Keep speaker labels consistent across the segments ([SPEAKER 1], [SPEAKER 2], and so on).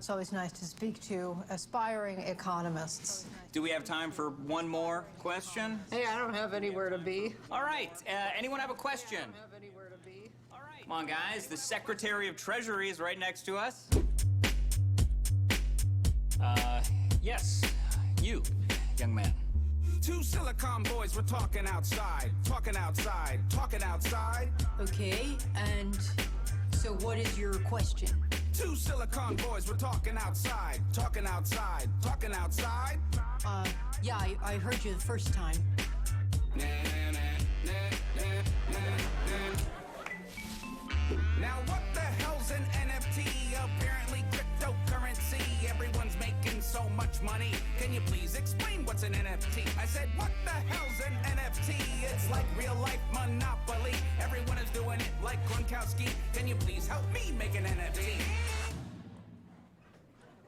[SPEAKER 1] It's always nice to speak to aspiring economists.
[SPEAKER 2] Do we have time for one more question?
[SPEAKER 1] Hey, I don't have anywhere to be.
[SPEAKER 2] All right, anyone have a question? Come on, guys, the Secretary of Treasury is right next to us. Yes, you, young man.
[SPEAKER 3] Two silicon boys were talking outside.
[SPEAKER 1] Okay, and so what is your question?
[SPEAKER 3] Two silicon boys were talking outside.
[SPEAKER 1] Yeah, I heard you the first time.
[SPEAKER 3] Now what the hell's an NFT? Apparently cryptocurrency. Everyone's making so much money. Can you please explain what's an NFT? I said, what the hell's an NFT? It's like real life Monopoly. Everyone is doing it like Gronkowski. Can you please help me make an NFT?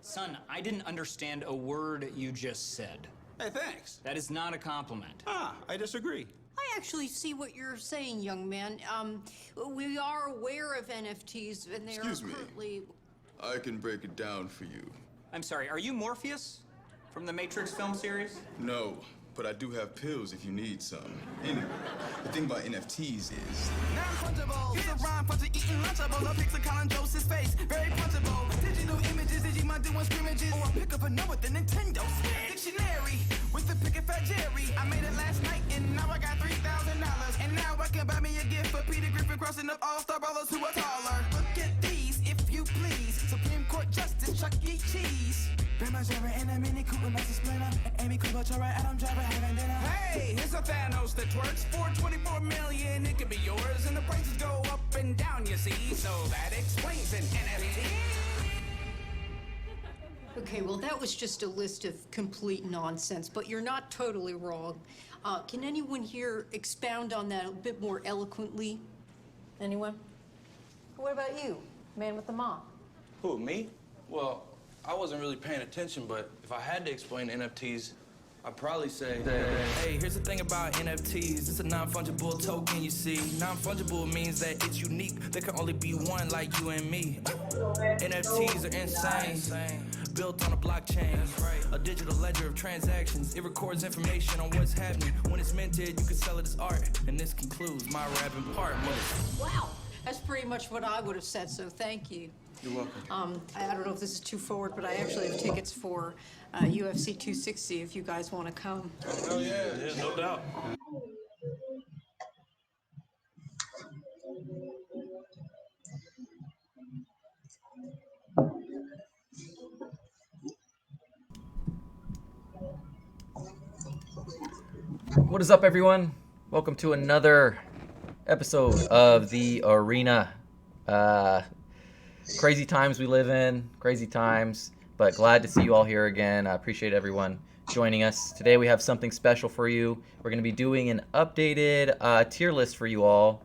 [SPEAKER 2] Son, I didn't understand a word you just said.
[SPEAKER 4] Hey, thanks.
[SPEAKER 2] That is not a compliment.
[SPEAKER 4] I disagree.
[SPEAKER 1] I actually see what you're saying, young man. We are aware of NFTs, and they
[SPEAKER 5] Excuse
[SPEAKER 1] are
[SPEAKER 5] me.
[SPEAKER 1] currently...
[SPEAKER 5] I can break it down for you.
[SPEAKER 2] I'm sorry, are you Morpheus from the Matrix film series?
[SPEAKER 5] No, but I do have pills if you need some. Anyway, the thing about NFTs is...
[SPEAKER 3] Non-fungible. It's a rhyme for eating Lunchables. I picture Colin Joseph's face. Very punchable. Digital images, Digimon doing scrimmages. Or I pick up a note with the Nintendo dictionary. With the pick and fat Jerry. I made it last night and now I got $3,000. And now I can buy me a gift for Peter Griffin crossing up all-star ballers who are taller. Look at these, if you please. Supreme Court Justice Chuck E. Cheese. Grandma driver and a Mini Cooper, Master Splinter. Amy Cooper, Chora, Adam Driver, having dinner. Hey, here's a Thanos that works for 24 million. It could be yours, and the prices go up and down, you see. So that explains an NFT.
[SPEAKER 1] Okay, well, that was just a list of complete nonsense, but you're not totally wrong. Can anyone here expound on that a bit more eloquently? Anyone? What about you, man with the mop?
[SPEAKER 6] Who, me? Well, I wasn't really paying attention, but if I had to explain NFTs, I'd probably say hey, here's the thing about NFTs. It's a non-fungible token, you see. Non-fungible means that it's unique. There can only be one like you and me. NFTs are insane. Built on a blockchain. A digital ledger of transactions. It records information on what's happening. When it's minted, you can sell it as art. And this concludes my rapping part.
[SPEAKER 1] Wow, that's pretty much what I would have said, so thank you.
[SPEAKER 6] You're welcome.
[SPEAKER 1] I don't know if this is too forward, but I actually have tickets for UFC 260 if you guys want to come.
[SPEAKER 6] Oh, yeah, no doubt.
[SPEAKER 7] What is up, everyone? Welcome to another episode of The Arena. Crazy times we live in, crazy times, but glad to see you all here again. I appreciate everyone joining us. Today we have something special for you. We're going to be doing an updated tier list for you all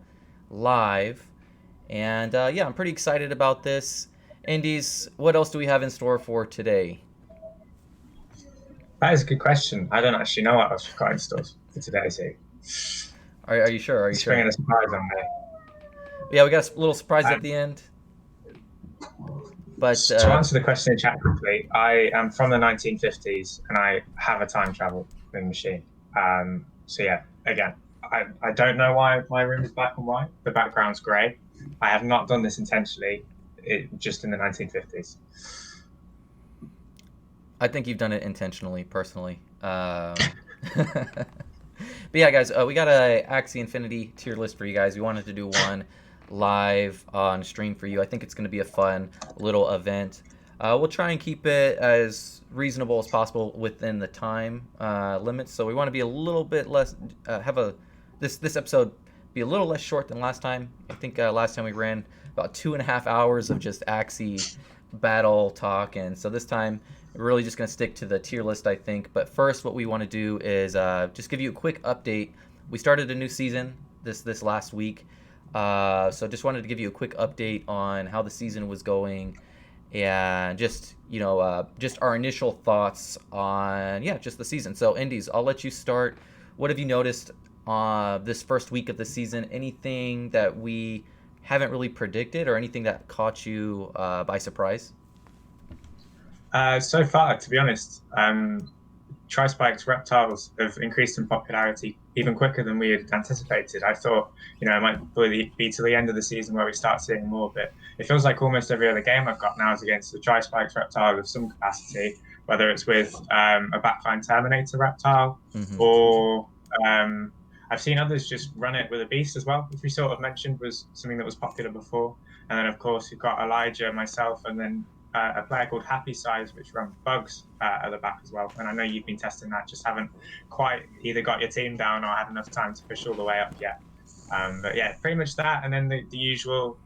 [SPEAKER 7] live. And yeah, I'm pretty excited about this. Indies, what else do we have in store for today?
[SPEAKER 8] That is a good question. I don't actually know what else we've got in store for today, so.
[SPEAKER 7] Are you sure? Are you sure?
[SPEAKER 8] Springing a surprise on me.
[SPEAKER 7] Yeah, we got a little surprise at the end. But
[SPEAKER 8] to answer the question in chat quickly, I am from the 1950s and I have a time travel machine. So yeah, again, I don't know why my room is black and white. The background's grey. I have not done this intentionally. Just in the 1950s.
[SPEAKER 7] I think you've done it intentionally, personally. But yeah, guys, we got a Axie Infinity tier list for you guys. We wanted to do one live on stream for you. I think it's going to be a fun little event. We'll try and keep it as reasonable as possible within the time limits. So we want to be a little bit less, this episode be a little less short than last time. I think last time we ran about 2.5 hours of just Axie battle talk, and so this time we're really just going to stick to the tier list, I think. But first, what we want to do is just give you a quick update. We started a new season this last week, so just wanted to give you a quick update on how the season was going, and just just our initial thoughts on just the season. So Indies, I'll let you start. What have you noticed this first week of the season? Anything that we haven't really predicted, or anything that caught you by surprise?
[SPEAKER 8] So far, to be honest, Tri-Spike's reptiles have increased in popularity even quicker than we had anticipated. I thought, it might be to the end of the season where we start seeing more, but it feels like almost every other game I've got now is against the Tri-Spike's reptile of some capacity, whether it's with a backline Terminator reptile or I've seen others just run it with a beast as well, which we sort of mentioned was something that was popular before. And then, of course, you've got Elijah, myself, and then a player called Happy Size, which run bugs at the back as well. And I know you've been testing that, just haven't quite either got your team down or had enough time to push all the way up yet. But yeah, pretty much that. And then the usual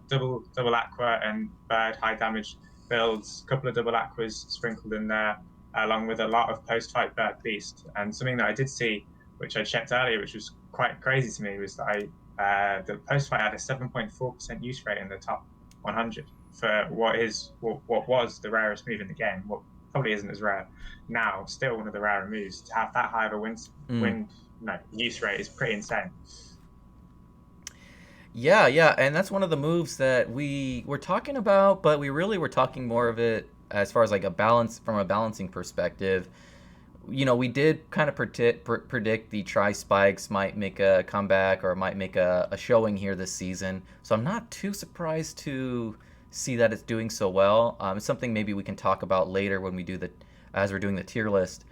[SPEAKER 8] double aqua and bird high damage builds, a couple of double aquas sprinkled in there, along with a lot of post-fight bird beast. And something that I did see, which I checked earlier, which was quite crazy to me, was that the post-fight had a 7.4% use rate in the top 100 for what was the rarest move in the game. What probably isn't as rare now, still one of the rarer moves. To have that high of a use rate is pretty insane.
[SPEAKER 7] Yeah, and that's one of the moves that we were talking about, but we really were talking more of it as far as like from a balancing perspective. We did kind of predict the Tri-Spikes might make a comeback or might make a showing here this season. So I'm not too surprised to see that it's doing so well. It's something maybe we can talk about later when as we're doing the tier list.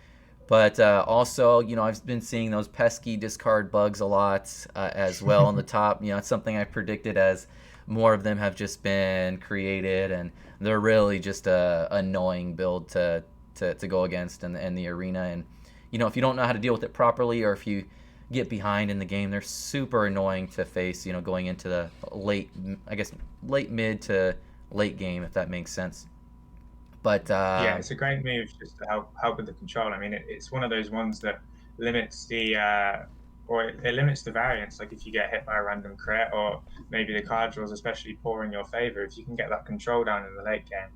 [SPEAKER 7] But also, I've been seeing those pesky discard bugs a lot as well on the top. It's something I predicted as more of them have just been created, and they're really just a annoying build to go against in the arena. And if you don't know how to deal with it properly, or if you get behind in the game, they're super annoying to face, going into the late mid to late game, if that makes sense. But
[SPEAKER 8] yeah, it's a great move just to help with the control. I mean, it's one of those ones that limits it limits the variance. Like if you get hit by a random crit, or maybe the card draw is especially poor in your favor, if you can get that control down in the late game,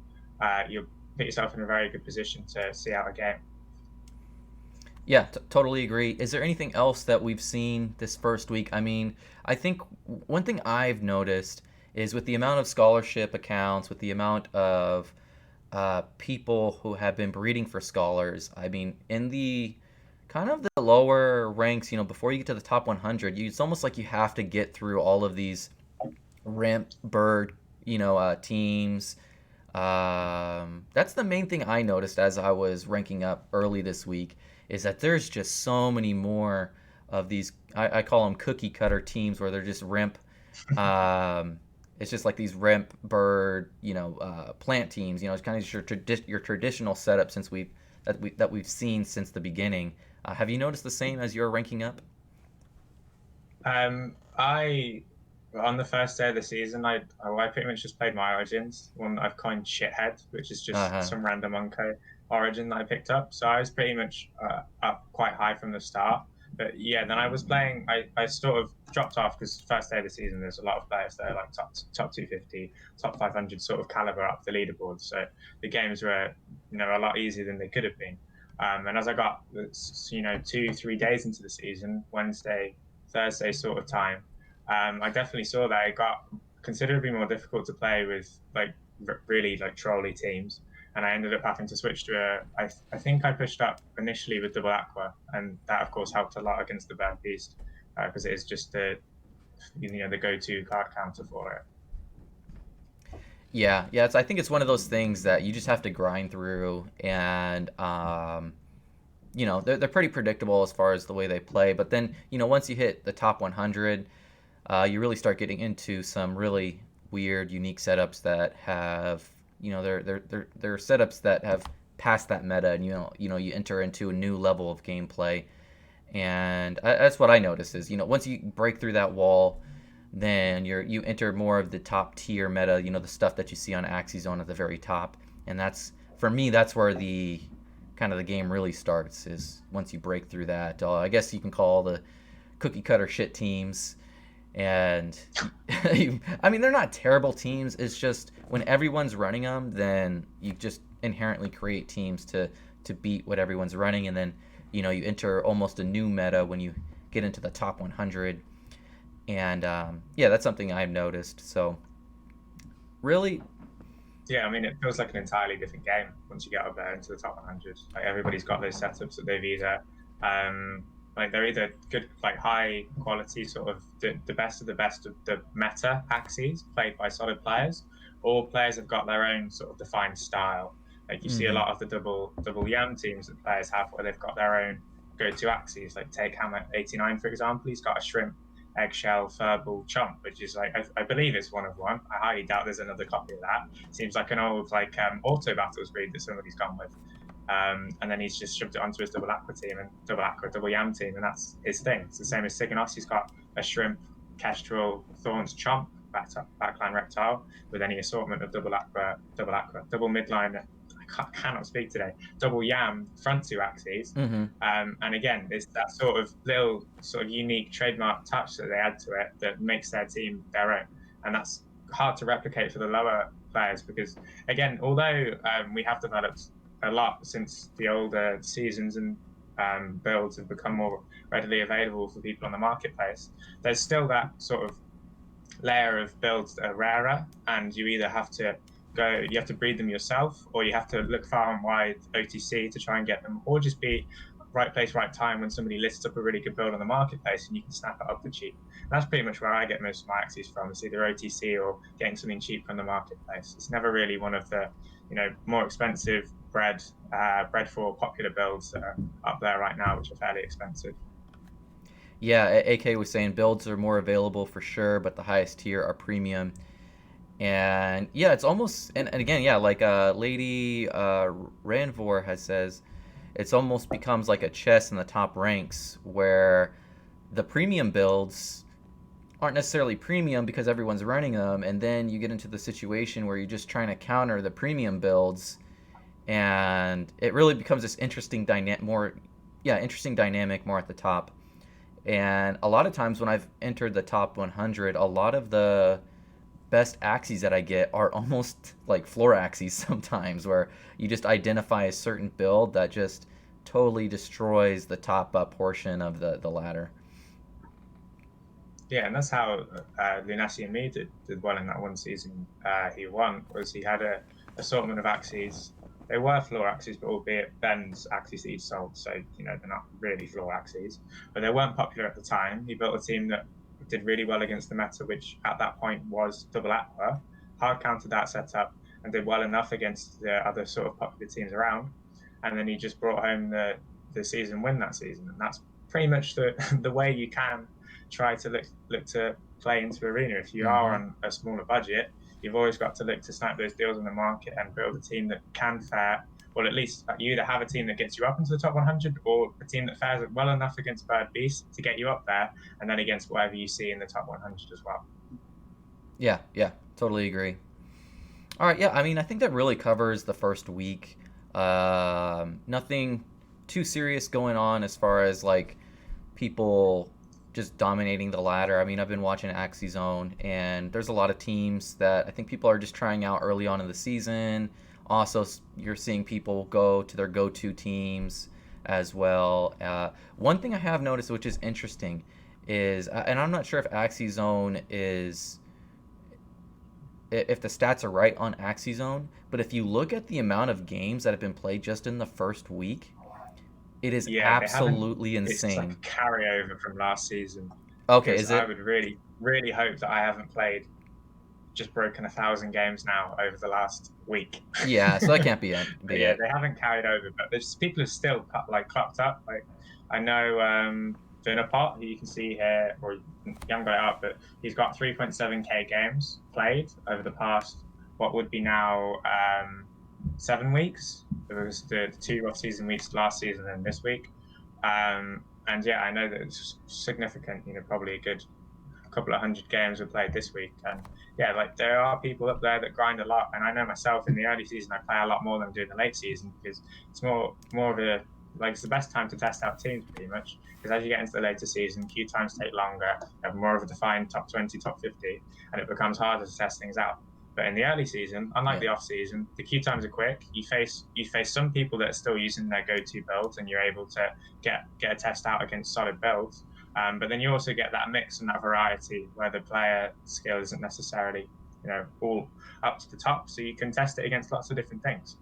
[SPEAKER 8] you'll put yourself in a very good position to see out a game.
[SPEAKER 7] Yeah, totally agree. Is there anything else that we've seen this first week? I mean, I think one thing I've noticed is with the amount of scholarship accounts, with the amount of people who have been breeding for scholars, I mean, in the kind of the lower ranks, before you get to the top 100, it's almost like you have to get through all of these ramp bird, teams. That's the main thing I noticed as I was ranking up early this week, is that there's just so many more of these, I call them cookie cutter teams, where they're just ramp, it's just like these ramp bird, plant teams. It's kind of your traditional setup that we've seen since the beginning. Have you noticed the same as you're ranking up?
[SPEAKER 8] On the first day of the season, I pretty much just played my Origins, one that I've coined Shithead, which is just some random Unco Origin that I picked up. So I was pretty much up quite high from the start. But yeah, then I was playing, I sort of dropped off because first day of the season, there's a lot of players that are like top 250, top 500 sort of caliber up the leaderboard. So the games were, a lot easier than they could have been. And as I got, 2-3 days into the season, Wednesday, Thursday sort of time, I definitely saw that it got considerably more difficult to play with really trolley teams, and I ended up having to switch to I think I pushed up initially with double aqua, and that of course helped a lot against the bird beast because it is just the go-to card counter for it.
[SPEAKER 7] Yeah, I think it's one of those things that you just have to grind through, and they're pretty predictable as far as the way they play. But then once you hit the top 100. You really start getting into some really weird, unique setups that have, they're setups that have passed that meta, and you enter into a new level of gameplay, and that's what I noticed is, once you break through that wall, then you enter more of the top tier meta, the stuff that you see on Axie Zone at the very top, and that's where the kind of the game really starts, is once you break through that. I guess you can call the cookie cutter shit teams. And I mean, they're not terrible teams. It's just when everyone's running them, then you just inherently create teams to beat what everyone's running. And then, you enter almost a new meta when you get into the top 100. And yeah, that's something I've noticed. So really,
[SPEAKER 8] Yeah, I mean, it feels like an entirely different game once you get up there into the top 100. Like everybody's got those setups that they've either, like they're either good, like high quality, sort of the best of the best of the meta axes played by solid players, or players have got their own sort of defined style. Like you see a lot of the double yam teams that players have, where they've got their own go-to axes. Like take Hammer 89 for example, he's got a shrimp, eggshell, furball, chomp, which is like I believe it's one of one. I highly doubt there's another copy of that. Seems like an old like auto battles breed that somebody's gone with. And then he's just shoved it onto his double aqua team and double aqua, double yam team, and that's his thing. It's the same as Signos. He's got a shrimp, kestrel, thorns, chomp, backline reptile with any assortment of double aqua, double midline. Cannot speak today. Double yam front two axes, and again, it's that sort of little sort of unique trademark touch that they add to it that makes their team their own, and that's hard to replicate for the lower players because again, although we have developed a lot since the older seasons and builds have become more readily available for people on the marketplace, there's still that sort of layer of builds that are rarer, and you either have to you have to breed them yourself, or you have to look far and wide OTC to try and get them, or just be right place, right time when somebody lists up a really good build on the marketplace and you can snap it up for cheap. And that's pretty much where I get most of my axes from. It's either OTC or getting something cheap from the marketplace. It's never really one of the, more expensive bred for popular builds that are up there right now, which are fairly expensive.
[SPEAKER 7] Yeah, AK was saying builds are more available for sure, but the highest tier are premium. And yeah, it's almost, and again, yeah, like Lady Ranvor has says, it's almost becomes like a chess in the top ranks where the premium builds aren't necessarily premium because everyone's running them, and then you get into the situation where you're just trying to counter the premium builds, and it really becomes this interesting dynamic more at the top. And a lot of times when I've entered the top 100, a lot of the best axes that I get are almost like floor axes sometimes, where you just identify a certain build that just totally destroys the top portion of the ladder.
[SPEAKER 8] Yeah, and that's how Lunasi and me did well in that one season. He won, was he had a assortment of axes. They were floor axes, but albeit Ben's axes that he sold, so they're not really floor axes. But they weren't popular at the time. He built a team that did really well against the meta, which at that point was double aqua, hard countered that setup, and did well enough against the other sort of popular teams around. And then he just brought home the season win that season. And that's pretty much the way you can try to look to play into arena. If you are on a smaller budget, you've always got to look to snap those deals in the market and build a team that can fare. Well, at least you either have a team that gets you up into the top 100 or a team that fares well enough against Bird Beast to get you up there, and then against whatever you see in the top 100 as well.
[SPEAKER 7] Yeah, totally agree. All right, yeah, I mean, I think that really covers the first week. Nothing too serious going on as far as like people just dominating the ladder. I mean, I've been watching Axie Zone, and there's a lot of teams that I think people are just trying out early on in the season. Also, you're seeing people go to their go-to teams as well. One thing I have noticed, which is interesting, is, and I'm not sure if Axie Zone is, if the stats are right on Axie Zone, but if you look at the amount of games that have been played just in the first week, it is absolutely insane.
[SPEAKER 8] It's like a carryover from last season.
[SPEAKER 7] Okay, is it?
[SPEAKER 8] I would really, really hope that I haven't played just broken 1,000 games now over the last week.
[SPEAKER 7] Yeah, so that can't be it.
[SPEAKER 8] Yeah, they haven't carried over, but there's people who still clocked up. Like I know Dunapot, who you can see here, or young guy up, but he's got 3.7k games played over the past what would be now 7 weeks. There was the 2 off-season weeks last season and this week, and yeah, I know that it's significant. Probably a good couple of 100 games were played this week, and yeah, like there are people up there that grind a lot, and I know myself in the early season I play a lot more than I do in the late season because it's more of a, like, it's the best time to test out teams pretty much, because as you get into the later season, queue times take longer, you have more of a defined top 20, top 50, and it becomes harder to test things out. But in the early season, unlike the off season, the queue times are quick. You face some people that are still using their go-to builds, and you're able to get a test out against solid builds. But then you also get that mix and that variety where the player skill isn't necessarily all up to the top, so you can test it against lots of different things.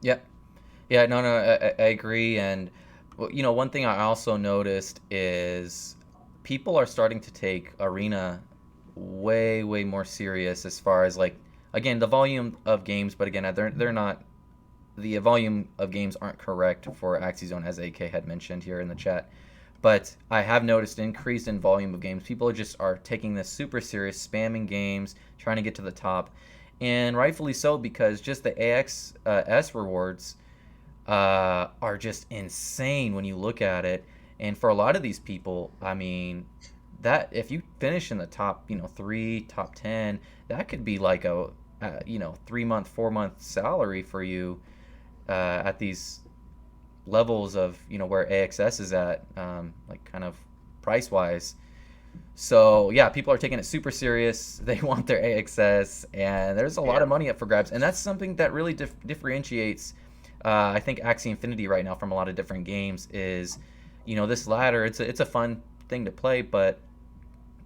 [SPEAKER 7] Yep. Yeah, no, I agree. And, one thing I also noticed is people are starting to take Arena way, way more serious as far as, like, again, the volume of games, but again, they're not, the volume of games aren't correct for Axie as AK had mentioned here in the chat. But I have noticed an increase in volume of games. People are taking this super serious, spamming games, trying to get to the top. And rightfully so, because just the AXS rewards are just insane when you look at it. And for a lot of these people, I mean, that if you finish in the top, 3, top 10, that could be like a 3-month, 4-month salary for you at these levels of where AXS is at, like kind of price wise. So yeah, people are taking it super serious. They want their AXS, and there's a lot of money up for grabs, and that's something that really differentiates I think Axie Infinity right now from a lot of different games is this ladder. It's a fun thing to play, but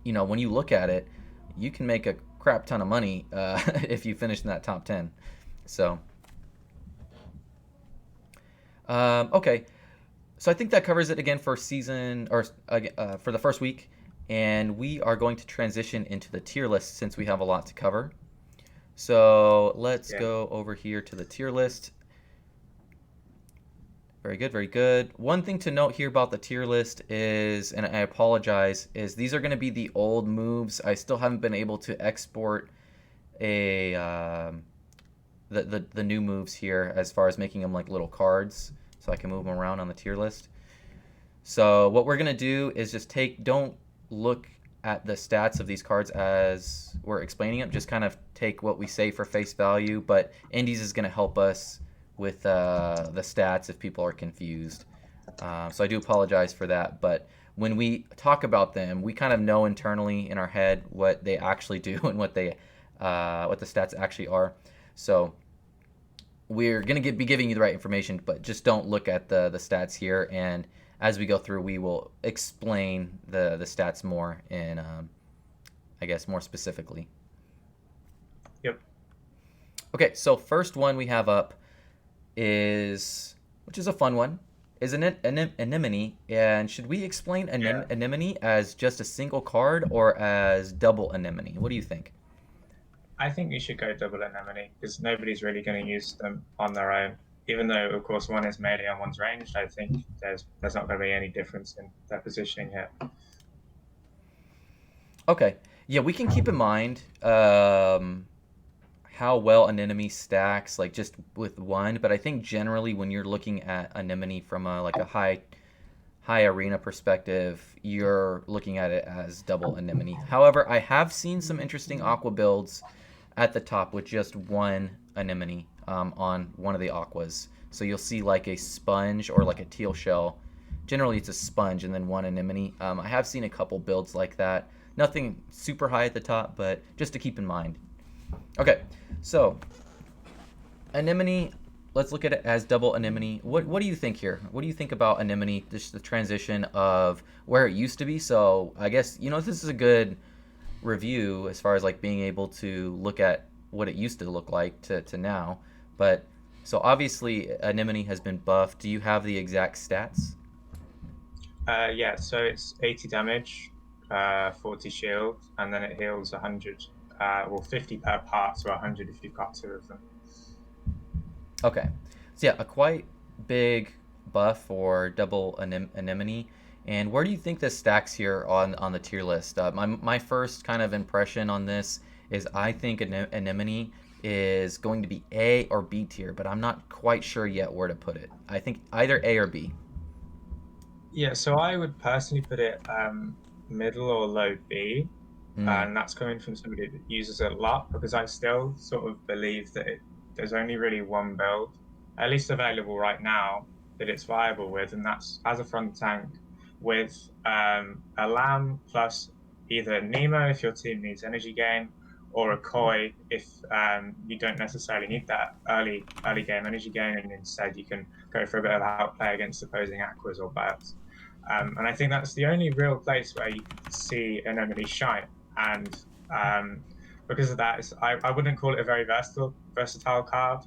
[SPEAKER 7] when you look at it, you can make a crap ton of money if you finish in that top 10. So okay, so I think that covers it again for season, or for the first week, and we are going to transition into the tier list since we have a lot to cover. So let's go over here to the tier list. Very good, very good. One thing to note here about the tier list is, and I apologize, is these are going to be the old moves. I still haven't been able to export the new moves here as far as making them like little cards so I can move them around on the tier list. So what we're going to do is just don't look at the stats of these cards as we're explaining them. Just kind of take what we say for face value, but Indies is going to help us with the stats if people are confused. So I do apologize for that, but when we talk about them, we kind of know internally in our head what they actually do and what the stats actually are. So we're going to be giving you the right information, but just don't look at the stats here. And as we go through, we will explain the stats more in, I guess, more specifically.
[SPEAKER 8] Yep.
[SPEAKER 7] Okay, so first one we have up which is a fun one, is an anemone. And should we explain anemone as just a single card or as double anemone? What do you think?
[SPEAKER 8] I think you should go double anemone because nobody's really going to use them on their own. Even though, of course, one is melee and one's ranged, I think there's not going to be any difference in their positioning here.
[SPEAKER 7] Okay, yeah, we can keep in mind how well an enemy stacks, like just with one. But I think generally when you're looking at anemone from a high arena perspective, you're looking at it as double anemone. However, I have seen some interesting aqua builds at the top with just one anemone on one of the aquas. So you'll see like a sponge or like a teal shell. Generally it's a sponge and then one anemone. I have seen a couple builds like that. Nothing super high at the top, but just to keep in mind. Okay, so anemone, let's look at it as double anemone. What do you think here? What do you think about anemone, just the transition of where it used to be? So I guess, this is a good review as far as like being able to look at what it used to look like to now. But so obviously anemone has been buffed. Do you have the exact stats?
[SPEAKER 8] Yeah, so it's 80 damage, 40 shield, and then it heals 100. 50 per part, so 100 if you've got two of them. Okay,
[SPEAKER 7] so yeah, a quite big buff for double anemone. And where do you think this stacks here on the tier list? My first kind of impression on this is I think anemone is going to be A or B tier, but I'm not quite sure yet where to put it. I think either A or B.
[SPEAKER 8] Yeah, so I would personally put it middle or low B. And that's coming from somebody that uses it a lot, because I still sort of believe that there's only really one build, at least available right now, that it's viable with, and that's as a front tank with a Lamb plus either Nemo if your team needs energy gain, or a Koi if you don't necessarily need that early game energy gain, and instead you can go for a bit of outplay against opposing aquas or bats. And I think that's the only real place where you can see anemone shine. And because of that, I wouldn't call it a very versatile card.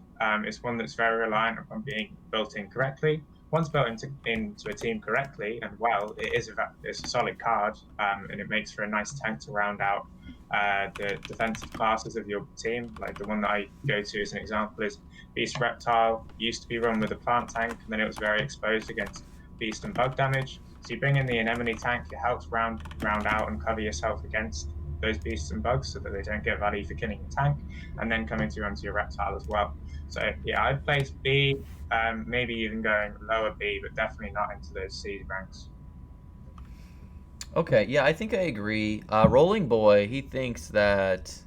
[SPEAKER 8] It's one that's very reliant upon being built in correctly. Once built into a team correctly and well, it's a solid card, and it makes for a nice tank to round out the defensive classes of your team. Like the one that I go to as an example is Beast Reptile. Used to be run with a plant tank, and then it was very exposed against beast and bug damage. So you bring in the anemone tank, it helps round out and cover yourself against those beasts and bugs so that they don't get value for killing your tank, and then coming through onto your reptile as well. So yeah, I'd place B, maybe even going lower B, but definitely not into those C ranks.
[SPEAKER 7] Okay, yeah, I think I agree. Rolling Boy, he thinks that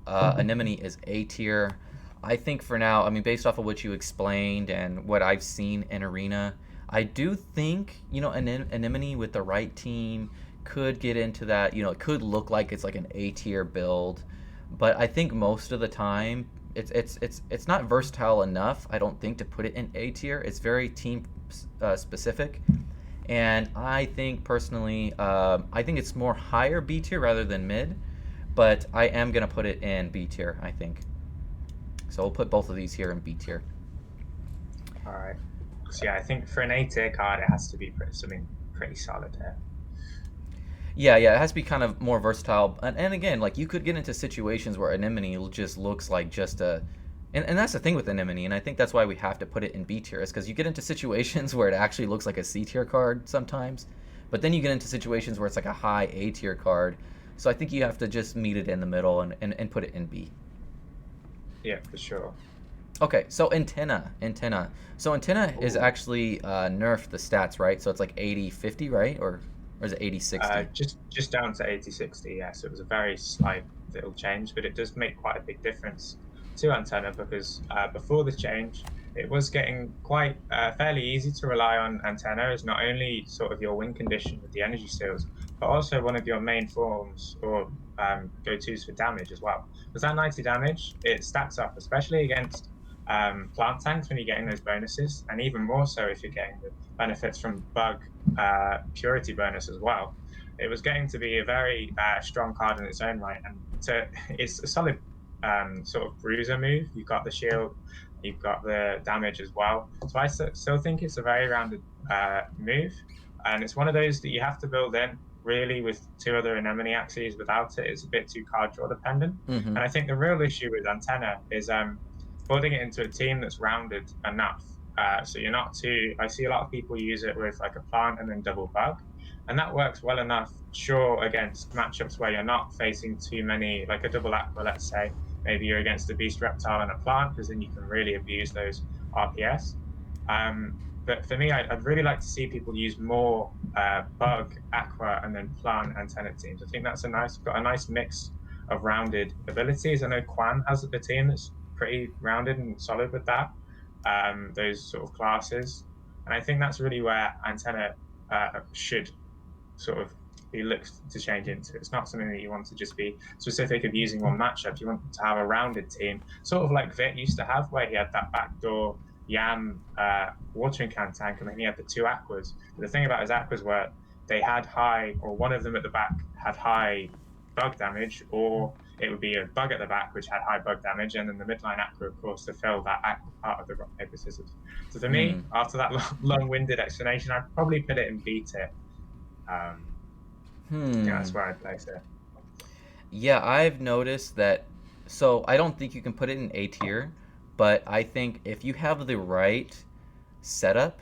[SPEAKER 7] Anemone is A tier. I think for now, I mean, based off of what you explained and what I've seen in Arena, I do think, Anemone with the right team could get into that, it could look like it's like an A tier build, but I think most of the time it's not versatile enough, I don't think, to put it in A tier. It's very team specific. And I think personally, I think it's more higher B tier rather than mid, but I am going to put it in B tier, I think. So we'll put both of these here in B tier.
[SPEAKER 8] All right. So yeah, I think for an A tier card, it has to be something pretty solid here.
[SPEAKER 7] Yeah, it has to be kind of more versatile. And again, like, you could get into situations where Anemone just looks like just a... And that's the thing with Anemone, and I think that's why we have to put it in B tier, is because you get into situations where it actually looks like a C tier card sometimes, but then you get into situations where it's like a high A tier card. So I think you have to just meet it in the middle and put it in B.
[SPEAKER 8] Yeah, for sure.
[SPEAKER 7] Okay, so Antenna. So Antenna is actually nerfed the stats, right? So it's like 80-50, right? Or is it 80-60?
[SPEAKER 8] Just down to 80-60, yeah. So it was a very slight little change, but it does make quite a big difference to Antenna, because before the change, it was getting quite fairly easy to rely on Antenna as not only sort of your win condition with the energy steals, but also one of your main forms or go-tos for damage as well. Because that 90 damage, it stacks up, especially against plant tanks when you're getting those bonuses, and even more so if you're getting the benefits from bug purity bonus as well. It was getting to be a very strong card in its own right, and it's a solid sort of bruiser move. You've got the shield, you've got the damage as well. So I still think it's a very rounded move, and it's one of those that you have to build in really with two other anemone axes. Without it, it's a bit too card draw dependent. And I think the real issue with Antenna is building it into a team that's rounded enough. So you're not too... I see a lot of people use it with like a plant and then double bug, and that works well enough, sure, against matchups where you're not facing too many, like a double aqua, let's say. Maybe you're against a beast reptile and a plant, because then you can really abuse those RPS. But for me, I'd really like to see people use more bug, aqua, and then plant Antenna teams. I think that's got a nice mix of rounded abilities. I know Quan has a team that's pretty rounded and solid with that, those sort of classes. And I think that's really where Antenna should sort of be looked to change into. It's not something that you want to just be specific of using one matchup. You want to have a rounded team, sort of like Vit used to have, where he had that backdoor Yam watering can tank, and then he had the two aquas. But the thing about his aquas were they had high, or one of them at the back had high bug damage, or it would be a bug at the back which had high bug damage, and then the midline aqua, of course, to fill that aqua part of the rock paper scissors. So for me, after that long-winded explanation, I'd probably put it in B tier. Yeah, that's where I'd place it.
[SPEAKER 7] Yeah, I've noticed that. So I don't think you can put it in A tier, but I think if you have the right setup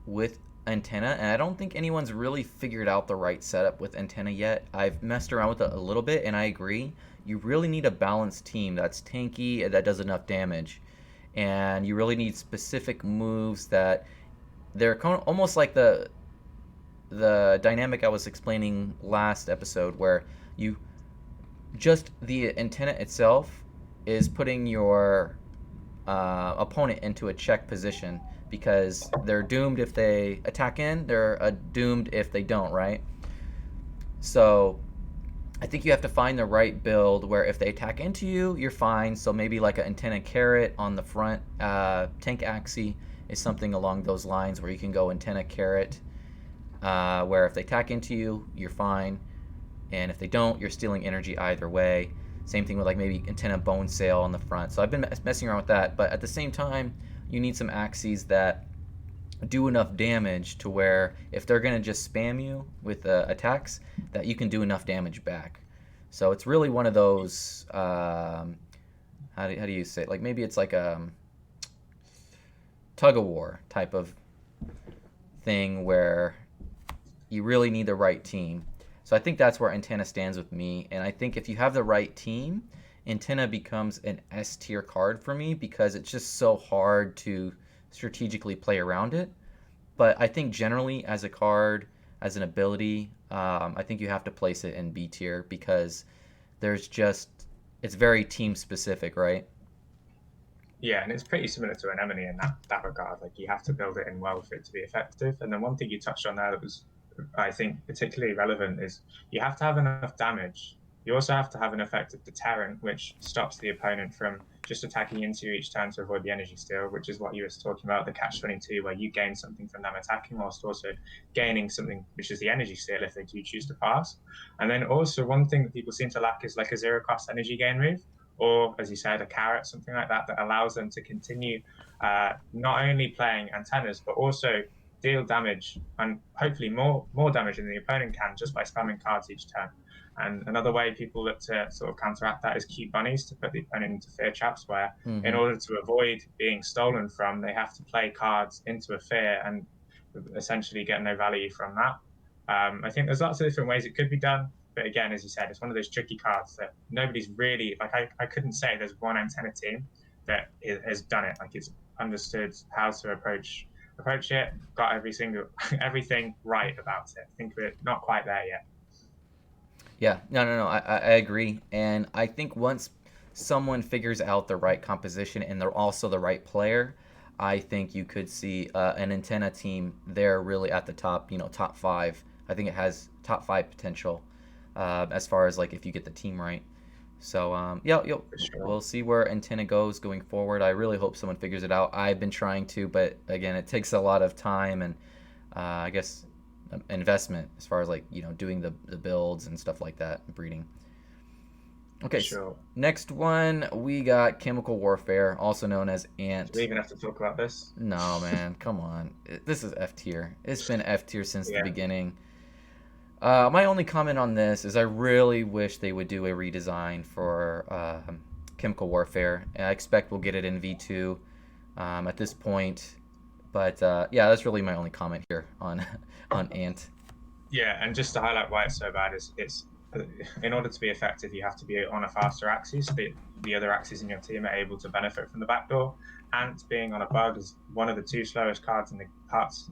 [SPEAKER 7] with Antenna, and I don't think anyone's really figured out the right setup with Antenna yet. I've messed around with it a little bit, and I agree. You really need a balanced team that's tanky, that does enough damage. And you really need specific moves that they're almost like the dynamic I was explaining last episode, where you just the Antenna itself is putting your opponent into a check position, because they're doomed if they attack in, they're doomed if they don't, right? So I think you have to find the right build where if they attack into you, you're fine. So maybe like an Antenna carrot on the front tank axie is something along those lines, where you can go Antenna carrot, where if they attack into you, you're fine. And if they don't, you're stealing energy either way. Same thing with like maybe antenna bone sail on the front. So I've been messing around with that, but at the same time, you need some axes that do enough damage to where if they're gonna just spam you with attacks, that you can do enough damage back. So it's really one of those. How do you say it? Like maybe it's like a tug of war type of thing where you really need the right team. So I think that's where Antenna stands with me. And I think if you have the right team, Antenna becomes an S tier card for me because it's just so hard to strategically play around it. But I think generally as a card, as an ability, I think you have to place it in B tier because it's very team specific, right?
[SPEAKER 8] Yeah, and it's pretty similar to Anemone in that regard. Like you have to build it in well for it to be effective. And then one thing you touched on there that was, I think, particularly relevant is you have to have enough damage. You also have to have an effective deterrent, which stops the opponent from just attacking into you each turn to avoid the energy steal, which is what you were talking about, the catch-22, where you gain something from them attacking whilst also gaining something, which is the energy steal if they do choose to pass. And then also one thing that people seem to lack is like a zero-cost energy gain move, or as you said, a carrot, something like that, that allows them to continue not only playing antennas, but also deal damage and hopefully more damage than the opponent can just by spamming cards each turn. And another way people look to sort of counteract that is cute bunnies to put the opponent into fear traps, where in order to avoid being stolen from, they have to play cards into a fear and essentially get no value from that. I think there's lots of different ways it could be done. But again, as you said, it's one of those tricky cards that nobody's really, like, I couldn't say there's one antenna team that has done it. Like, it's understood how to approach it, got everything right about it. I think we're not quite there yet.
[SPEAKER 7] Yeah, no, I agree. And I think once someone figures out the right composition and they're also the right player, I think you could see an antenna team there really at the top, top 5. I think it has top 5 potential as far as like if you get the team right. So we'll see where antenna goes going forward. I really hope someone figures it out. I've been trying to, but again, it takes a lot of time and I guess investment as far as like doing the builds and stuff like that, breeding. Okay, so next one we got chemical warfare, also known as Ant.
[SPEAKER 8] Do we even have to talk about this?
[SPEAKER 7] No, man, come on. This is F tier. It's been F tier since the beginning. My only comment on this is I really wish they would do a redesign for chemical warfare. And I expect we'll get it in V2 at this point. But yeah, that's really my only comment here on Ant.
[SPEAKER 8] Yeah, and just to highlight why it's so bad is it's in order to be effective, you have to be on a faster axis. The other axes in your team are able to benefit from the backdoor. Ant being on a bug is one of the 2 slowest cards in the parts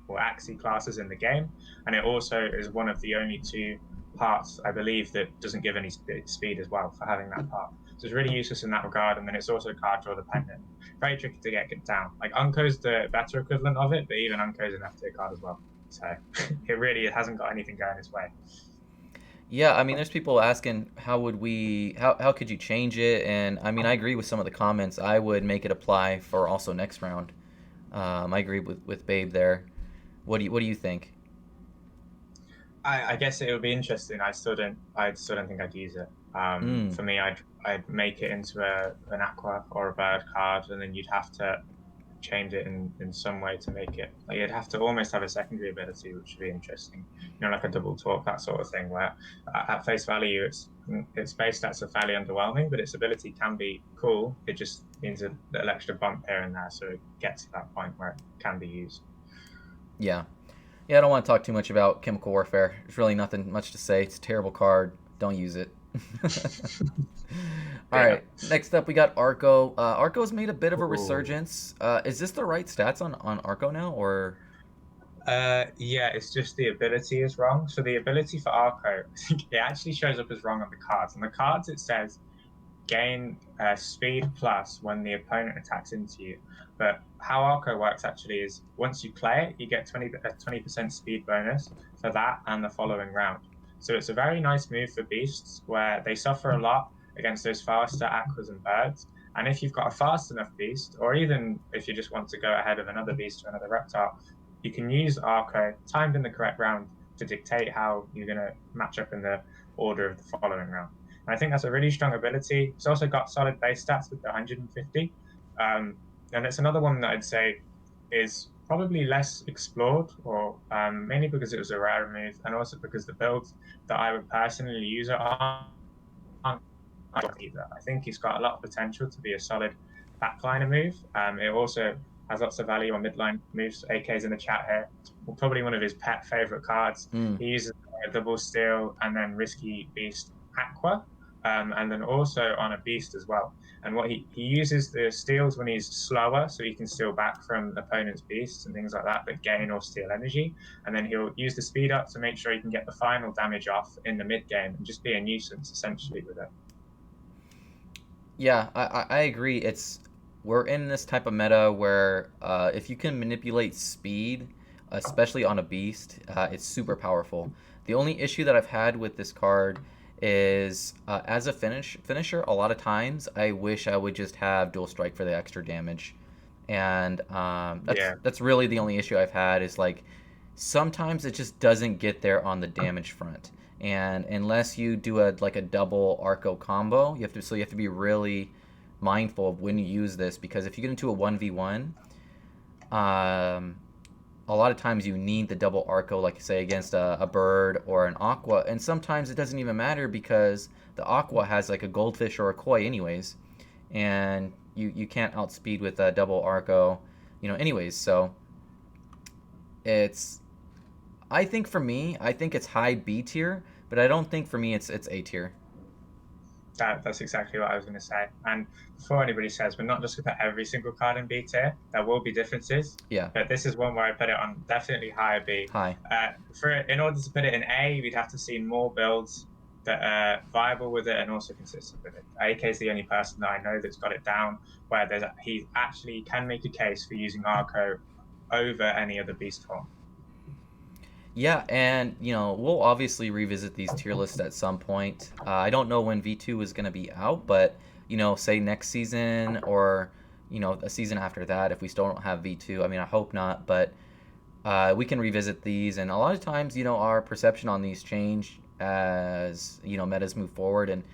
[SPEAKER 8] or axis classes in the game, and it also is one of the only 2 parts, I believe, that doesn't give any speed as well for having that part. So it's really useless in that regard, and then it's also card draw dependent. Very tricky to get down. Like Unco's the better equivalent of it, but even Unco's an F tier card as well. So it hasn't got anything going its way.
[SPEAKER 7] Yeah, I mean, there's people asking how could you change it? And I mean, I agree with some of the comments. I would make it apply for also next round. I agree with Babe there. What do you think?
[SPEAKER 8] I guess it would be interesting. I still don't think I'd use it. For me, I'd make it into an aqua or a bird card, and then you'd have to change it in some way to make it. Like you'd have to almost have a secondary ability, which would be interesting. Like a double talk, that sort of thing. Where at face value, its base stats are fairly underwhelming, but its ability can be cool. It just needs a little extra bump here and there, so it gets to that point where it can be used.
[SPEAKER 7] Yeah, I don't want to talk too much about chemical warfare. There's really nothing much to say. It's a terrible card. Don't use it. All right, next up we got Arco. Arco's made a bit of a resurgence. Is this the right stats on Arco now, or?
[SPEAKER 8] Yeah, it's just the ability is wrong. So the ability for Arco, I think it actually shows up as wrong on the cards. On the cards it says gain speed plus when the opponent attacks into you. But how Arco works actually is once you play it, you get 20% speed bonus for that and the following round. So it's a very nice move for beasts where they suffer a lot against those faster aquas and birds. And if you've got a fast enough beast, or even if you just want to go ahead of another beast or another reptile, you can use Arco timed in the correct round to dictate how you're going to match up in the order of the following round. And I think that's a really strong ability. It's also got solid base stats with the 150. And it's another one that I'd say is probably less explored, or mainly because it was a rare move, and also because the builds that I would personally use it on either. I think he's got a lot of potential to be a solid backliner move. It also has lots of value on midline moves. AK's in the chat here. Probably one of his pet favorite cards. He uses a double steal and then risky beast aqua, and then also on a beast as well. And what he uses the steals when he's slower, so he can steal back from opponent's beasts and things like that gain or steal energy. And then he'll use the speed up to make sure he can get the final damage off in the mid game and just be a nuisance essentially with it.
[SPEAKER 7] Yeah, I agree. We're in this type of meta where if you can manipulate speed, especially on a beast, it's super powerful. The only issue that I've had with this card is as a finisher, a lot of times I wish I would just have dual strike for the extra damage, and that's really the only issue I've had is like sometimes it just doesn't get there on the damage front. And unless you do a double Arco combo, you have to be really mindful of when you use this, because if you get into a 1v1, a lot of times you need the double Arco, like say against a bird or an aqua, and sometimes it doesn't even matter because the aqua has like a goldfish or a koi anyways, and you can't outspeed with a double Arco, anyways. So I think for me, it's high B tier, but I don't think for me it's A tier.
[SPEAKER 8] That's exactly what I was going to say. And before anybody says, we're not just going to put every single card in B tier. There will be differences.
[SPEAKER 7] Yeah.
[SPEAKER 8] But this is one where I put it on definitely higher B.
[SPEAKER 7] High.
[SPEAKER 8] In order to put it in A, we'd have to see more builds that are viable with it and also consistent with it. AK is the only person that I know that's got it down where he actually can make a case for using Arco over any other beast form.
[SPEAKER 7] Yeah, and we'll obviously revisit these tier lists at some point. I don't know when V2 is going to be out, but say next season or a season after that, if we still don't have V2. I mean, I hope not, but we can revisit these. And a lot of times, our perception on these change as metas move forward. And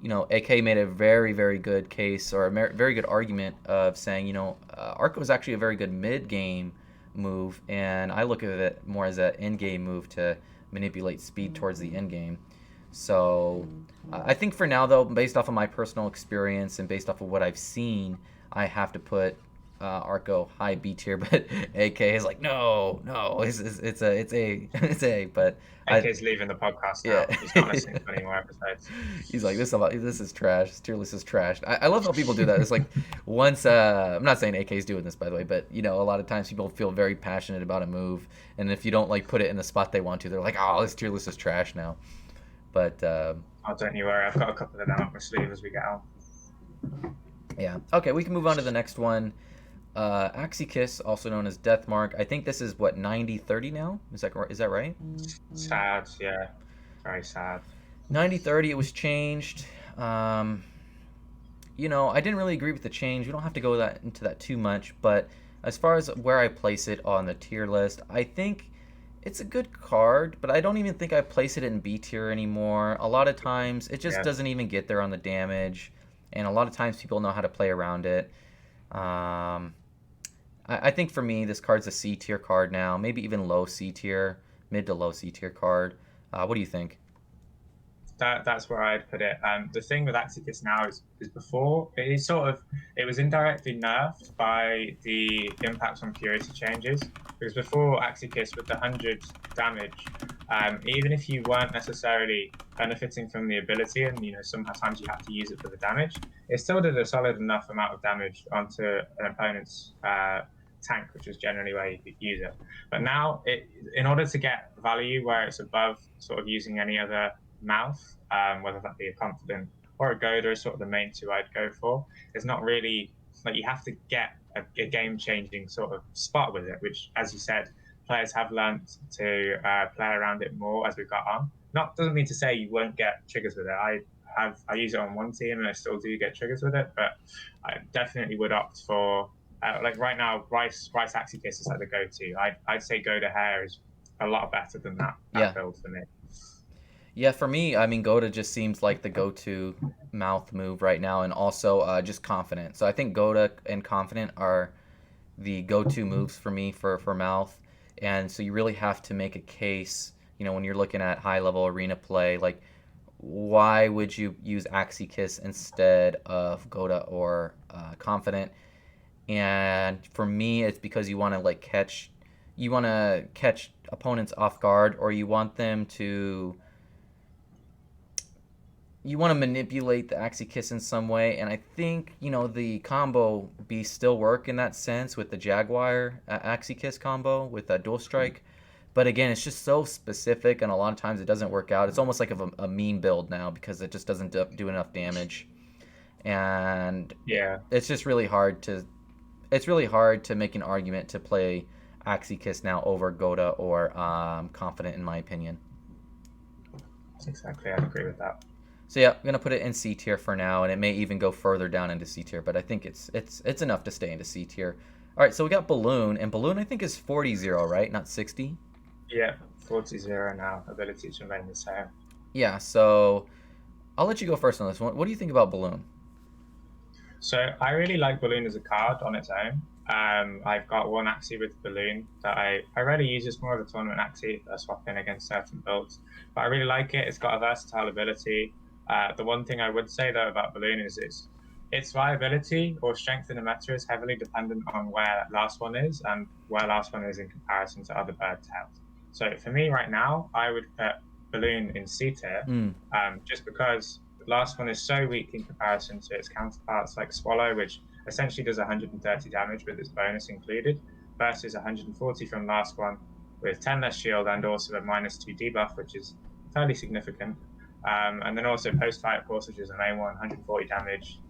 [SPEAKER 7] AK made a very, very good case, or a very good argument of saying Arco is actually a very good mid game move, and I look at it more as an end game move to manipulate speed towards the end game. So I think for now, though, based off of my personal experience and based off of what I've seen, I have to put Arco high B tier, but AK is like, no, it's A, but
[SPEAKER 8] AK's leaving the podcast now.
[SPEAKER 7] Yeah.
[SPEAKER 8] He's not listening to any more episodes.
[SPEAKER 7] He's like, this is trash. This tier list is trash. I love how people do that. It's like once I'm not saying AK's doing this, by the way, but a lot of times people feel very passionate about a move, and if you don't put it in the spot they want to, they're like, oh, this tier list is trash now. But
[SPEAKER 8] oh, don't you worry, I've got a couple of them up my sleeve as we get on.
[SPEAKER 7] Yeah. Okay, we can move on to the next one. Axikiss, also known as Deathmark. I think this is what 90-30 now. Is that right?
[SPEAKER 8] Sad, yeah, very sad.
[SPEAKER 7] 90-30. It was changed. I didn't really agree with the change. We don't have to go into that too much, but as far as where I place it on the tier list, I think it's a good card, but I don't even think I place it in B tier anymore. A lot of times it just doesn't even get there on the damage, and a lot of times people know how to play around it. I think for me, this card's a C tier card now, maybe even low C tier, mid to low C tier card. What do you think?
[SPEAKER 8] That's where I'd put it. The thing with Axikiss now is before it was indirectly nerfed by the impact on purity changes. Because before Axikiss with the 100 damage, even if you weren't necessarily benefiting from the ability, and sometimes you have to use it for the damage, it still did a solid enough amount of damage onto an opponent's tank, which is generally where you could use it. But now, in order to get value where it's above sort of using any other mouth, whether that be a confident or a Goda is sort of the main two I'd go for. It's not really like you have to get a game-changing sort of spot with it, which, as you said, players have learned to play around it more as we've got on. Doesn't mean to say you won't get triggers with it. I use it on one team and I still do get triggers with it, but I definitely would opt for like right now, Rice Axikiss is like the go-to. I'd say Goda Hair is a lot better than that build for me.
[SPEAKER 7] Yeah, for me, I mean, Goda just seems like the go-to mouth move right now, and also just confident. So I think Goda and confident are the go-to moves for me for mouth, and so you really have to make a case. When you're looking at high-level arena play, like why would you use Axie Kiss instead of Goda or confident? And for me, it's because you want to catch opponents off guard, or you want to manipulate the Axie Kiss in some way. And I think, the combo beast still work in that sense with the Jaguar Axie Kiss combo with a dual strike. But again, it's just so specific, and a lot of times it doesn't work out. It's almost like a meme build now because it just doesn't do enough damage. And
[SPEAKER 8] Yeah.
[SPEAKER 7] it's just really hard to make an argument to play Axie Kiss now over Goda or Confident, in my opinion.
[SPEAKER 8] Exactly, I agree with that.
[SPEAKER 7] So yeah, I'm gonna put it in C tier for now, and it may even go further down into C tier, but I think it's enough to stay into C tier. All right, so we got Balloon, and Balloon I think is 40-0, right? Not 60.
[SPEAKER 8] Yeah, 40-0 now. Ability to remain the same.
[SPEAKER 7] Yeah, so I'll let you go first on this one. What do you think about Balloon?
[SPEAKER 8] So I really like Balloon as a card on its own. I've got one Axie with Balloon that I rarely use. It's more of a tournament Axie that I swap in against certain builds. But I really like it. It's got a versatile ability. The one thing I would say though about Balloon is its viability or strength in the meta is heavily dependent on where last one is and where last one is in comparison to other bird tails. So for me right now, I would put Balloon in C tier, just because last one is so weak in comparison to its counterparts like Swallow, which essentially does 130 damage with its bonus included, versus 140 from last one with 10 less shield and also a -2 debuff, which is fairly significant. And then also post-fight, of course, which is the main one, 140 damage,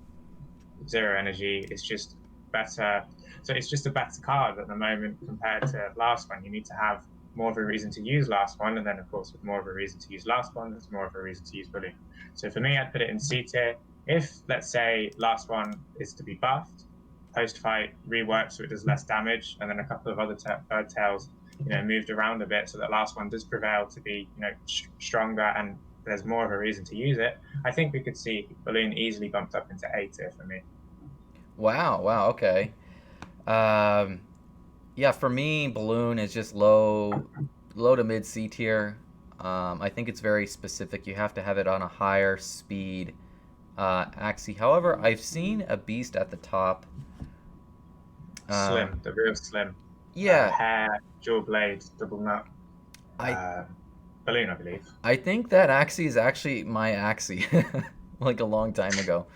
[SPEAKER 8] 0 energy. It's just better. So it's just a better card at the moment compared to last one. You need to have more of a reason to use last one, and then of course with more of a reason to use last one, there's more of a reason to use Balloon. So for me, I'd put it in C tier. If, let's say, last one is to be buffed, post-fight reworked so it does less damage, and then a couple of other bird tails, moved around a bit so that last one does prevail to be, stronger and there's more of a reason to use it, I think we could see Balloon easily bumped up into A tier for me.
[SPEAKER 7] Wow, okay. Yeah, for me, Balloon is just low to mid C tier. I think it's very specific. You have to have it on a higher speed Axie. However, I've seen a beast at the top.
[SPEAKER 8] Slim, the real Slim.
[SPEAKER 7] Yeah.
[SPEAKER 8] Hair, dual blade, double nut. Balloon, I believe.
[SPEAKER 7] I think that Axie is actually my Axie, like a long time ago.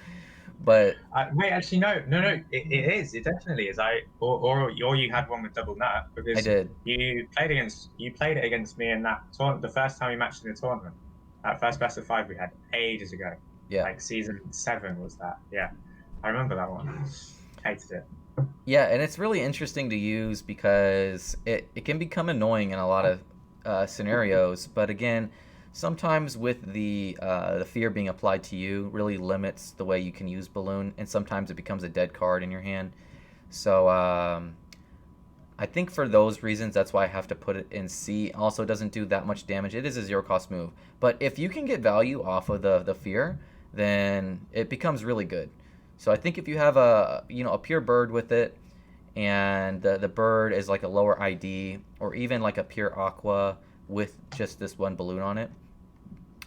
[SPEAKER 7] But
[SPEAKER 8] wait, actually, no, it is. It definitely is. Or you had one with double nut because
[SPEAKER 7] I did.
[SPEAKER 8] You played it against me in that tournament. The first time we matched in the tournament, that first best of 5 we had ages ago.
[SPEAKER 7] Yeah.
[SPEAKER 8] Like season 7 was that. Yeah, I remember that one. Hated it.
[SPEAKER 7] Yeah, and it's really interesting to use because it can become annoying in a lot of scenarios. But again, sometimes with the fear being applied to you really limits the way you can use Balloon, and sometimes it becomes a dead card in your hand. So I think for those reasons, that's why I have to put it in C. Also, it doesn't do that much damage. It is a zero-cost move. But if you can get value off of the fear, then it becomes really good. So I think if you have a pure bird with it, and the bird is like a lower ID, or even like a pure aqua with just this one balloon on it,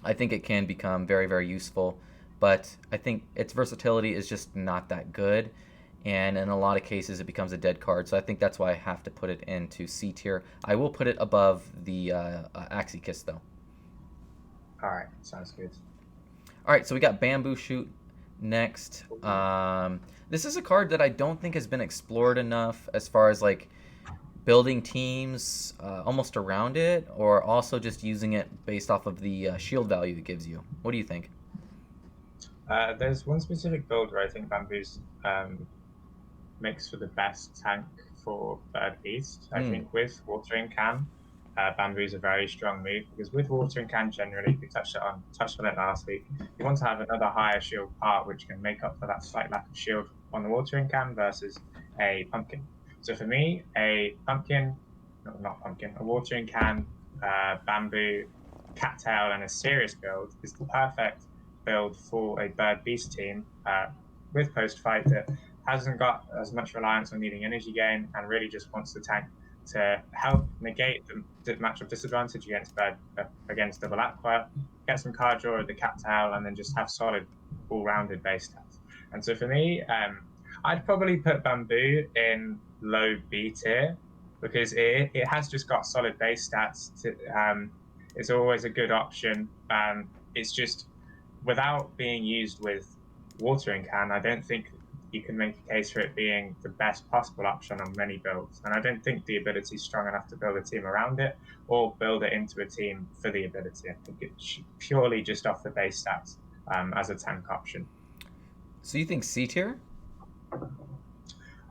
[SPEAKER 7] I think it can become very, very useful. But I think its versatility is just not that good, and in a lot of cases it becomes a dead card. So I think that's why I have to put it into C tier. I will put it above the Axie Kiss though.
[SPEAKER 8] All right, sounds good.
[SPEAKER 7] All right, so we got Bamboo Shoot next. This is a card that I don't think has been explored enough as far as like building teams almost around it, or also just using it based off of the shield value it gives you. What do you think?
[SPEAKER 8] There's one specific build where I think Bamboo's makes for the best tank for Bird Beast. I think with Watering Can, Bamboo's a very strong move, because with Watering Can generally, we touched on it last week, you want to have another higher shield part which can make up for that slight lack of shield on the Watering Can versus a pumpkin. So for me, a Watering Can, Bamboo, Cattail and a Serious build is the perfect build for a Bird Beast team with post fight that hasn't got as much reliance on needing energy gain and really just wants the tank to help negate the matchup disadvantage against double aqua, get some card draw with the Cattail, and then just have solid all-rounded base stats. And so for me, I'd probably put Bamboo in low B tier because it has just got solid base stats. It's always a good option. It's just without being used with watering can, I don't think you can make a case for it being the best possible option on many builds. And I don't think the ability is strong enough to build a team around it or build it into a team for the ability. I think it's purely just off the base stats as a tank option.
[SPEAKER 7] So you think C tier?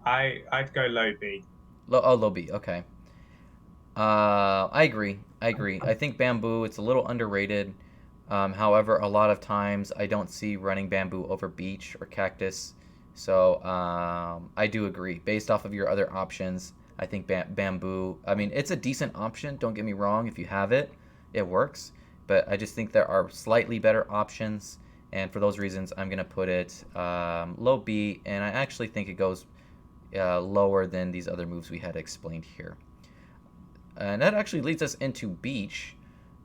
[SPEAKER 8] I'd go low B.
[SPEAKER 7] Low B. Okay. I agree. I think Bamboo, it's a little underrated. However, a lot of times I don't see running Bamboo over Beach or Cactus. So I do agree. Based off of your other options, I think Bamboo, I mean, it's a decent option. Don't get me wrong. If you have it, it works. But I just think there are slightly better options. And for those reasons, I'm going to put it low B. And I actually think it goes lower than these other moves we had explained here. And that actually leads us into Beach.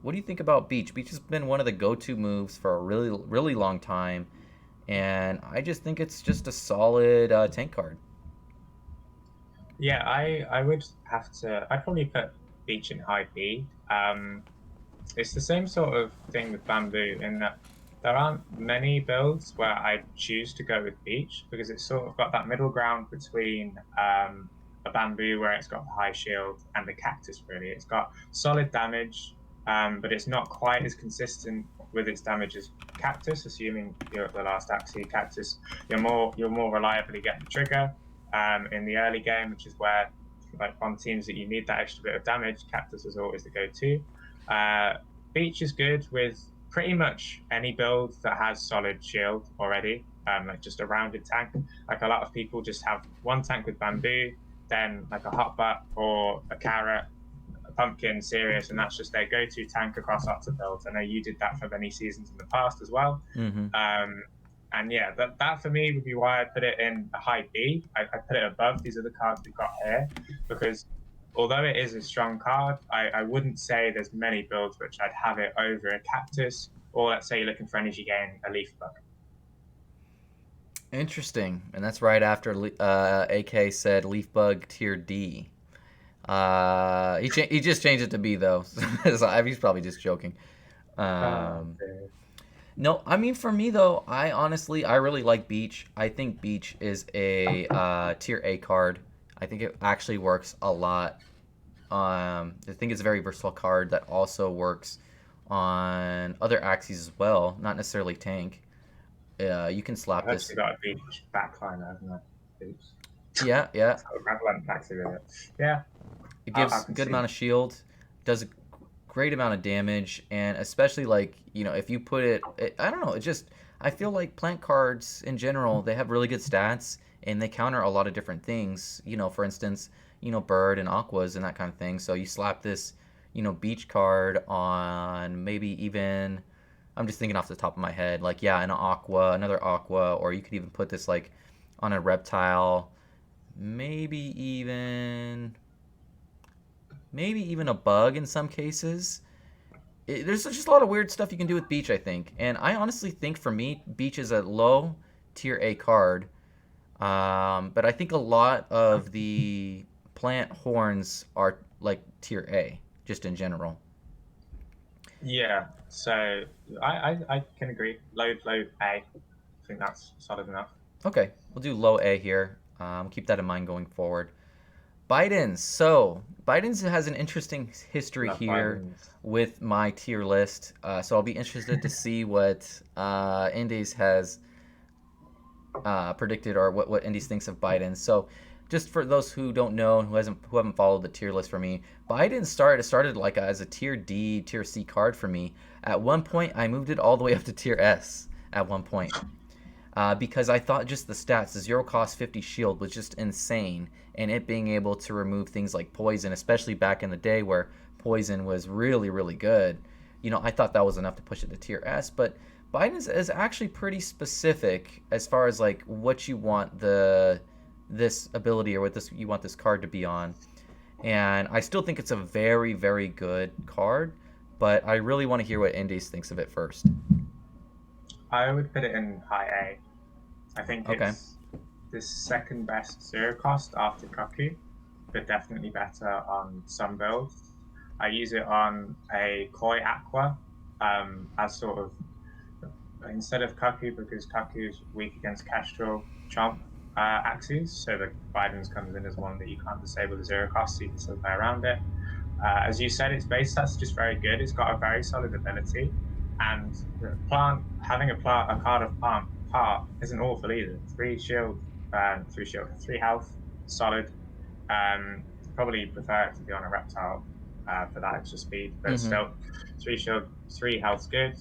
[SPEAKER 7] What do you think about Beach? Beach has been one of the go-to moves for a really, really long time. And I just think it's just a solid tank card.
[SPEAKER 8] Yeah, I would have to. I'd probably put Beach in high B. It's the same sort of thing with Bamboo in that there aren't many builds where I choose to go with Beach because it's sort of got that middle ground between a Bamboo where it's got the high shield and the Cactus. Really, it's got solid damage, but it's not quite as consistent with its damage as Cactus. Assuming you're at the last Axie Cactus, you're more reliably getting the trigger in the early game, which is where, like on teams that you need that extra bit of damage, Cactus is always the go-to. Beach is good with pretty much any build that has solid shield already, like just a rounded tank. Like a lot of people just have one tank with Bamboo, then like a Hot Butt or a Carrot, Pumpkin, Serious, and that's just their go-to tank across lots of builds. I know you did that for many seasons in the past as well.
[SPEAKER 7] Mm-hmm.
[SPEAKER 8] And yeah, that for me would be why I put it in a high B. I put it above these other cards we've got here because although it is a strong card, I wouldn't say there's many builds which I'd have it over a Cactus or let's say you're looking for energy gain, a Leaf Bug.
[SPEAKER 7] Interesting. And that's right after AK said Leaf Bug tier D. He just changed it to B though. So he's probably just joking. No, I mean for me though, I really like Beach. I think Beach is a tier A card. I think it actually works a lot. I think it's a very versatile card that also works on other axes as well, not necessarily tank. You can slap
[SPEAKER 8] I've
[SPEAKER 7] this.
[SPEAKER 8] actually got a Beach backliner, haven't I? Oops.
[SPEAKER 7] Yeah.
[SPEAKER 8] Yeah.
[SPEAKER 7] It gives a good amount of shield, does a great amount of damage, and especially like, if you put it, I don't know, I feel like plant cards in general, they have really good stats and they counter a lot of different things. For instance, bird and aquas and that kind of thing. So you slap this, Beach card on maybe even, I'm just thinking off the top of my head, like, yeah, another aqua, or you could even put this like on a reptile, maybe even a bug in some cases. There's just a lot of weird stuff you can do with Beach, I think. And I honestly think for me, Beach is a low tier A card. But I think a lot of the plant horns are like tier A, just in general.
[SPEAKER 8] Yeah, so I can agree. Low A. I think that's solid enough.
[SPEAKER 7] Okay, we'll do low A here. Keep that in mind going forward. Biden's. So Biden's has an interesting history here with my tier list. So I'll be interested to see what Indes has predicted or what Indes thinks of Biden. So just for those who don't know and who haven't followed the tier list for me, Biden started like as a tier D, tier C card for me. At one point, I moved it all the way up to tier S at one point. Because I thought just the stats, the 0 cost 50 shield was just insane, and it being able to remove things like poison, especially back in the day where poison was really, really good. I thought that was enough to push it to tier S. But Biden's is actually pretty specific as far as like what you want this ability or you want this card to be on. And I still think it's a very, very good card, but I really want to hear what Indes thinks of it first.
[SPEAKER 8] I would put it in high A. I think it's the second best zero cost after Kaku, but definitely better on some builds. I use it on a Koi Aqua as sort of instead of Kaku, because Kaku is weak against Kestrel Chomp axes, so the Biden's comes in as one that you can't disable the zero cost, so you can still play around it. As you said, its base stat's just very good. It's got a very solid ability, and having a card of plant part isn't awful either. 3 shield, 3 health, solid. Probably prefer it to be on a reptile for that extra speed, but still, 3 shield, 3 health's good.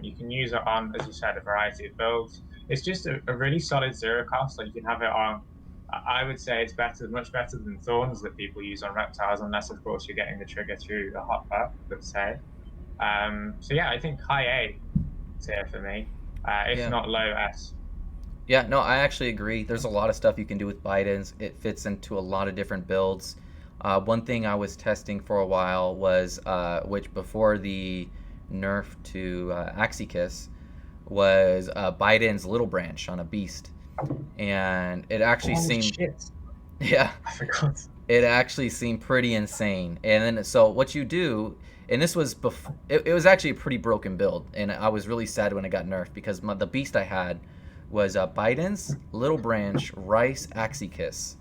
[SPEAKER 8] You can use it on, as you said, a variety of builds. It's just a really solid zero cost. Like you can have it on. I would say it's much better than Thorns that people use on reptiles, unless of course you're getting the trigger through the hopper, let's say. So yeah, I think high A tier for me, if not low S.
[SPEAKER 7] Yeah, no, I actually agree. There's a lot of stuff you can do with Biden's. It fits into a lot of different builds. One thing I was testing for a while was, which before the nerf to Axikiss, was Biden's Little Branch on a Beast. And it actually yeah,
[SPEAKER 8] I forgot.
[SPEAKER 7] It actually seemed pretty insane. And then, so what you do, and this was before, it was actually a pretty broken build, and I was really sad when it got nerfed because the Beast I had was Biden's Little Branch Rice Axikiss.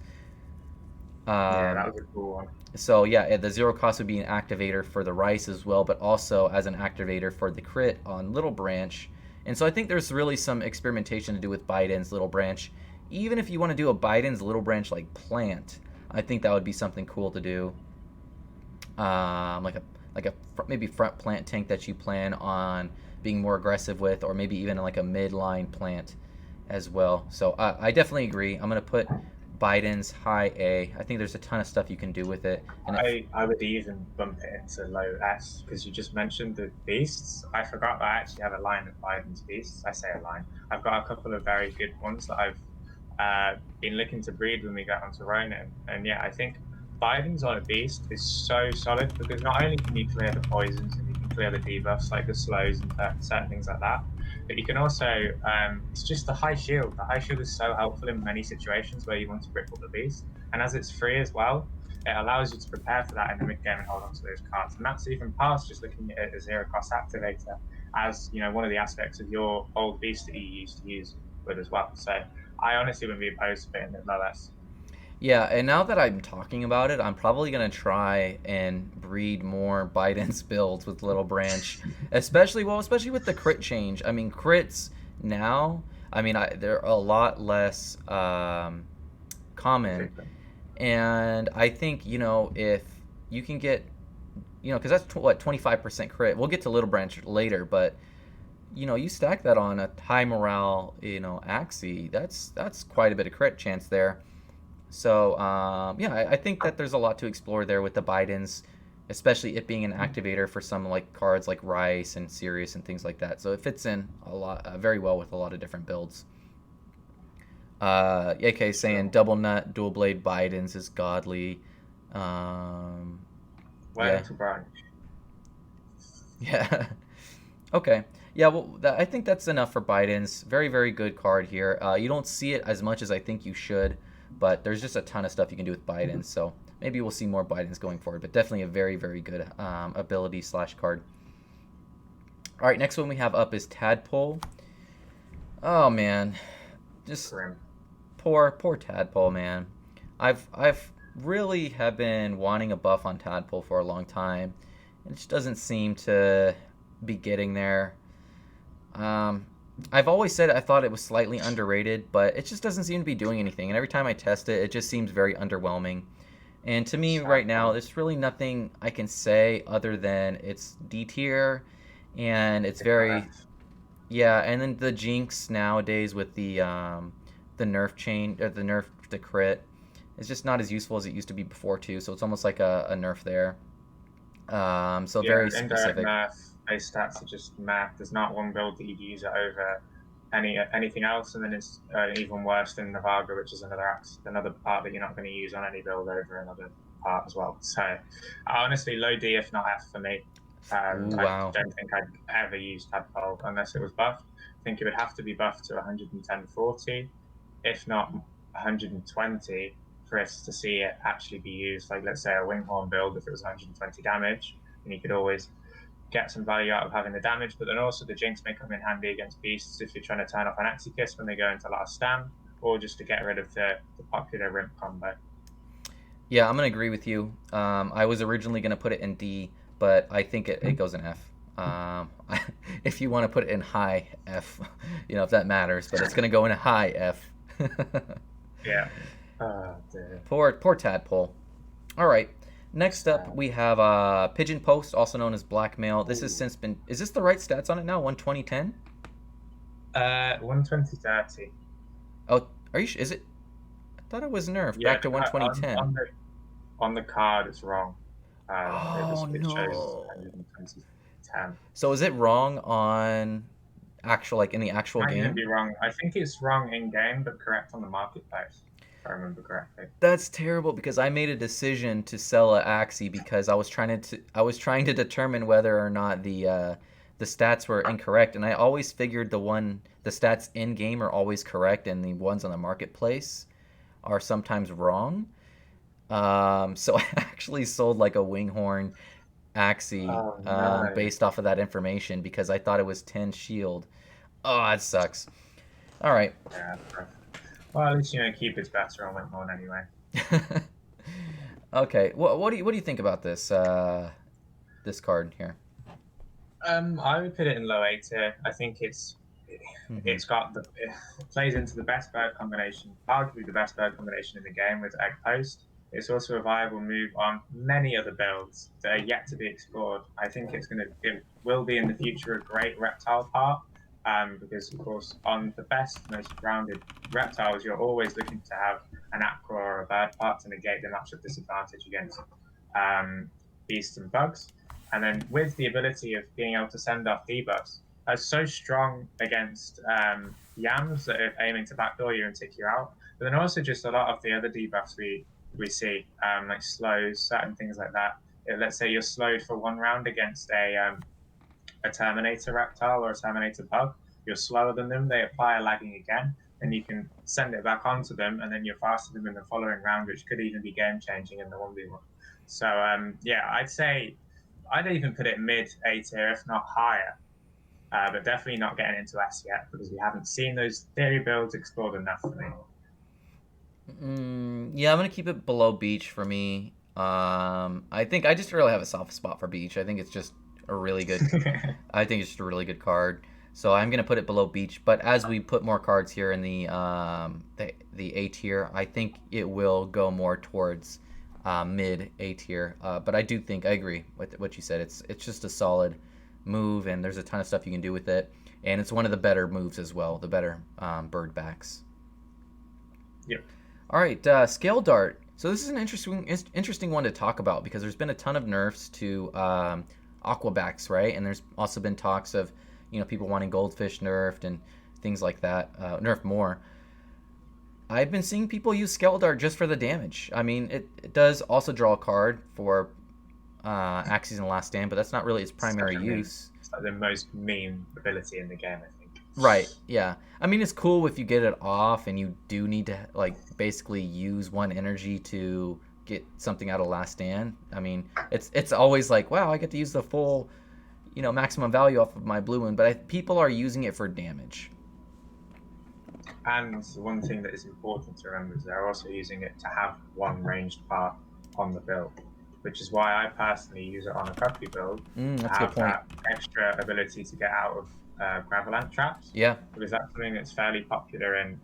[SPEAKER 8] Yeah, that was a cool one.
[SPEAKER 7] So yeah, the zero cost would be an activator for the Rice as well, but also as an activator for the crit on Little Branch. And so I think there's really some experimentation to do with Biden's Little Branch. Even if you want to do a Biden's Little Branch like plant, I think that would be something cool to do. Like a maybe front plant tank that you plan on being more aggressive with, or maybe even like a midline plant as well. So I definitely agree. I'm gonna put Biden's high A. I think there's a ton of stuff you can do with it. And
[SPEAKER 8] I would even bump it into low S, because you just mentioned the beasts. I forgot that I actually have a line of Biden's beasts. I say a line. I've got a couple of very good ones that I've been looking to breed when we get onto Ronin. And yeah, I think Biden's on a beast is so solid, because not only can you clear the poisons and you can clear the debuffs like the slows and certain things like that, but you can also, it's just the high shield. The high shield is so helpful in many situations where you want to cripple the beast. And as it's free as well, it allows you to prepare for that in the mid game and hold on to those cards. And that's even past just looking at it as a zero cost activator, as one of the aspects of your old beast that you used to use with as well. So I honestly wouldn't be opposed to putting it low S.
[SPEAKER 7] yeah, and now that I'm talking about it, I'm probably going to try and breed more Biden's builds with Little Branch, especially with the crit change. I mean, crits now, they're a lot less common. And I think, if you can get, because that's 25% crit. We'll get to Little Branch later, but you stack that on a high morale, Axie, that's quite a bit of crit chance there. So, yeah, I think that there's a lot to explore there with the Bidens, especially it being an activator for some like cards like Rice and Sirius and things like that. So it fits in a lot, very well with a lot of different builds. AK saying double nut, dual blade Bidens is godly.
[SPEAKER 8] Where to branch?
[SPEAKER 7] Yeah. Okay. Yeah, well, I think that's enough for Bidens. Very, very good card here. You don't see it as much as I think you should, but there's just a ton of stuff you can do with Bidens, so maybe we'll see more Bidens going forward, but definitely a very, very good ability / card. All right, next one we have up is Tadpole. Oh, man. Just poor Tadpole, man. I've really have been wanting a buff on Tadpole for a long time. It just doesn't seem to be getting there. I've always said I thought it was slightly underrated, but it just doesn't seem to be doing anything. And every time I test it, it just seems very underwhelming. And to me right now, there's really nothing I can say other than it's D tier, and it's very, yeah. And then the Jinx nowadays with the nerf chain, or the nerf to crit, is just not as useful as it used to be before too. So it's almost like a nerf there. So
[SPEAKER 8] Yeah,
[SPEAKER 7] very
[SPEAKER 8] indirect
[SPEAKER 7] specific.
[SPEAKER 8] nerf base stats are just math. There's not one build that you'd use it over anything else, and then it's even worse than Navaga, which is another part that you're not going to use on any build over another part as well. So honestly, low D if not F for me.
[SPEAKER 7] Ooh,
[SPEAKER 8] I
[SPEAKER 7] wow.
[SPEAKER 8] don't think I'd ever use Tadpole unless it was buffed. I think it would have to be buffed to 110-40, if not 120, for us to see it actually be used. Like, let's say a Winghorn build, if it was 120 damage, and you could always get some value out of having the damage, but then also the Jinx may come in handy against beasts if you're trying to turn off an Axikiss when they go into a lot of stam, or just to get rid of the popular Rimp combo.
[SPEAKER 7] Yeah, I'm gonna agree with you. I was originally gonna put it in D, but I think it goes in F. If you want to put it in high F, you know, if that matters, but it's gonna go in a high F.
[SPEAKER 8] Yeah.
[SPEAKER 7] Poor Tadpole. All right. Next up, we have Pigeon Post, also known as Blackmail. This has since been. Is this the right stats on it now? 120-10?
[SPEAKER 8] 120-30.
[SPEAKER 7] Oh, are you? Is it? I thought it was nerfed back to 120-10.
[SPEAKER 8] On the card, it's wrong.
[SPEAKER 7] Oh,
[SPEAKER 8] it shows
[SPEAKER 7] no.
[SPEAKER 8] 120-10.
[SPEAKER 7] So is it wrong on in the actual
[SPEAKER 8] Might even
[SPEAKER 7] game?
[SPEAKER 8] be wrong. I think it's wrong in game, but correct on the marketplace, if I remember correctly.
[SPEAKER 7] That's terrible because I made a decision to sell a Axie because I was trying to determine whether or not the stats were incorrect, and I always figured the stats in game are always correct and the ones on the marketplace are sometimes wrong. So I actually sold like a Winghorn Axie
[SPEAKER 8] No.
[SPEAKER 7] based off of that information because I thought it was 10 shield. Oh, that sucks. All right.
[SPEAKER 8] Yeah. Well, at least Cupid's better on Winghorn anyway.
[SPEAKER 7] Okay. What do you think about this this card here?
[SPEAKER 8] I would put it in low A tier. I think it plays into the best bird combination, arguably the best bird combination in the game with Egg Post. It's also a viable move on many other builds that are yet to be explored. I think it will be in the future a great reptile part, because of course on the best, most rounded reptiles, you're always looking to have an aqua or a bird part to negate the matchup disadvantage against beasts and bugs. And then with the ability of being able to send off debuffs, that's so strong against yams that are aiming to backdoor you and tick you out. But then also just a lot of the other debuffs we see, like slows, certain things like that. Let's say you're slowed for one round against a Terminator reptile or a Terminator bug. You're slower than them, they apply a lagging again, and you can send it back onto them, and then you're faster than them in the following round, which could even be game-changing in the 1v1. So, yeah, I'd even put it mid A tier, if not higher, but definitely not getting into S yet, because we haven't seen those theory builds explored enough for me.
[SPEAKER 7] Yeah, I'm gonna keep it below Beach for me. I think I just really have a soft spot for Beach. I think it's just a really good. I think it's just a really good card. So I'm gonna put it below Beach. But as we put more cards here in the A tier, I think it will go more towards mid A tier. But I do think I agree with what you said. It's just a solid move, and there's a ton of stuff you can do with it. And it's one of the better moves as well. The better bird backs.
[SPEAKER 8] Yep.
[SPEAKER 7] All right, Scale Dart. So this is an interesting one to talk about because there's been a ton of nerfs to Aquabacks, right? And there's also been talks of, people wanting Goldfish nerfed and things like that, nerfed more. I've been seeing people use Scale Dart just for the damage. I mean, it does also draw a card for Axies in the Last Stand, but that's not really its primary use.
[SPEAKER 8] It's like the most meme ability in the game, I think.
[SPEAKER 7] Right, yeah. I mean, it's cool if you get it off and you do need to, basically use one energy to get something out of Last Stand. I mean, it's always like, wow, I get to use the full, maximum value off of my blue one, but people are using it for damage.
[SPEAKER 8] And one thing that is important to remember is they're also using it to have one ranged part on the build, which is why I personally use it on a Puppy build to
[SPEAKER 7] That's a
[SPEAKER 8] have
[SPEAKER 7] good point.
[SPEAKER 8] that extra ability to get out of Gravelant traps.
[SPEAKER 7] Yeah.
[SPEAKER 8] Because that's something that's fairly popular in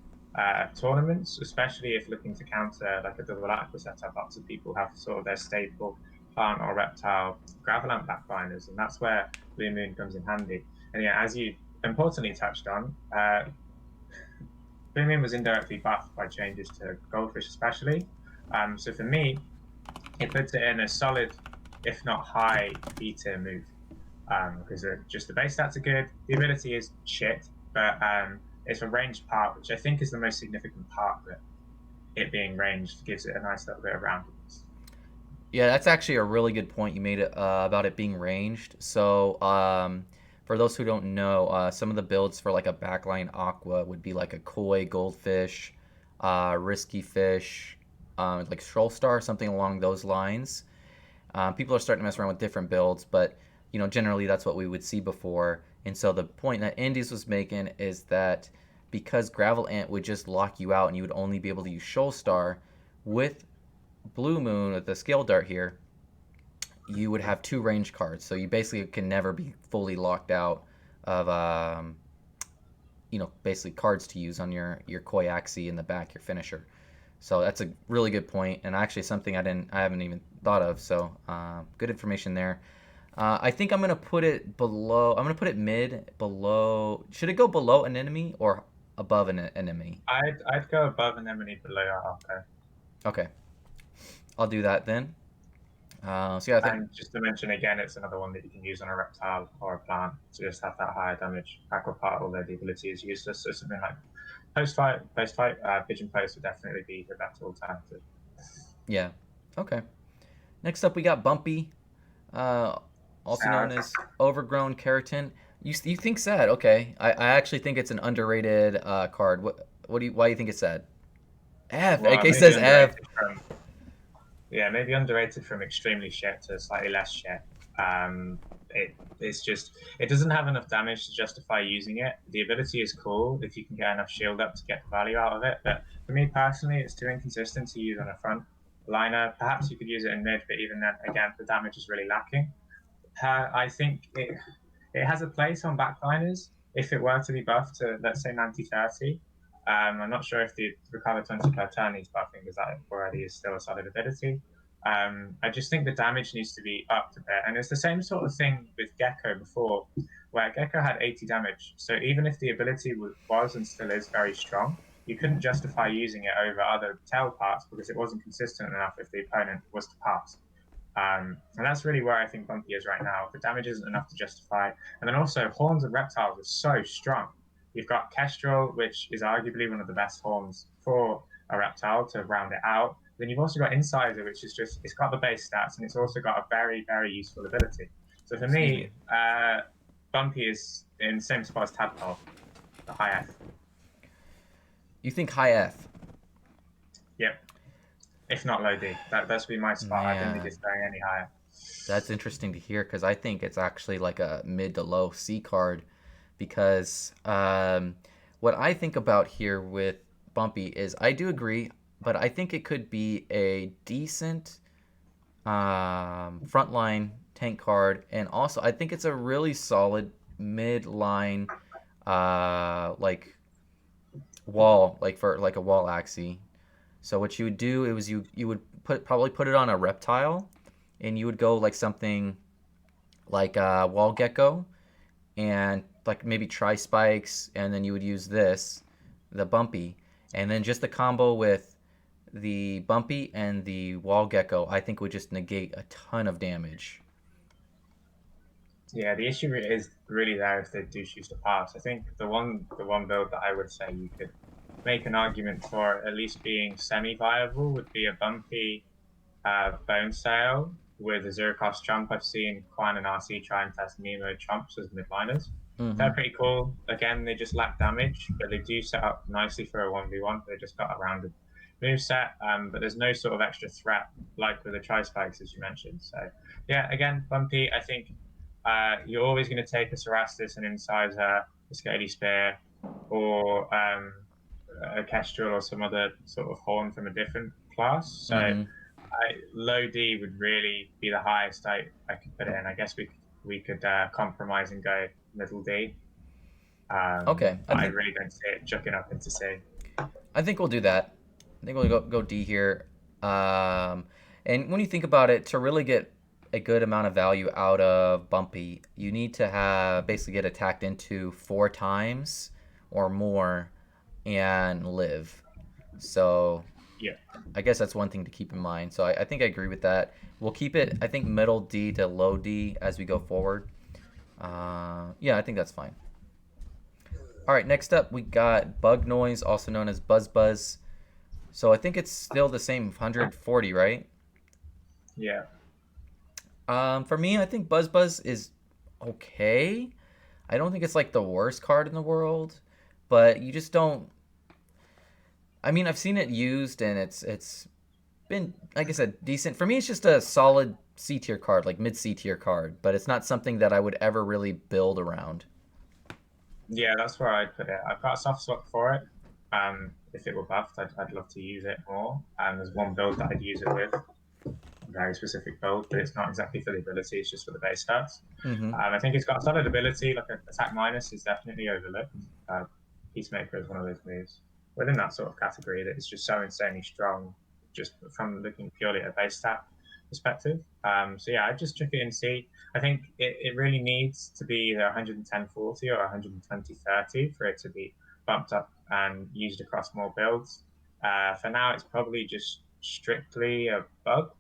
[SPEAKER 8] tournaments, especially if looking to counter like a double aqua setup. Lots of people have sort of their staple plant or reptile Gravelant backbinders, and that's where Blue Moon comes in handy. And yeah, as you importantly touched on, Blue Moon was indirectly buffed by changes to Goldfish especially. So for me, it puts it in a solid if not high B tier move. Because just the base stats are good. The ability is shit, but it's a ranged part, which I think is the most significant part of it. It being ranged gives it a nice little bit of roundedness.
[SPEAKER 7] Yeah, that's actually a really good point you made about it being ranged. So, for those who don't know, some of the builds for like a backline aqua would be like a koi goldfish, risky fish, like Stroll Star, something along those lines. People are starting to mess around with different builds, but generally that's what we would see before. And so the point that Indies was making is that because Gravel Ant would just lock you out and you would only be able to use Shoal Star, with Blue Moon with the Scale Dart here, you would have 2 range cards. So you basically can never be fully locked out of, basically cards to use on your Koi Axie in the back, your finisher. So that's a really good point, and actually something I haven't even thought of. So good information there. I think I'm gonna put it below. I'm gonna put it mid below. Should it go below an enemy or above an enemy?
[SPEAKER 8] I'd go above an enemy, below our
[SPEAKER 7] Okay, I'll do that then. So yeah, I think.
[SPEAKER 8] And just to mention again, it's another one that you can use on a reptile or a plant to just have that higher damage. Aqua part, although the ability is useless, so something like post fight, Pigeon Post would definitely be the better alternative.
[SPEAKER 7] Yeah. Okay. Next up, we got Bumpy, also known as Overgrown Keratin. You think sad? Okay. I actually think it's an underrated card. Why do you think it's sad? F.
[SPEAKER 8] Well,
[SPEAKER 7] AK says F.
[SPEAKER 8] Maybe underrated from extremely shit to slightly less shit. It's just, it doesn't have enough damage to justify using it. The ability is cool if you can get enough shield up to get the value out of it, but for me personally, it's too inconsistent to use on a front liner. Perhaps you could use it in mid, but even then, again, the damage is really lacking. I think it has a place on backliners if it were to be buffed to, let's say, 90-30. I'm not sure if the recover 20 per turn needs buffing, because that already is still a solid ability. I just think the damage needs to be upped a bit. And it's the same sort of thing with Gecko before, where Gecko had 80 damage. So even if the ability was and still is very strong, you couldn't justify using it over other tail parts because it wasn't consistent enough if the opponent was to pass. And that's really where I think Bumpy is right now. The damage isn't enough to justify. And then also, Horns and Reptiles are so strong. You've got Kestrel, which is arguably one of the best horns for a reptile to round it out. Then you've also got Incisor, which is just, it's got the base stats, and it's also got a very, very useful ability. So for me, Bumpy is in the same spot as Tadpole, the high F.
[SPEAKER 7] You think high F?
[SPEAKER 8] Yep. If not low D. That's be my spot. I don't think it's going any higher.
[SPEAKER 7] That's interesting to hear, because I think it's actually like a mid to low C card. Because what I think about here with Bumpy is I do agree, but I think it could be a decent frontline tank card, and also I think it's a really solid mid-line like wall, like for like a wall axie. So what you would do is you would probably put it on a reptile, and you would go like something like wall gecko, and like maybe tri-spikes, and then you would use the Bumpy, and then just the combo with the Bumpy and the wall gecko, I think would just negate a ton of damage.
[SPEAKER 8] Yeah, the issue is really there if they do choose to pass. I think the one build that I would say you could make an argument for at least being semi-viable would be a Bumpy Bone Sail with a zero-cost chump. I've seen Quan and RC try and test Nemo chumps as midliners. They're pretty cool. Again, they just lack damage, but they do set up nicely for a 1v1. They just got a rounded moveset, but there's no sort of extra threat like with the tri-spikes, as you mentioned. So, yeah, again, Bumpy, I think you're always going to take a Cerastus, an Incisor, a Scaly Spear, or a Kestrel or some other sort of horn from a different class. So low D would really be the highest I could put it in. I guess we could compromise and go middle D.
[SPEAKER 7] Okay.
[SPEAKER 8] I really don't see it chucking up into C.
[SPEAKER 7] I think we'll do that. I think we'll go D here. And when you think about it, to really get a good amount of value out of Bumpy, you need to basically get attacked into 4 times or more and live. So
[SPEAKER 8] Yeah.
[SPEAKER 7] I guess that's one thing to keep in mind. So I think I agree with that. We'll keep it, I think, middle D to low D as we go forward. Yeah, I think that's fine. All right, next up we got bug noise, also known as buzz buzz. So I think it's still the same 140, right?
[SPEAKER 8] Yeah.
[SPEAKER 7] For me, I think buzz buzz is okay. I don't think it's like the worst card in the world, but you just don't. I mean, I've seen it used and it's been, like I said, decent. For me, it's just a solid C tier card, like mid C tier card, but it's not something that I would ever really build around.
[SPEAKER 8] Yeah, that's where I'd put it. I've got a soft spot for it. If it were buffed, I'd love to use it more. There's one build that I'd use it with, a very specific build, but it's not exactly for the ability, it's just for the base stats.
[SPEAKER 7] Mm-hmm.
[SPEAKER 8] I think it's got a solid ability, like attack minus is definitely overlooked. Peacemaker is one of those moves within that sort of category that is just so insanely strong, just from looking purely at a base stat perspective. So yeah, I'd just chuck it in C. I think it really needs to be either 110-40 or 120-30 for it to be bumped up and used across more builds. For now, it's probably just strictly a bug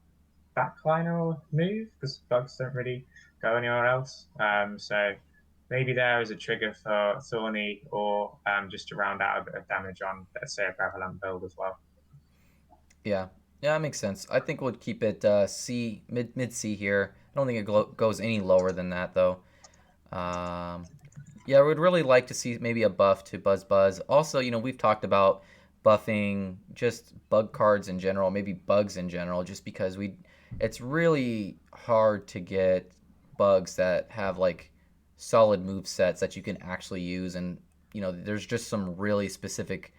[SPEAKER 8] backliner move because bugs don't really go anywhere else. So maybe there is a trigger for Thorny or just to round out a bit of damage on, let's say, a prevalent build as well.
[SPEAKER 7] Yeah, yeah, that makes sense. I think we'll keep it C, mid C here. I don't think it goes any lower than that though. Yeah, I would really like to see maybe a buff to Buzz Buzz. Also, we've talked about buffing just bug cards in general, maybe bugs in general, just because it's really hard to get bugs that have like solid move sets that you can actually use, and there's just some really specific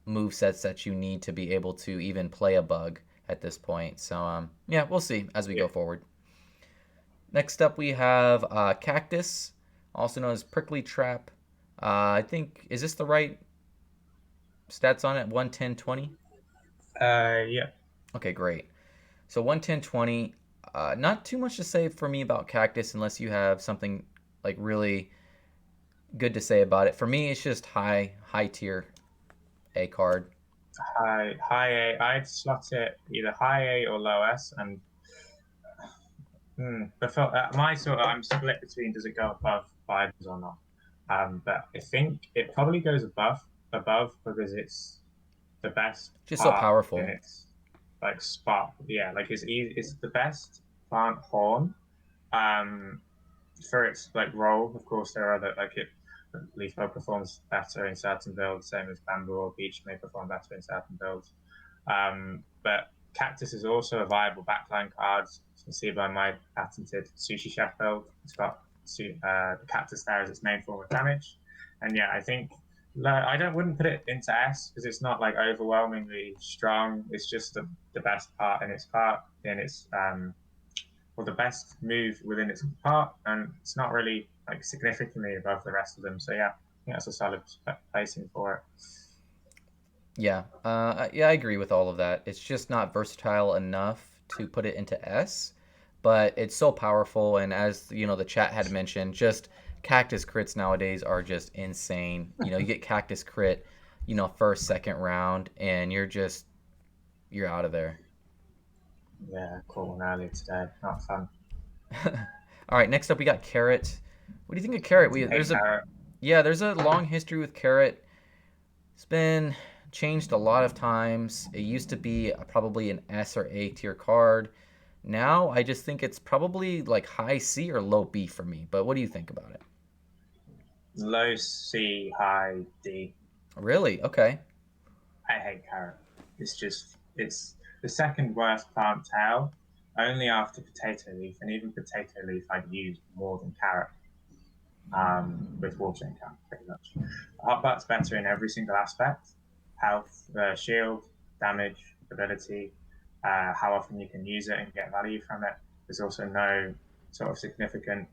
[SPEAKER 7] move sets that you need to be able to even play a bug at this point. So yeah, we'll see as we go forward. Next up we have Cactus, also known as Prickly Trap. I think, is this the right stats on it? 110-20?
[SPEAKER 8] Yeah.
[SPEAKER 7] Okay, great. So 110-20. Not too much to say for me about Cactus unless you have something like really good to say about it. For me, it's just high tier A card.
[SPEAKER 8] High A. I'd slot it either high A or low S, and I'm split between does it go above vibes or not. But I think it probably goes above because it's the best.
[SPEAKER 7] Just so powerful.
[SPEAKER 8] In its like spot. Yeah, like it's the best plant horn. For its like role, of course, there are other Leaf Bow performs better in certain builds, same as Bamboo or Beach may perform better in certain builds. But Cactus is also a viable backline card. You can see by my patented Sushi Chef build. It's got the Cactus there as its main form of damage. And yeah, I think wouldn't put it into S because it's not like overwhelmingly strong. It's just the best part in its the best move within its part, and it's not really like significantly above the rest of them. So yeah, I think that's a solid placing for it.
[SPEAKER 7] Yeah, yeah, I agree with all of that. It's just not versatile enough to put it into S, but it's so powerful. And as the chat had mentioned, just Cactus crits nowadays are just insane. You get Cactus crit, first, second round, and you're out of there.
[SPEAKER 8] Yeah, caught one earlier today. Not fun.
[SPEAKER 7] All right, next up we got Carrot. What do you think of Carrot? There's a long history with Carrot. It's been changed a lot of times. It used to be probably an S or A tier card. Now I just think it's probably like high C or low B for me. But what do you think about it?
[SPEAKER 8] Low C, high D.
[SPEAKER 7] Really? Okay.
[SPEAKER 8] I hate Carrot. It's the second worst plant tail, only after Potato Leaf, and even Potato Leaf I'd use more than Carrot. With Watering Can, pretty much. Hotbutt's better in every single aspect: health, shield, damage, ability, how often you can use it and get value from it. There's also no sort of significant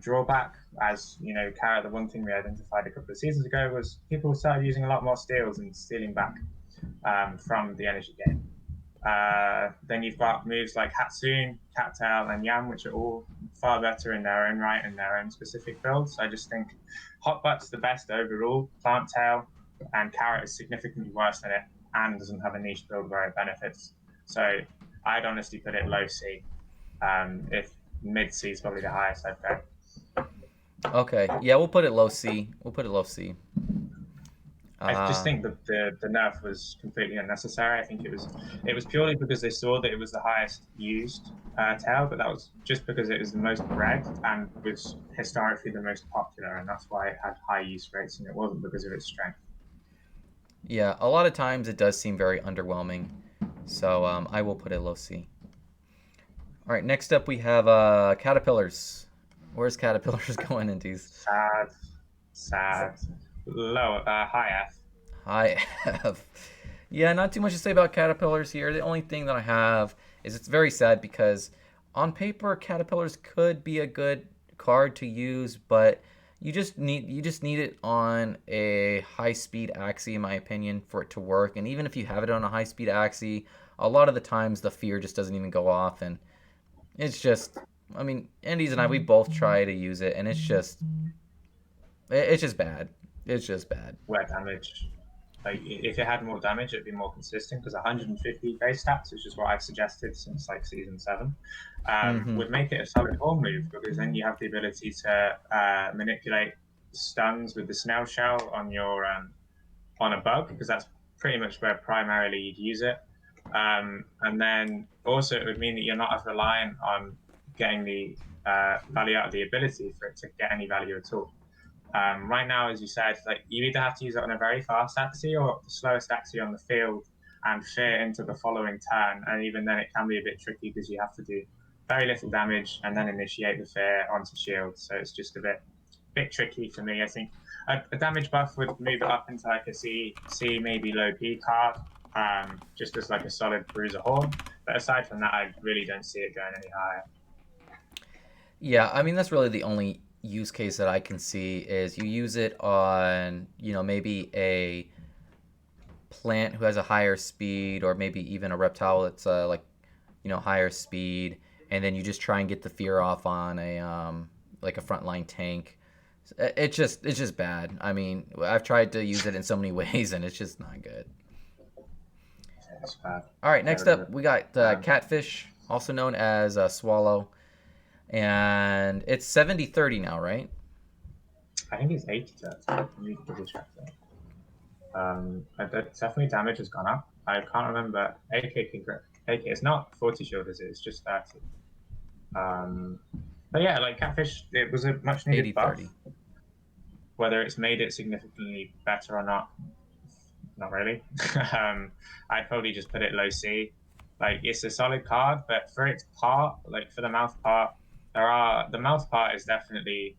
[SPEAKER 8] drawback. As Carrot, the one thing we identified a couple of seasons ago was people started using a lot more steals and stealing back from the energy gain. Then you've got moves like Hatsune, Cattail, and Yam, which are all far better in their own right and their own specific builds. I just think Hotbutt's the best overall plant tail, and Carrot is significantly worse than it and doesn't have a niche build where it benefits. So I'd honestly put it low C. If mid C is probably the highest I'd go.
[SPEAKER 7] Okay. Yeah, we'll put it low C. We'll put it low C.
[SPEAKER 8] I just think that the nerf was completely unnecessary. I think it was purely because they saw that it was the highest used tail, but that was just because it was the most bred and was historically the most popular, and that's why it had high use rates, and it wasn't because of its strength.
[SPEAKER 7] Yeah, a lot of times it does seem very underwhelming. So I will put it low C. All right, next up we have Caterpillars. Where's Caterpillars going into?
[SPEAKER 8] Sad. Low, high F.
[SPEAKER 7] High F. Yeah, not too much to say about Caterpillars here. The only thing that I have is it's very sad because on paper Caterpillars could be a good card to use, but you just need it on a high-speed axie, in my opinion, for it to work. And even if you have it on a high-speed axie, a lot of the times the fear just doesn't even go off, and it's just, I mean, Indes and I, we both try to use it, and it's just bad. It's just bad.
[SPEAKER 8] Wet damage. Like, if it had more damage, it'd be more consistent, because 150 base stats, which is what I've suggested since like season 7, would make it a solid horn move, because then you have the ability to manipulate stuns with the snail shell on your on a bug, because that's pretty much where primarily you'd use it. And then also it would mean that you're not as reliant on getting the value out of the ability for it to get any value at all. Right now, as you said, like, you either have to use it on a very fast axie or the slowest axie on the field and fear into the following turn. And even then, it can be a bit tricky because you have to do very little damage and then initiate the fear onto shield. So it's just a bit tricky for me. I think a damage buff would move it up into like a C, maybe low P card, just as like a solid bruiser horn. But aside from that, I really don't see it going any higher.
[SPEAKER 7] Yeah, I mean, that's really the only use case that I can see is you use it on, maybe a plant who has a higher speed, or maybe even a reptile that's higher speed, and then you just try and get the fear off on a like a frontline tank. It's just bad. I mean, I've tried to use it in so many ways, and it's just not good.
[SPEAKER 8] It's bad.
[SPEAKER 7] All right, next up we got Catfish, also known as Swallow. And it's 70-30 now, right?
[SPEAKER 8] I think it's 80-30. Let me double check that. Definitely damage has gone up. I can't remember. AK it's not 40 shield, is it? It's just 30. But yeah, like Catfish, it was a much needed buff.
[SPEAKER 7] 80-30.
[SPEAKER 8] Whether it's made it significantly better or not really. I'd probably just put it low C. Like, it's a solid card, but for its part, like for the mouth part, the mouth part is definitely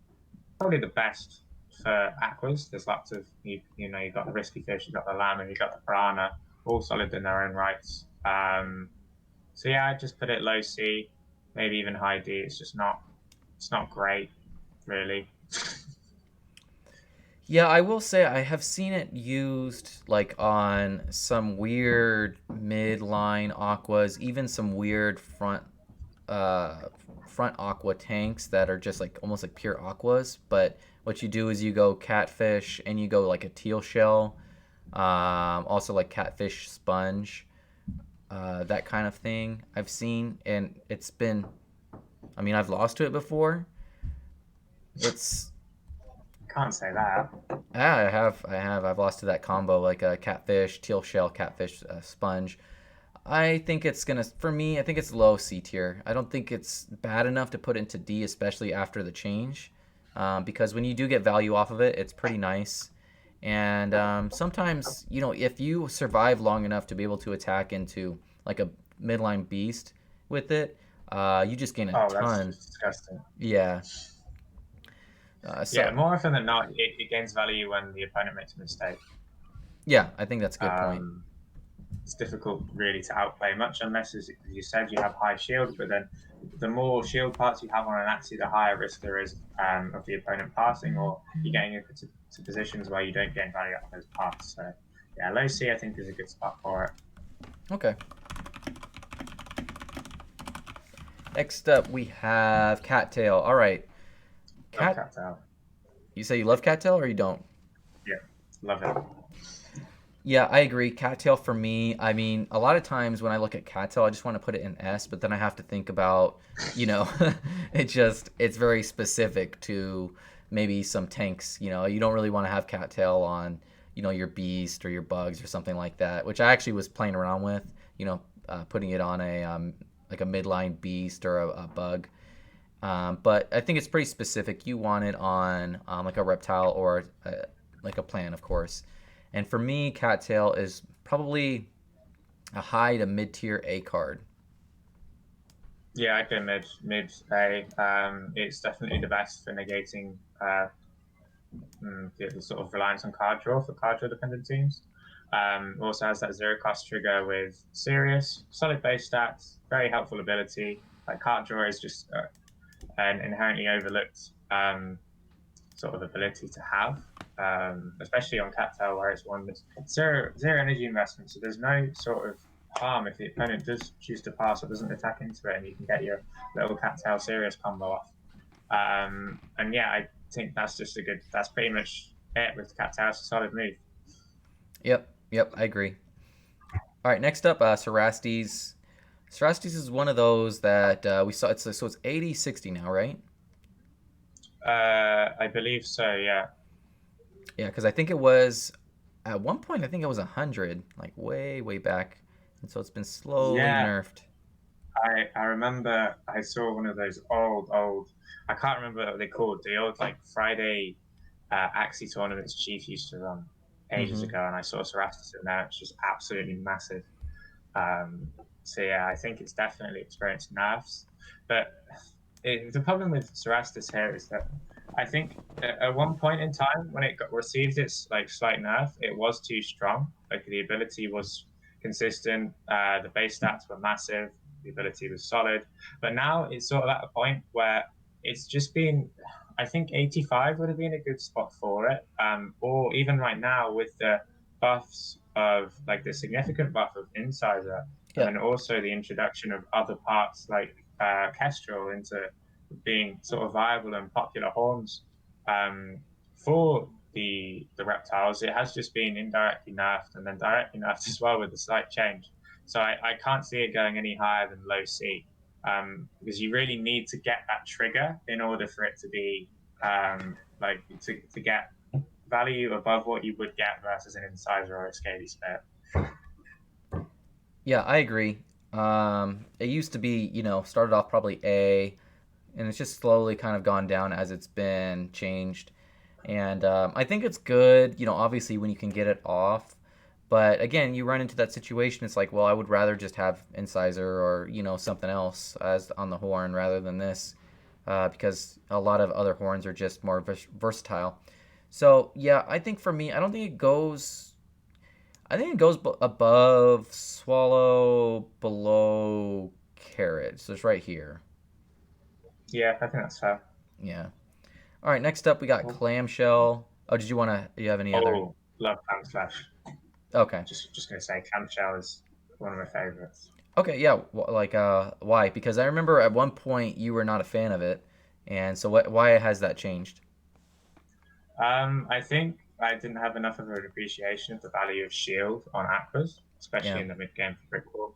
[SPEAKER 8] probably the best for aquas. There's lots of you got the risky fish, you got the lamb, and you got the piranha, all solid in their own rights. So yeah, I'd just put it low C, maybe even high D. It's not great, really.
[SPEAKER 7] Yeah, I will say I have seen it used like on some weird midline aquas, even some weird front aqua tanks that are just like almost like pure aquas. But what you do is you go Catfish and you go like a teal shell, also like Catfish sponge, that kind of thing I've seen, and it's been, I mean, I've lost to it before.
[SPEAKER 8] Can't say that.
[SPEAKER 7] Yeah, I have. I've lost to that combo, like a Catfish, teal shell, Catfish, sponge. I think it's for me, I think it's low C tier. I don't think it's bad enough to put into D, especially after the change, because when you do get value off of it, it's pretty nice. And sometimes, if you survive long enough to be able to attack into like a midline beast with it, you just gain a ton.
[SPEAKER 8] That's disgusting.
[SPEAKER 7] Yeah.
[SPEAKER 8] Yeah, more often than not, it gains value when the opponent makes a mistake.
[SPEAKER 7] Yeah, I think that's a good point.
[SPEAKER 8] It's difficult, really, to outplay much unless, as you said, you have high shield. But then, the more shield parts you have on an axie, the higher risk there is of the opponent passing, or you getting into positions where you don't gain value out of those parts. So, yeah, low C, I think, is a good spot for it.
[SPEAKER 7] Okay. Next up, we have Cattail. All right.
[SPEAKER 8] Cattail.
[SPEAKER 7] You say you love Cattail or you don't?
[SPEAKER 8] Yeah, love it.
[SPEAKER 7] Yeah, I agree. Cattail for me, I mean, a lot of times when I look at cattail, I just want to put it in S, but then I have to think about, you know, it's very specific to maybe some tanks. You know, you don't really want to have cattail on, your beast or your bugs or something like that, which I actually was playing around with, putting it on a like a midline beast or a bug. But I think it's pretty specific. You want it on like a reptile or like a plant, of course. And for me, Cattail is probably a high to mid tier A card.
[SPEAKER 8] Yeah, I'd go mid A. It's definitely the best for negating the sort of reliance on card draw for card draw dependent teams. Also has that zero cost trigger with serious, solid base stats, very helpful ability. Like card draw is just an inherently overlooked sort of ability to have, especially on Cattail where it's one that's zero energy investment. So there's no sort of harm if the opponent does choose to pass or doesn't attack into it, and you can get your little Cattail serious combo off. And yeah, I think that's pretty much it with Cattail. It's a solid move.
[SPEAKER 7] Yep, I agree. All right, next up, Cerastes. Cerastes is one of those that we saw. So it's 80-60 now, right?
[SPEAKER 8] I believe so. Yeah.
[SPEAKER 7] Yeah, because I think it was at one point. I think it was 100, like way back, and so it's been slowly
[SPEAKER 8] Yeah.
[SPEAKER 7] nerfed.
[SPEAKER 8] I remember I saw one of those old. I can't remember what they called. The old like Friday Axie tournaments Chief used to run ages ago, and I saw Cerastus in there. It's just absolutely massive. So yeah, I think it's definitely experienced nerfs. But the problem with Cerastus here is that I think at one point in time when it received its like slight nerf, it was too strong. Like the ability was consistent, the base stats were massive, the ability was solid. But now it's sort of at a point where it's just been. I think 85 would have been a good spot for it. Or even right now with the buffs of like the significant buff of Incisor, and then also the introduction of other parts like Kestrel into being sort of viable and popular horns for the reptiles. It has just been indirectly nerfed and then directly nerfed as well with a slight change. So I can't see it going any higher than low C, because you really need to get that trigger in order for it to be like to get value above what you would get versus an incisor or a scaly spit.
[SPEAKER 7] Yeah, I agree. It used to be, started off probably A, and it's just slowly kind of gone down as it's been changed. And I think it's good, obviously when you can get it off. But again, you run into that situation. It's like, well, I would rather just have Incisor or something else as on the horn rather than this, because a lot of other horns are just more versatile. So yeah, I think for me, I don't think it goes. I think it goes above Swallow, below Carrot. So it's right here.
[SPEAKER 8] Yeah, I think that's fair.
[SPEAKER 7] Yeah. All right. Next up, we got Clamshell. Oh, did you want to? Do you have any other?
[SPEAKER 8] Oh, love Clam Slash.
[SPEAKER 7] Okay.
[SPEAKER 8] Just gonna say, Clamshell is one of my favorites.
[SPEAKER 7] Okay. Yeah. Like, why? Because I remember at one point you were not a fan of it, and so why has that changed?
[SPEAKER 8] I think I didn't have enough of an appreciation of the value of shield on aquas, especially in the mid game for Brickwall.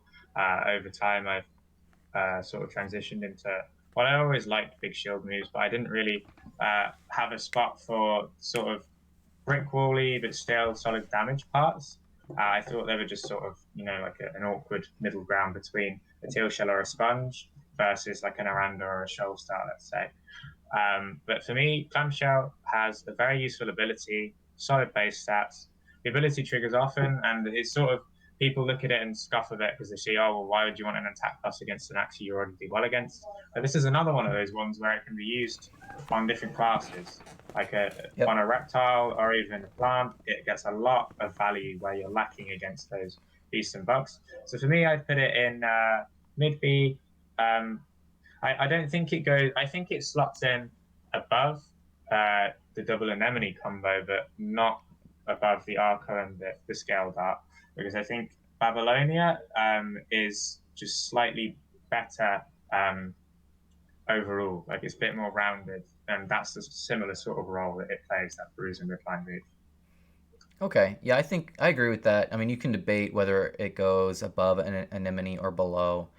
[SPEAKER 8] Over time, I've sort of transitioned into. Well, I always liked big shield moves, but I didn't really have a spot for sort of brickwally but still solid damage parts. I thought they were just sort of, like an awkward middle ground between a teal shell or a sponge versus like an Aranda or a shoal star, let's say. But for me, Clamshell has a very useful ability, solid base stats. The ability triggers often, and it's sort of people look at it and scoff at it because they say, oh, well, why would you want an attack plus against an Axie you already do well against? But this is another one of those ones where it can be used on different classes, like on a reptile or even a plant. It gets a lot of value where you're lacking against those beasts and bugs. So for me, I'd put it in mid B. I don't think it goes. I think it slots in above the double anemone combo, but not above the Arco and the Scale Dart, because I think Babylonia is just slightly better overall. Like it's a bit more rounded, and that's a similar sort of role that it plays, that bruise and reply move.
[SPEAKER 7] Okay, yeah, I think I agree with that. I mean, you can debate whether it goes above an anemone or below,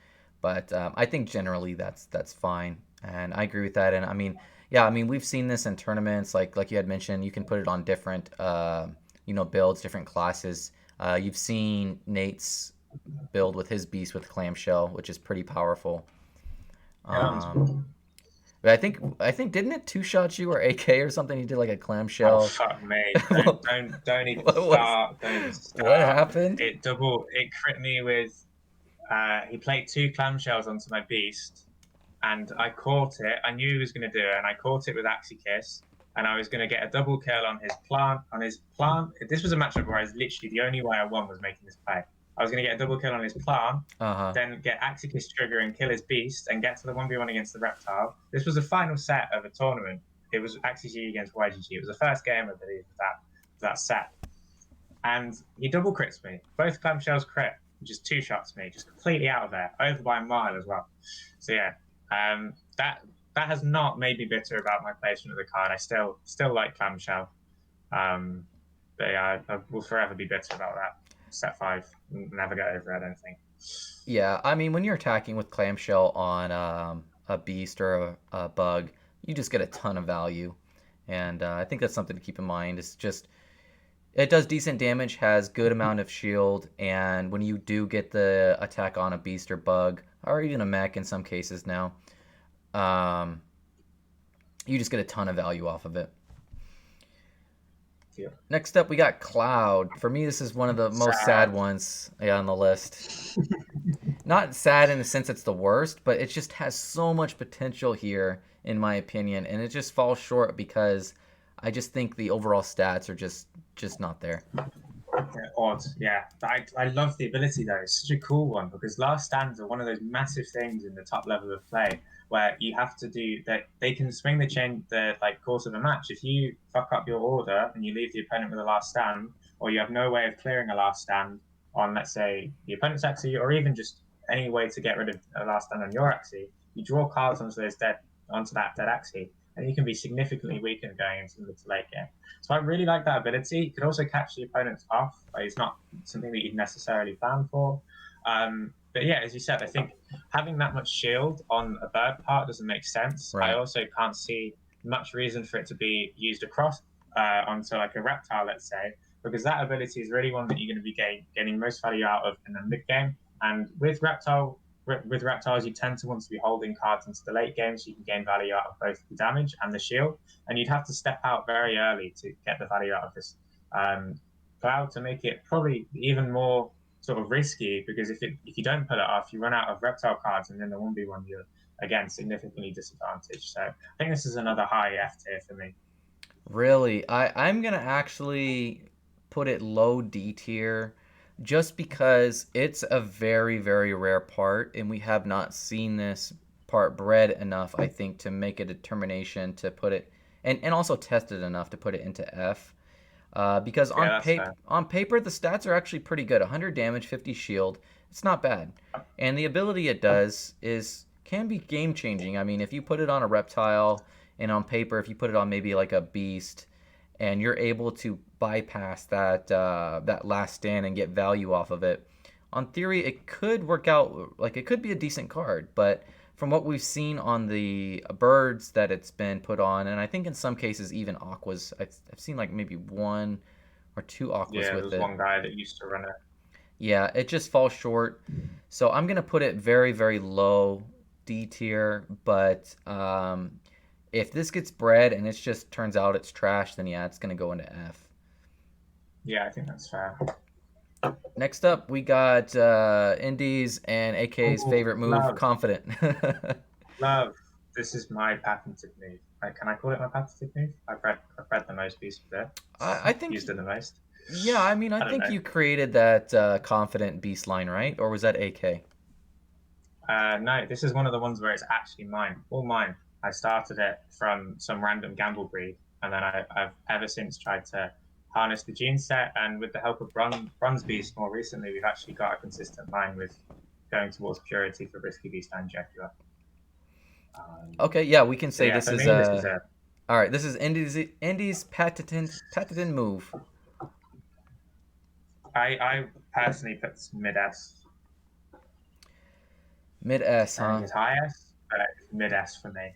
[SPEAKER 7] but I think generally that's fine, and I agree with that. And I mean, yeah, I mean we've seen this in tournaments, like you had mentioned, you can put it on different builds, different classes. You've seen Nate's build with his beast with clamshell, which is pretty powerful.
[SPEAKER 8] Yeah, that one's
[SPEAKER 7] Um,
[SPEAKER 8] cool.
[SPEAKER 7] but I think didn't it two shot you or AK or something? You did like a
[SPEAKER 8] Oh
[SPEAKER 7] clamshell.
[SPEAKER 8] fuck me!
[SPEAKER 7] what,
[SPEAKER 8] Don't even
[SPEAKER 7] what was
[SPEAKER 8] start. Don't even
[SPEAKER 7] what
[SPEAKER 8] start.
[SPEAKER 7] happened?
[SPEAKER 8] It crit me with. He played 2 clamshells onto my beast, and I caught it. I knew he was going to do it, and I caught it with Axie Kiss, and I was going to get a double kill on his plant. This was a matchup where I was literally the only way I won was making this play. I was going to get a double kill on his plant,
[SPEAKER 7] Uh-huh.
[SPEAKER 8] then get Axie Kiss trigger and kill his beast, and get to the 1v1 against the reptile. This was the final set of a tournament. It was Axie G against YGG. It was the first game, I believe, of that set. And he double crits me. Both clamshells crit, just 2 shots me, just completely out of there, over by a mile as well. So yeah, that has not made me bitter about my placement of the card. I still like clamshell, but yeah, I will forever be bitter about that. Set 5, never get over it, I don't think.
[SPEAKER 7] Yeah, I mean, when you're attacking with clamshell on a beast or a bug, you just get a ton of value, and I think that's something to keep in mind. It's just it does decent damage, has good amount of shield, and when you do get the attack on a beast or bug, or even a mech in some cases now, um, you just get a ton of value off of it.
[SPEAKER 8] Yeah.
[SPEAKER 7] Next up, we got Cloud. For me, this is one of the most sad ones on the list. Not sad in the sense it's the worst, but it just has so much potential here, in my opinion, and it just falls short because I just think the overall stats are just not there.
[SPEAKER 8] Odd, yeah. I love the ability though. It's such a cool one because last stands are one of those massive things in the top level of play where you have to do that. They can swing the course of a match. If you fuck up your order and you leave the opponent with a last stand, or you have no way of clearing a last stand on, let's say, the opponent's axie, or even just any way to get rid of a last stand on your axie, you draw cards onto that dead axie, and you can be significantly weakened going into the mid to late game. So I really like that ability. You could also catch the opponents off. It's not something that you'd necessarily plan for. But yeah, as you said, I think having that much shield on a bird part doesn't make sense.
[SPEAKER 7] Right.
[SPEAKER 8] I also can't see much reason for it to be used across onto like a reptile, let's say, because that ability is really one that you're going to be getting most value out of in the mid game. And with reptiles, you tend to want to be holding cards into the late game so you can gain value out of both the damage and the shield. And you'd have to step out very early to get the value out of this Cloud to make it probably even more sort of risky, because if you don't pull it off, you run out of reptile cards, and then the 1v1 you're again significantly disadvantaged. So I think this is another high F tier for me.
[SPEAKER 7] Really, I'm gonna actually put it low D tier, just because it's a very, very rare part, and we have not seen this part bred enough, I think, to make a determination to put it, and also tested enough to put it into F. Because on paper, the stats are actually pretty good. 100 damage, 50 shield. It's not bad. And the ability it does can be game changing. I mean, if you put it on a reptile, and on paper, if you put it on maybe like a beast, and you're able to bypass that last stand and get value off of it, on theory, it could work out. Like, it could be a decent card. But from what we've seen on the birds that it's been put on, and I think in some cases even aquas, I've seen like maybe 1 or 2 aquas with it.
[SPEAKER 8] Yeah, there's one guy that used to run it.
[SPEAKER 7] Yeah, it just falls short. So I'm going to put it very, very low D tier. But if this gets bred and it just turns out it's trash, then yeah, it's going to go into F.
[SPEAKER 8] Yeah, I think that's fair.
[SPEAKER 7] Next up, we got Indes and AK's favorite move,
[SPEAKER 8] Love.
[SPEAKER 7] Confident.
[SPEAKER 8] Love. This is my patented move. Can I call it my patented move? I've read the most pieces of it.
[SPEAKER 7] I think
[SPEAKER 8] used it the most.
[SPEAKER 7] Yeah, I mean, I think you created that Confident beast line, right? Or was that AK?
[SPEAKER 8] No, this is one of the ones where it's actually mine, all mine. I started it from some random gamble breed, and then I've ever since tried to harness the gene set, and with the help of Bronze Beast more recently, we've actually got a consistent line with going towards purity for Risky Beast and Jaguar.
[SPEAKER 7] Okay, yeah, we can say
[SPEAKER 8] yeah,
[SPEAKER 7] this is all right. This is Indy's patented move.
[SPEAKER 8] I personally put mid S.
[SPEAKER 7] Mid S,
[SPEAKER 8] I think
[SPEAKER 7] huh?
[SPEAKER 8] it's high S, but it's mid S for me.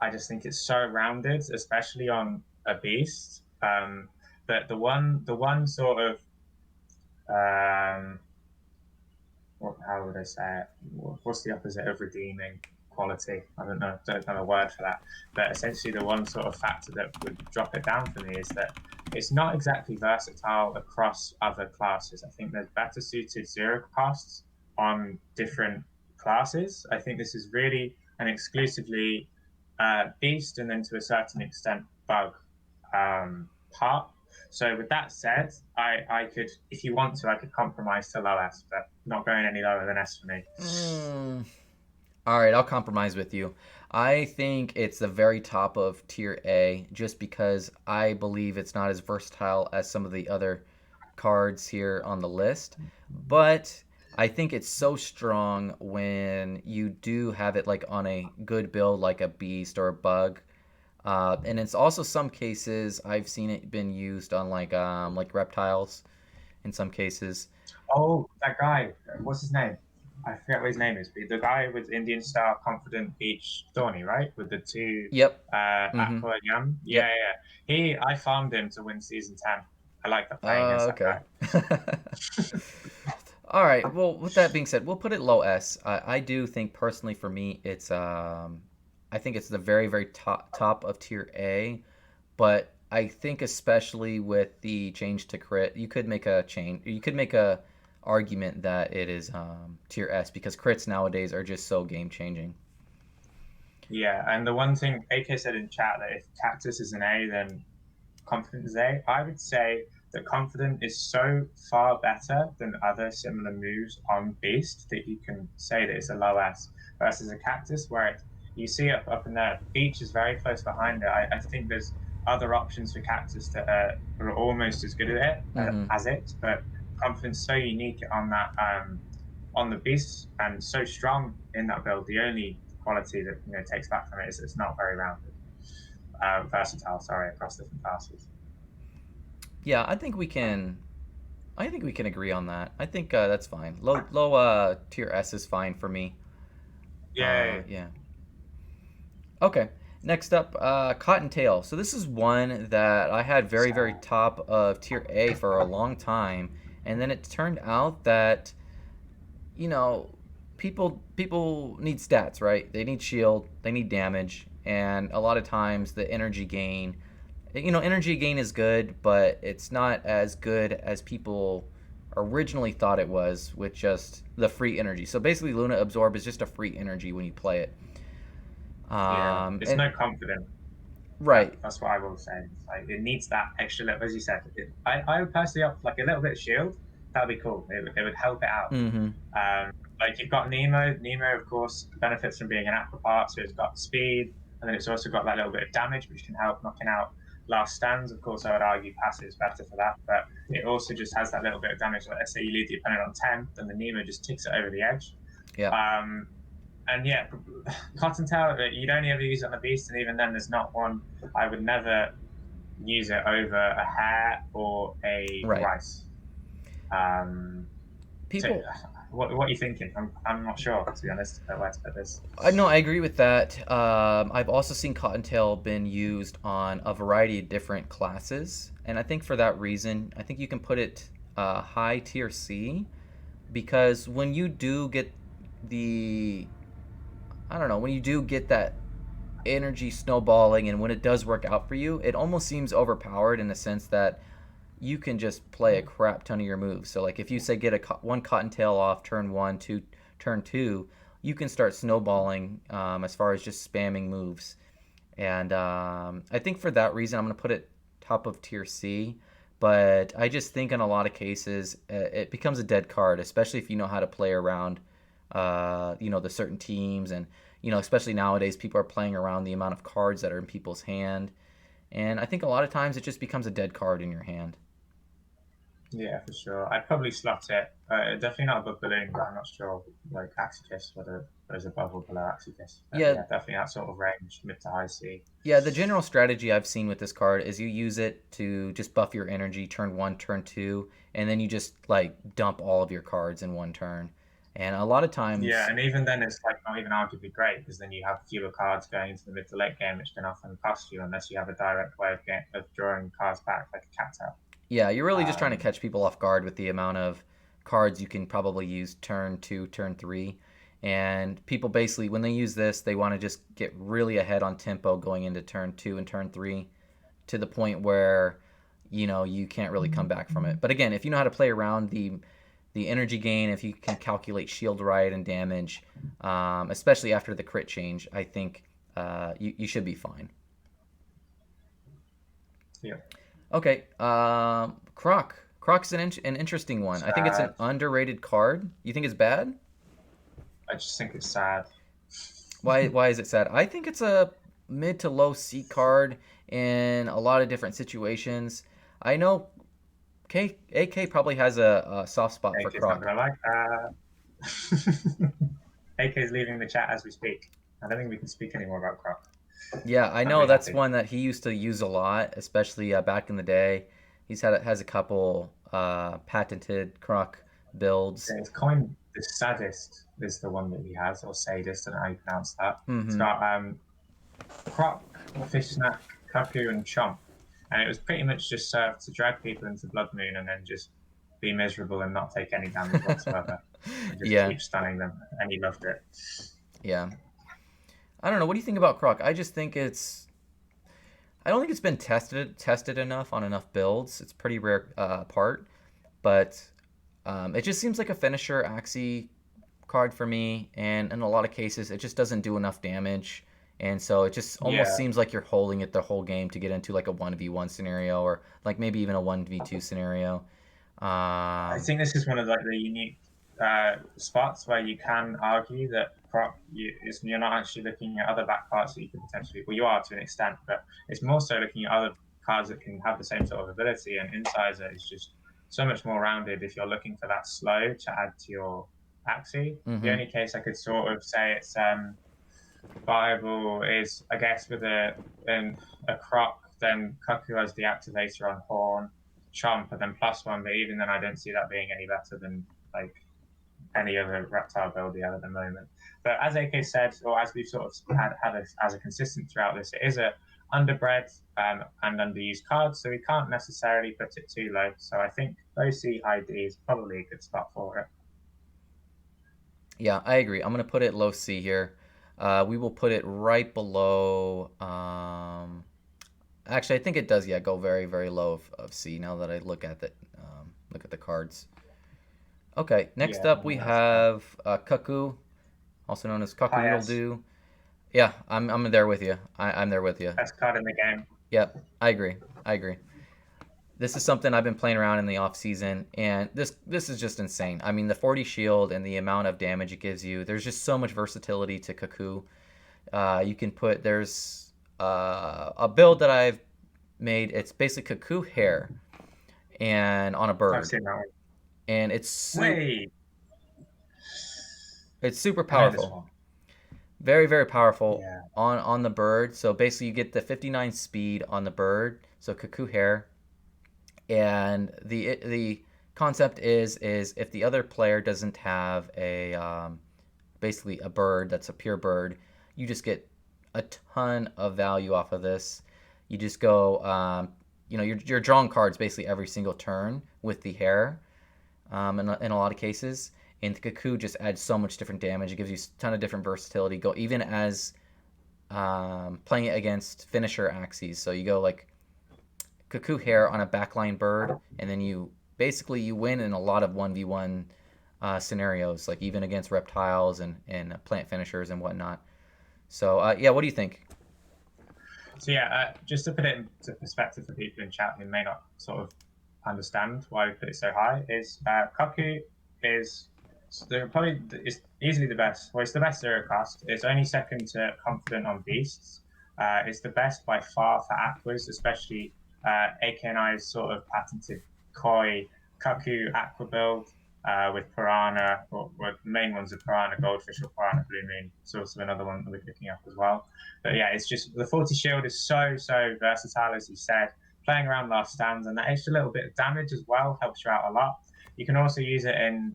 [SPEAKER 8] I just think it's so rounded, especially on a beast. But the one sort of how would I say it? What's the opposite of redeeming quality? I don't know a word for that. But essentially, the one sort of factor that would drop it down for me is that it's not exactly versatile across other classes. I think there's better suited zero costs on different classes. I think this is really an exclusively beast and then to a certain extent bug part. So with that said, I could, if you want to, I could compromise to low S, but not going any lower than S for me.
[SPEAKER 7] All right, I'll compromise with you. I think it's the very top of tier A just because I believe it's not as versatile as some of the other cards here on the list. But I think it's so strong when you do have it like on a good build like a beast or a bug. And it's also some cases I've seen it been used on like reptiles in some cases.
[SPEAKER 8] Oh, that guy, what's his name? I forget what his name is, but the guy with Indian Star, Confident, Beach, Thorny, right? With the two
[SPEAKER 7] Yep.
[SPEAKER 8] Aqua and Yam. Yeah,
[SPEAKER 7] Yep.
[SPEAKER 8] I farmed him to win season 10. I like the playing against that
[SPEAKER 7] Okay.
[SPEAKER 8] guy.
[SPEAKER 7] All right. Well, with that being said, we'll put it low S. I do think personally for me, it's I think it's the very very top of tier A, but I think especially with the change to crit, you could make a change. You could make a argument that it is tier S because crits nowadays are just so game changing.
[SPEAKER 8] Yeah, and the one thing AK said in chat that if Cactus is an A, then Confident is A. I would say that Confident is so far better than other similar moves on Beast that you can say that it's a low S versus a Cactus where you see it up in there. Beach is very close behind it. I think there's other options for Cactus that are almost as good at it as it, but Confident's so unique on that on the Beast and so strong in that build. The only quality that takes back from it is it's not very rounded, versatile. Sorry, across different classes.
[SPEAKER 7] Yeah, I think we can. I think we can agree on that. I think that's fine. Low tier S is fine for me.
[SPEAKER 8] Yay.
[SPEAKER 7] Yeah. Okay. Next up, Cottontail. So this is one that I had very very top of tier A for a long time, and then it turned out that people need stats, right? They need shield, they need damage, and a lot of times the energy gain. Energy gain is good, but it's not as good as people originally thought it was with just the free energy. So basically, Luna Absorb is just a free energy when you play it.
[SPEAKER 8] It's no Confident.
[SPEAKER 7] Right.
[SPEAKER 8] That's what I will say. Like, it needs that extra little, as you said. I would personally opt like a little bit of shield. That'd be cool. It would help it out. Like you've got Nemo. Nemo, of course, benefits from being an aqua part, so it's got speed, and then it's also got that little bit of damage, which can help knocking out last stands. Of course, I would argue passive is better for that, but it also just has that little bit of damage. Like, let's say you leave the opponent on 10, then the Nemo just ticks it over the edge.
[SPEAKER 7] Yeah.
[SPEAKER 8] And yeah, Cottontail, you'd only ever use it on a beast, and even then, there's not one. I would never use it over a hare or a rice.
[SPEAKER 7] People.
[SPEAKER 8] So, what are you thinking? I'm not sure, to be honest, where to put this.
[SPEAKER 7] No, I agree with that. I've also seen Cottontail been used on a variety of different classes, and I think for that reason, I think you can put it high tier C, because when you do get when you do get that energy snowballing, and when it does work out for you, it almost seems overpowered in the sense that you can just play a crap ton of your moves. So like if you say get one Cottontail off turn 1 to turn 2, you can start snowballing as far as just spamming moves. And I think for that reason, I'm going to put it top of tier C. But I just think in a lot of cases, it becomes a dead card, especially if you know how to play around the certain teams, and especially nowadays people are playing around the amount of cards that are in people's hand, and I think a lot of times it just becomes a dead card in your hand.
[SPEAKER 8] Yeah, for sure. I'd probably slot it. Definitely not above balloon, but I'm not sure, like Axikiss, whether it goes above or below Axikiss. But
[SPEAKER 7] Yeah,
[SPEAKER 8] yeah, definitely that sort of range, mid to high C.
[SPEAKER 7] yeah. The general strategy I've seen with this card is you use it to just buff your energy turn 1, turn 2, and then you just like dump all of your cards in one turn. And a lot of
[SPEAKER 8] Yeah,
[SPEAKER 7] times,
[SPEAKER 8] and even then, it's like not even arguably great because then you have fewer cards going into the mid to late game, which can often cost you unless you have a direct way of drawing cards back, like a cat tail.
[SPEAKER 7] yeah, you're really just trying to
[SPEAKER 8] Um,
[SPEAKER 7] catch people off guard with the amount of cards you can probably use turn 2, turn 3. And people basically, when they use this, they want to just get really ahead on tempo going into turn 2 and turn 3 to the point where, you can't really come back from it. But again, if you know how to play around the energy gain, if you can calculate shield right and damage, especially after the crit change, I think you should be fine.
[SPEAKER 8] yeah.
[SPEAKER 7] Okay, Croc. Croc's an interesting one. I think it's an
[SPEAKER 8] Sad.
[SPEAKER 7] underrated card. You think it's bad?
[SPEAKER 8] I just think it's sad.
[SPEAKER 7] Why is it sad? I think it's a mid to low C card in a lot of different situations. I know AK probably has a soft spot for
[SPEAKER 8] AK's not
[SPEAKER 7] Croc.
[SPEAKER 8] gonna like that. AK's leaving the chat as we speak. I don't think we can speak anymore about Croc.
[SPEAKER 7] Yeah, I
[SPEAKER 8] Not
[SPEAKER 7] know
[SPEAKER 8] very
[SPEAKER 7] that's
[SPEAKER 8] happy.
[SPEAKER 7] one that he used to use a lot, especially back in the day. Has a couple patented Croc builds.
[SPEAKER 8] It's coined the saddest is the one that he has, or sadist, I don't know how you pronounce that. It's
[SPEAKER 7] Hmm.
[SPEAKER 8] got Croc, Fish Snack, Cuckoo, and Chomp. And it was pretty much just served to drag people into Blood Moon and then just be miserable and not take any damage whatsoever. And just
[SPEAKER 7] Yeah,
[SPEAKER 8] keep stunning them. And he loved it.
[SPEAKER 7] yeah. I don't know. What do you think about Croc? I just think I don't think it's been tested enough on enough builds. It's pretty rare part, but it just seems like a finisher Axie card for me, and in a lot of cases, it just doesn't do enough damage, and so it just almost
[SPEAKER 8] Yeah.
[SPEAKER 7] seems like you're holding it the whole game to get into like a 1v1 scenario or like maybe even a 1v2 scenario.
[SPEAKER 8] I
[SPEAKER 7] Um,
[SPEAKER 8] think this is one of like the unique spots where you can argue that you're not actually looking at other back parts that you could potentially, well, you are to an extent, but it's more so looking at other cards that can have the same sort of ability. And Incisor is just so much more rounded if you're looking for that slow to add to your Axie. The
[SPEAKER 7] mhm.
[SPEAKER 8] only case I could sort of say it's viable is, I guess, with a Croc, then Cuckoo has the activator on Horn, Chomp, and then +1. But even then, I don't see that being any better than like any other reptile build we have at the moment. But as AK said, or as we've sort of had as a consistent throughout this, it is a underbred and underused card, so we can't necessarily put it too low. So I think low C, high D is probably a good spot for it.
[SPEAKER 7] Yeah, I agree. I'm gonna put it low C here. We will put it right below. Actually, I think it does. Yeah, go very, very low of C. Now that I look at the cards. Okay, next
[SPEAKER 8] Yeah,
[SPEAKER 7] up
[SPEAKER 8] I
[SPEAKER 7] we
[SPEAKER 8] think that's fair.
[SPEAKER 7] have Cuckoo, also known as Cuckoo
[SPEAKER 8] High
[SPEAKER 7] Riddle
[SPEAKER 8] S,
[SPEAKER 7] Do. Yeah, I'm there with you. I'm there with you.
[SPEAKER 8] best card in the game.
[SPEAKER 7] Yep, I agree. I agree. This is something I've been playing around in the off season, and this is just insane. I mean, the 40 shield and the amount of damage it gives you. There's just so much versatility to Cuckoo. You can put there's a build that I've made. It's basically Cuckoo hair and on a
[SPEAKER 8] I've
[SPEAKER 7] bird,
[SPEAKER 8] seen that one.
[SPEAKER 7] and
[SPEAKER 8] Wait,
[SPEAKER 7] it's super
[SPEAKER 8] I know this
[SPEAKER 7] powerful.
[SPEAKER 8] one.
[SPEAKER 7] Very, very powerful
[SPEAKER 8] Yeah.
[SPEAKER 7] on the bird. So basically, you get the 59 speed on the bird. So Cuckoo hair, and the concept is if the other player doesn't have a basically a bird that's a pure bird, you just get a ton of value off of this. You just go, you're drawing cards basically every single turn with the hair, in a lot of cases. And the Cuckoo just adds so much different damage. It gives you a ton of different versatility. Go even as playing it against finisher Axies. So you go like Cuckoo hair on a backline bird, and then you win in a lot of 1v1 scenarios, like even against reptiles and plant finishers and whatnot. So yeah, what do you think?
[SPEAKER 8] So yeah, just to put it into perspective for people in chat who may not sort of understand why we put it so high, is Kaku is probably is easily the best. Well, it's the best zero cost. It's only second to Confident on Beasts. It's the best by far for Aquas, especially AK and I's sort of patented Koi Kaku Aqua build with Piranha, or the main ones are Piranha Goldfish or Piranha Blue Moon. It's also another one that we're picking up as well. But yeah, it's just the 40 shield is so versatile, as you said. Playing around last stands, and that extra little bit of damage as well helps you out a lot. You can also use it in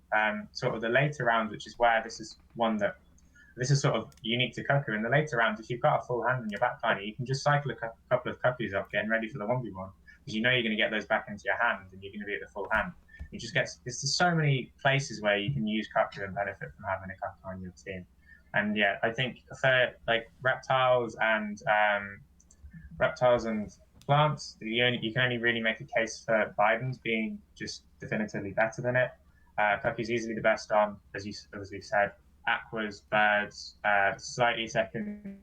[SPEAKER 8] sort of the later rounds, which is where this is sort of unique to Kaku. In the later rounds, if you've got a full hand in your backline, you can just cycle a couple of Kakus up, getting ready for the 1v1, because you know you're going to get those back into your hand, and you're going to be at the full hand. You just get there's so many places where you can use Kaku and benefit from having a Kaku on your team. And yeah, I think for like reptiles and plants, you can only really make a case for Biden's being just definitively better than it. Kaku's easily the best on, as we've said. Aquas, birds, slightly second.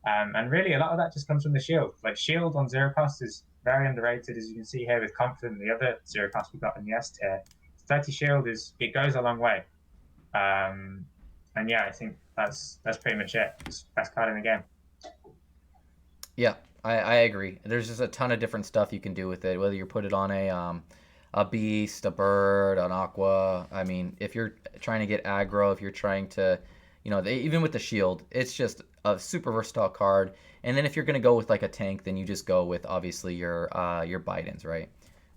[SPEAKER 8] And really, a lot of that just comes from the shield. Like, shield on zero cost is very underrated, as you can see here with Confident, the other zero cost we got in the S tier. 30 shield it goes a long way. And yeah, I think that's pretty much it. It's best card in the game.
[SPEAKER 7] Yeah, I agree. There's just a ton of different stuff you can do with it, whether you put it on a beast, a bird, an aqua. I mean, if you're trying to get aggro, if you're trying to, even with the shield, it's just a super versatile card. And then if you're going to go with like a tank, then you just go with obviously your Bidens, right?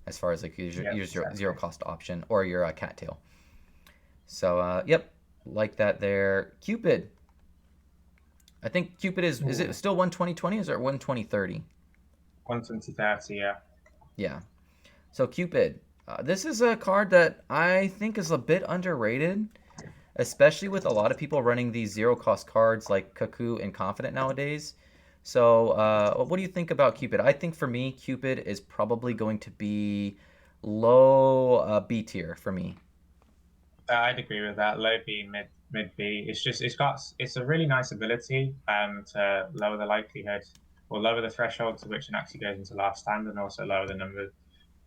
[SPEAKER 7] As far as like your zero cost option or your cattail. So, yep, like that there. Cupid. I think Cupid is it still 120/20? Is it 120/30?
[SPEAKER 8] 120/30, yeah.
[SPEAKER 7] Yeah. So Cupid, this is a card that I think is a bit underrated, especially with a lot of people running these zero cost cards like Kaku and Confident nowadays. So what do you think about Cupid? I think for me, Cupid is probably going to be low B tier for me.
[SPEAKER 8] I'd agree with that. Low B, mid B. It's a really nice ability to lower the likelihood or lower the threshold to which an actually goes into last stand, and also lower the number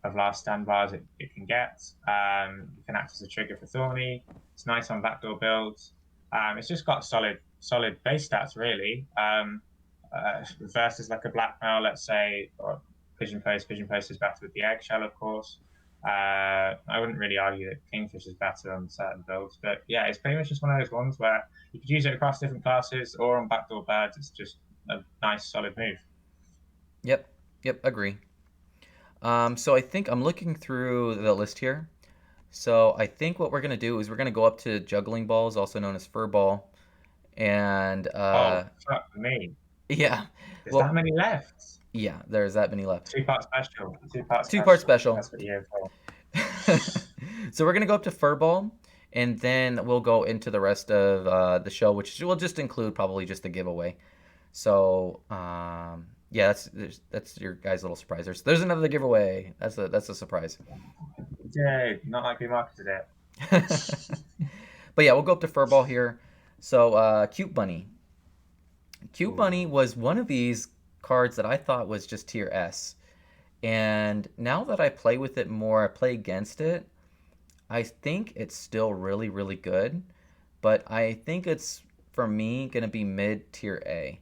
[SPEAKER 8] of last stand bars it can get. It can act as a trigger for Thorny. It's nice on backdoor builds. It's just got solid base stats, really. Versus like a blackmail, let's say, or Pigeon Post is better with the eggshell, of course. I wouldn't really argue that Kingfish is better on certain builds, but yeah, it's pretty much just one of those ones where you could use it across different classes or on backdoor birds. It's just a nice, solid move.
[SPEAKER 7] Yep, agree. So I think I'm looking through the list here. So I think what we're going to do is we're going to go up to Juggling Balls, also known as Fur Ball. And
[SPEAKER 8] fuck me.
[SPEAKER 7] Yeah.
[SPEAKER 8] There's that many left.
[SPEAKER 7] Yeah, there's that many left.
[SPEAKER 8] Two-part special.
[SPEAKER 7] Two-part special.
[SPEAKER 8] That's what you're for.
[SPEAKER 7] So we're going to go up to Fur Ball, and then we'll go into the rest of the show, which will just include probably just the giveaway. So, yeah, that's your guys' little surprise. There's another giveaway. That's a surprise.
[SPEAKER 8] Yay, not like we marketed it.
[SPEAKER 7] But yeah, we'll go up to Fur Ball here. So, Cute Bunny. Cute Bunny was one of these cards that I thought was just tier S. And now that I play with it more, I play against it, I think it's still really, really good. But I think it's, for me, going to be mid-tier A.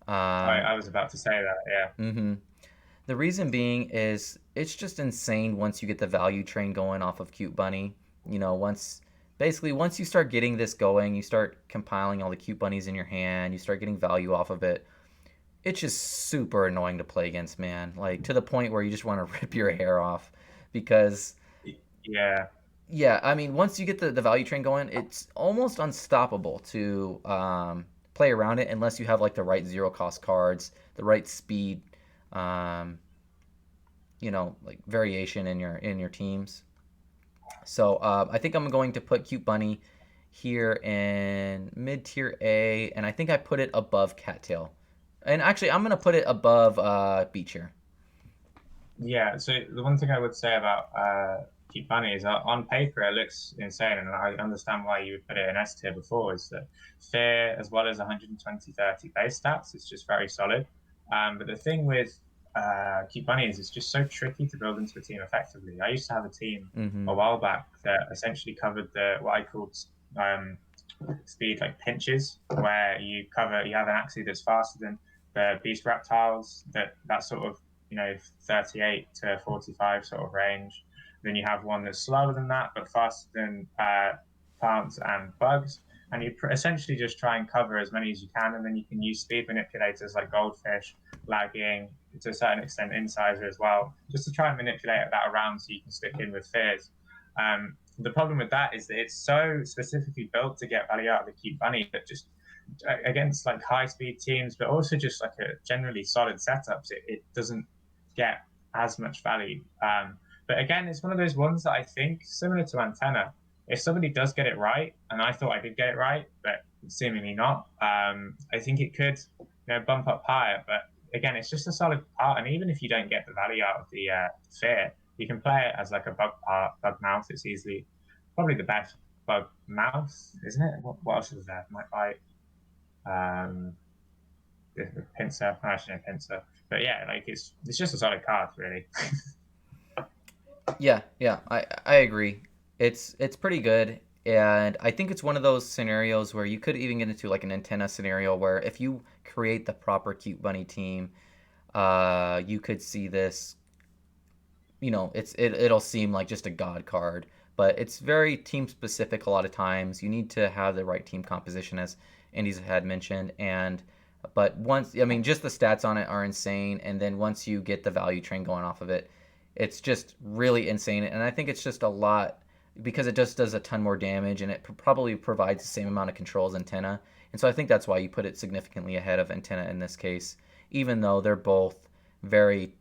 [SPEAKER 8] I was about to say that, yeah.
[SPEAKER 7] Mm-hmm. The reason being is it's just insane once you get the value train going off of Cute Bunny. Once you start getting this going, you start compiling all the Cute Bunnies in your hand, you start getting value off of it. It's just super annoying to play against, man. Like, to the point where you just want to rip your hair off because...
[SPEAKER 8] Yeah.
[SPEAKER 7] Yeah, I mean, once you get the value train going, it's almost unstoppable to play around it unless you have, like, the right zero-cost cards, the right speed, like, variation in your teams. So I think I'm going to put Cute Bunny here in mid-tier A, and I think I put it above Cattail. And actually, I'm going to put it above Beach here.
[SPEAKER 8] Yeah, so the one thing I would say about Cute Bunny is that on paper it looks insane, and I understand why you would put it in S tier before, is that Fear as well as 120/30 base stats is just very solid. But the thing with Cute Bunny is it's just so tricky to build into a team effectively. I used to have a team a while back that essentially covered what I called speed like pinches, where you have an Axie that's faster than the beast reptiles, that sort of 38 to 45 sort of range, Then you have one that's slower than that, but faster than plants and bugs. And you essentially just try and cover as many as you can, and then you can use speed manipulators like goldfish, lagging, to a certain extent incisor as well, just to try and manipulate that around so you can stick in with fears. The problem with that is that it's so specifically built to get value out of the cute bunny that just against like high speed teams, but also just like a generally solid setups, it doesn't get as much value. But again, it's one of those ones that I think similar to Antenna. If somebody does get it right, and I thought I did get it right, but seemingly not, I think it could, bump up higher. But again, it's just a solid part, and even if you don't get the value out of the fear, you can play it as like a bug mouth. It's easily probably the best bug mouth, isn't it? What else is there? Might bite. The pincer, actually no pincer, but yeah, like it's just a solid card, really.
[SPEAKER 7] Yeah, I agree. It's pretty good, and I think it's one of those scenarios where you could even get into like an Antenna scenario where if you create the proper cute bunny team, you could see this. It'll seem like just a god card, but it's very team specific a lot of times. You need to have the right team composition, as Andy's had mentioned, but once, I mean, just the stats on it are insane, and then once you get the value train going off of it, it's just really insane. And I think it's just a lot because it just does a ton more damage, and it probably provides the same amount of control as Antenna. And so I think that's why you put it significantly ahead of Antenna in this case, even though they're both very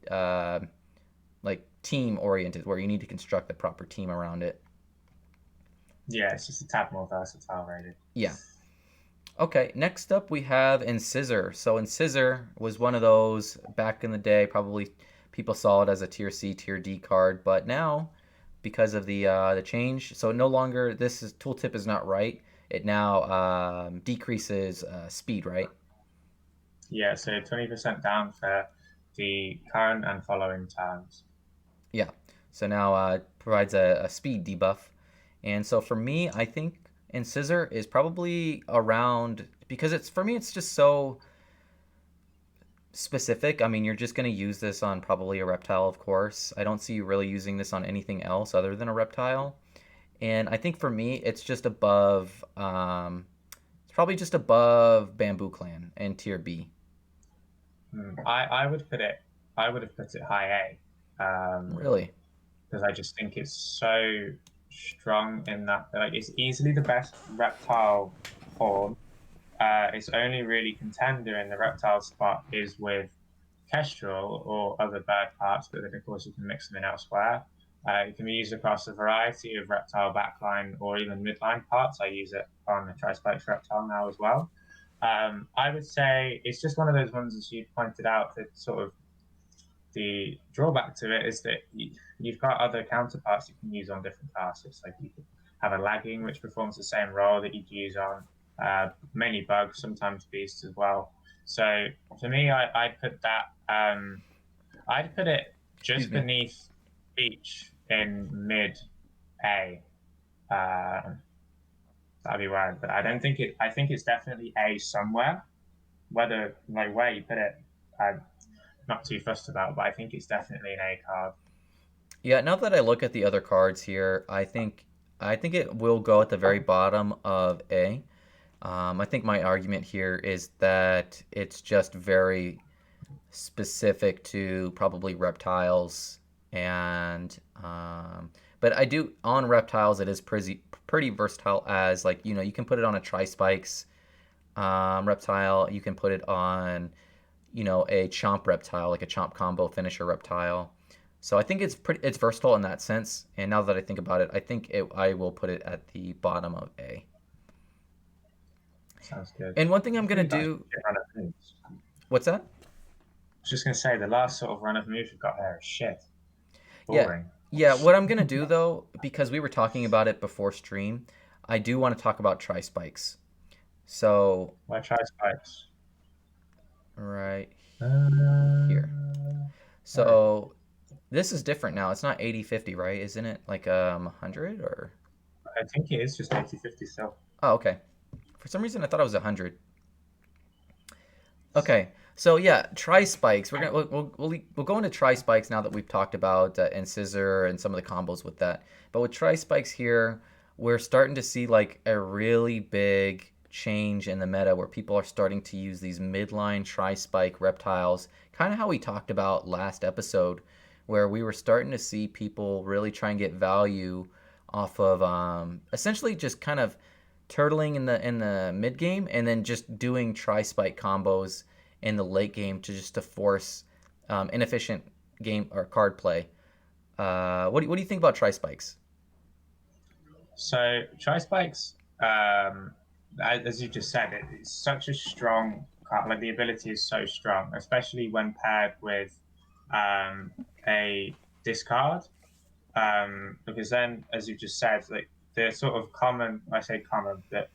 [SPEAKER 7] like team oriented, where you need to construct the proper team around it.
[SPEAKER 8] Yeah, it's just a tad more versatile, really.
[SPEAKER 7] Yeah. Okay, next up we have Incisor. So Incisor was one of those back in the day, probably people saw it as a tier C, tier D card, but now because of the change, so no longer tooltip is not right. It now decreases speed, right?
[SPEAKER 8] Yeah, so 20% down for the current and following turns.
[SPEAKER 7] Yeah, so now provides a speed debuff, and so for me, I think Incisor is probably around, because for me it's just so specific. I mean, you're just going to use this on probably a reptile, of course. I don't see you really using this on anything else other than a reptile. And I think for me, it's just above, it's probably just above Bamboo Clan and tier B.
[SPEAKER 8] I would have put it high A.
[SPEAKER 7] Really?
[SPEAKER 8] Because I just think it's so strong in that, like, it's easily the best reptile form. Its only really contender in the reptile spot is with Kestrel or other bird parts, but then of course you can mix them in elsewhere. It can be used across a variety of reptile backline or even midline parts. I use it on the Trispikes reptile now as well. I would say it's just one of those ones, as you pointed out, that sort of the drawback to it is that you've got other counterparts you can use on different classes. Like you could have a lagging, which performs the same role that you'd use on mainly bugs, sometimes beasts as well. So for me, I'd put that. I'd put it just beneath Beach in mid A. That'd be right, but I don't think it. I think it's definitely A somewhere. Whether like where you put it, I'm not too fussed about. But I think it's definitely an A card.
[SPEAKER 7] Yeah. Now that I look at the other cards here, I think it will go at the very bottom of A. I think my argument here is that it's just very specific to probably reptiles, and but I do on reptiles it is pretty versatile, as like you can put it on a Trispikes reptile, you can put it on a chomp reptile, like a chomp combo finisher reptile. So I think it's versatile in that sense. And now that I think about it, I think I will put it at the bottom of A.
[SPEAKER 8] Sounds good.
[SPEAKER 7] And one thing I'm gonna do. What's that?
[SPEAKER 8] I was just gonna say the last sort of run of moves we've got there is shit.
[SPEAKER 7] Boring. Yeah. What I'm gonna do though, because we were talking about it before stream, I do want to talk about Trispikes. So.
[SPEAKER 8] Why Trispikes?
[SPEAKER 7] Right here. So this is different now. It's not 80-50, right? Isn't it like 100 or?
[SPEAKER 8] I think it is just 80-50 still.
[SPEAKER 7] Oh, okay. For some reason, I thought it was 100. Okay, so yeah, tri spikes. We'll go into tri spikes now that we've talked about and scissor and some of the combos with that. But with tri spikes here, we're starting to see like a really big change in the meta where people are starting to use these midline tri spike reptiles, kind of how we talked about last episode, where we were starting to see people really try and get value off of essentially just kind of turtling in the mid game and then just doing tri spike combos in the late game to force inefficient game or card play. What do you think about tri spikes?
[SPEAKER 8] So tri spikes, as you just said, it's such a strong card. Like the ability is so strong, especially when paired with a discard. Because then, as you just said, like the sort of common, I say common, that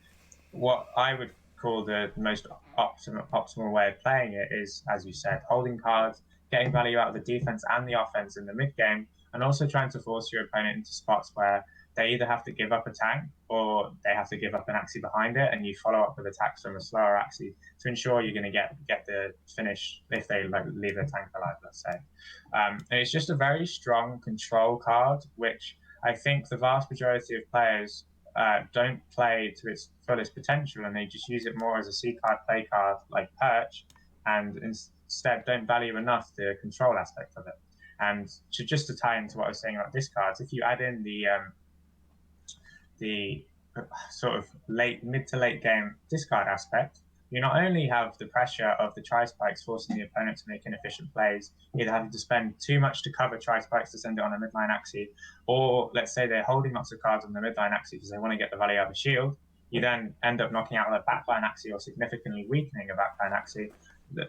[SPEAKER 8] what I would call the most optimal way of playing it is, as you said, holding cards, getting value out of the defense and the offense in the mid game, and also trying to force your opponent into spots where they either have to give up a tank or they have to give up an axie behind it, and you follow up with attacks from a slower axie to ensure you're going to get the finish if they like leave a tank alive, let's say. And it's just a very strong control card, which I think the vast majority of players don't play to its fullest potential, and they just use it more as a C card play card like Perch, and instead don't value enough the control aspect of it. And just to tie into what I was saying about discards, if you add in the sort of mid to late game discard aspect, you not only have the pressure of the tri spikes forcing the opponent to make inefficient plays, either having to spend too much to cover tri spikes to send it on a midline axie, or let's say they're holding lots of cards on the midline axie because they want to get the value out of the shield. You then end up knocking out a backline axie or significantly weakening a backline axie,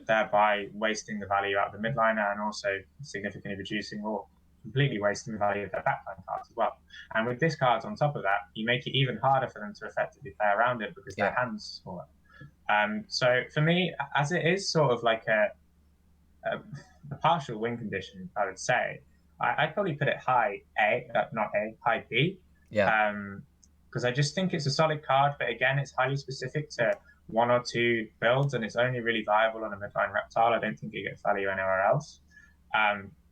[SPEAKER 8] thereby wasting the value out of the midliner and also significantly reducing or completely wasting the value of their backline cards as well. And with discards on top of that, you make it even harder for them to effectively play around it because their hands smaller. So for me, as it is sort of like a partial win condition, I would say, I'd probably put it high A, not A, high B.
[SPEAKER 7] Yeah.
[SPEAKER 8] Because I just think it's a solid card, but again, it's highly specific to one or two builds, and it's only really viable on a midline reptile. I don't think it gets value anywhere else.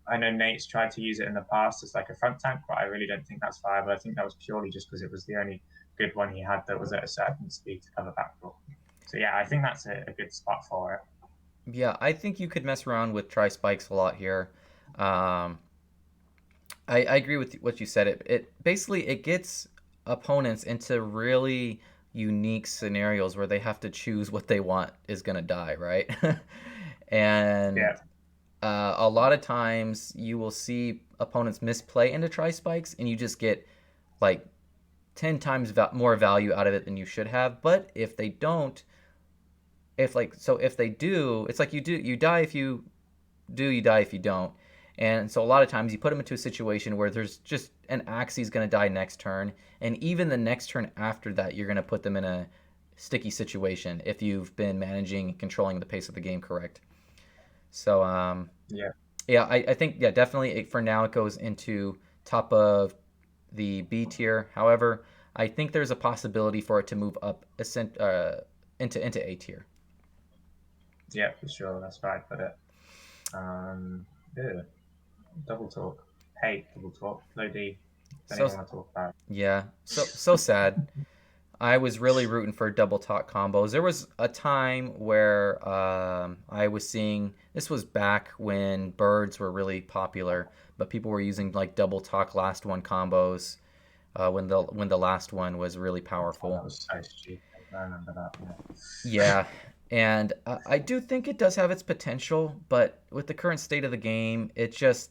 [SPEAKER 8] I know Nate's tried to use it in the past as like a front tank, but I really don't think that's viable. I think that was purely just because it was the only good one he had that was at a certain speed to cover backdoor. So yeah, I think that's a good spot for it.
[SPEAKER 7] Yeah, I think you could mess around with tri spikes a lot here. I agree with what you said. It basically it gets opponents into really unique scenarios where they have to choose what they want is gonna die, right? And
[SPEAKER 8] yeah.
[SPEAKER 7] A lot of times you will see opponents misplay into tri spikes, and you just get like 10 times more value out of it than you should have. But if they don't, if they do, it's like you die if you do, you die if you don't. And so a lot of times you put them into a situation where there's just an axie's going to die next turn, and even the next turn after that, you're going to put them in a sticky situation if you've been managing and controlling the pace of the game correct. So I think definitely for now it goes into top of the B tier. However, I think there's a possibility for it to move up into A tier.
[SPEAKER 8] Yeah, for sure. That's right. But double talk. Hate double talk. Low D. Don't even want to talk about it.
[SPEAKER 7] Yeah. So sad. I was really rooting for double talk combos. There was a time where I was seeing, this was back when birds were really popular, but people were using like double talk last one combos when the last one was really powerful.
[SPEAKER 8] That was so stupid. I remember that.
[SPEAKER 7] Yeah. And I do think it does have its potential, but with the current state of the game, it just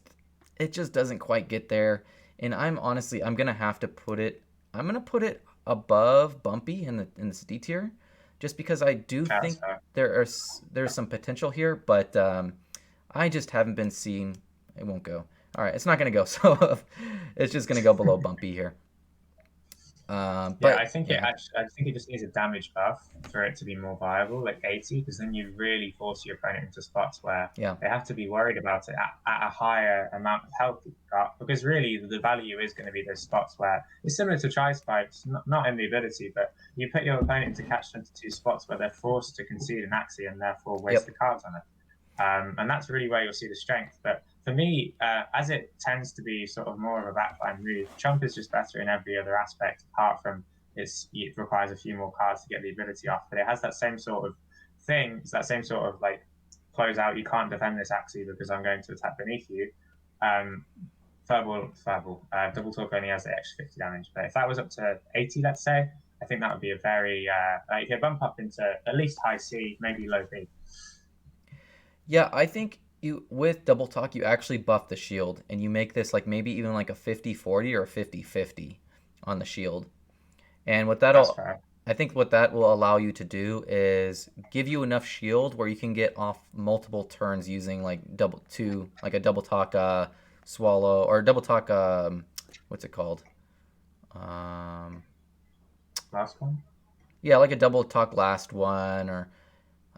[SPEAKER 7] doesn't quite get there. And I'm gonna have to put it. I'm gonna put it above Bumpy in the D tier, just because I do think there's some potential here, but I just haven't been seeing. It won't go. All right, it's not gonna go. So it's just gonna go below Bumpy here. But
[SPEAKER 8] I think I think it just needs a damage buff for it to be more viable, like 80, because then you really force your opponent into spots where
[SPEAKER 7] Yeah.
[SPEAKER 8] they have to be worried about it at a higher amount of health that you've got. Because really, the value is going to be those spots where it's similar to Tri Spikes, not in the ability, but you put your opponent into catch 22 spots where they're forced to concede an Axie and therefore waste the cards on it. And that's really where you'll see the strength. But for me, as it tends to be sort of more of a backline move, Chump is just better in every other aspect apart from it requires a few more cards to get the ability off. But it has that same sort of thing. It's that same sort of like close out. You can't defend this Axie because I'm going to attack beneath you. Double talk only has the extra 50 damage. But if that was up to 80, let's say, I think that would be a very you could bump up into at least high C, maybe low B.
[SPEAKER 7] Yeah, I think you with double talk you actually buff the shield and you make this like maybe even like a 50-40 or a 50-50 on the shield. And what that'll I think what that will allow you to do is give you enough shield where you can get off multiple turns using like a double talk swallow or double talk what's it called?
[SPEAKER 8] Last one?
[SPEAKER 7] Yeah, like a double talk last one or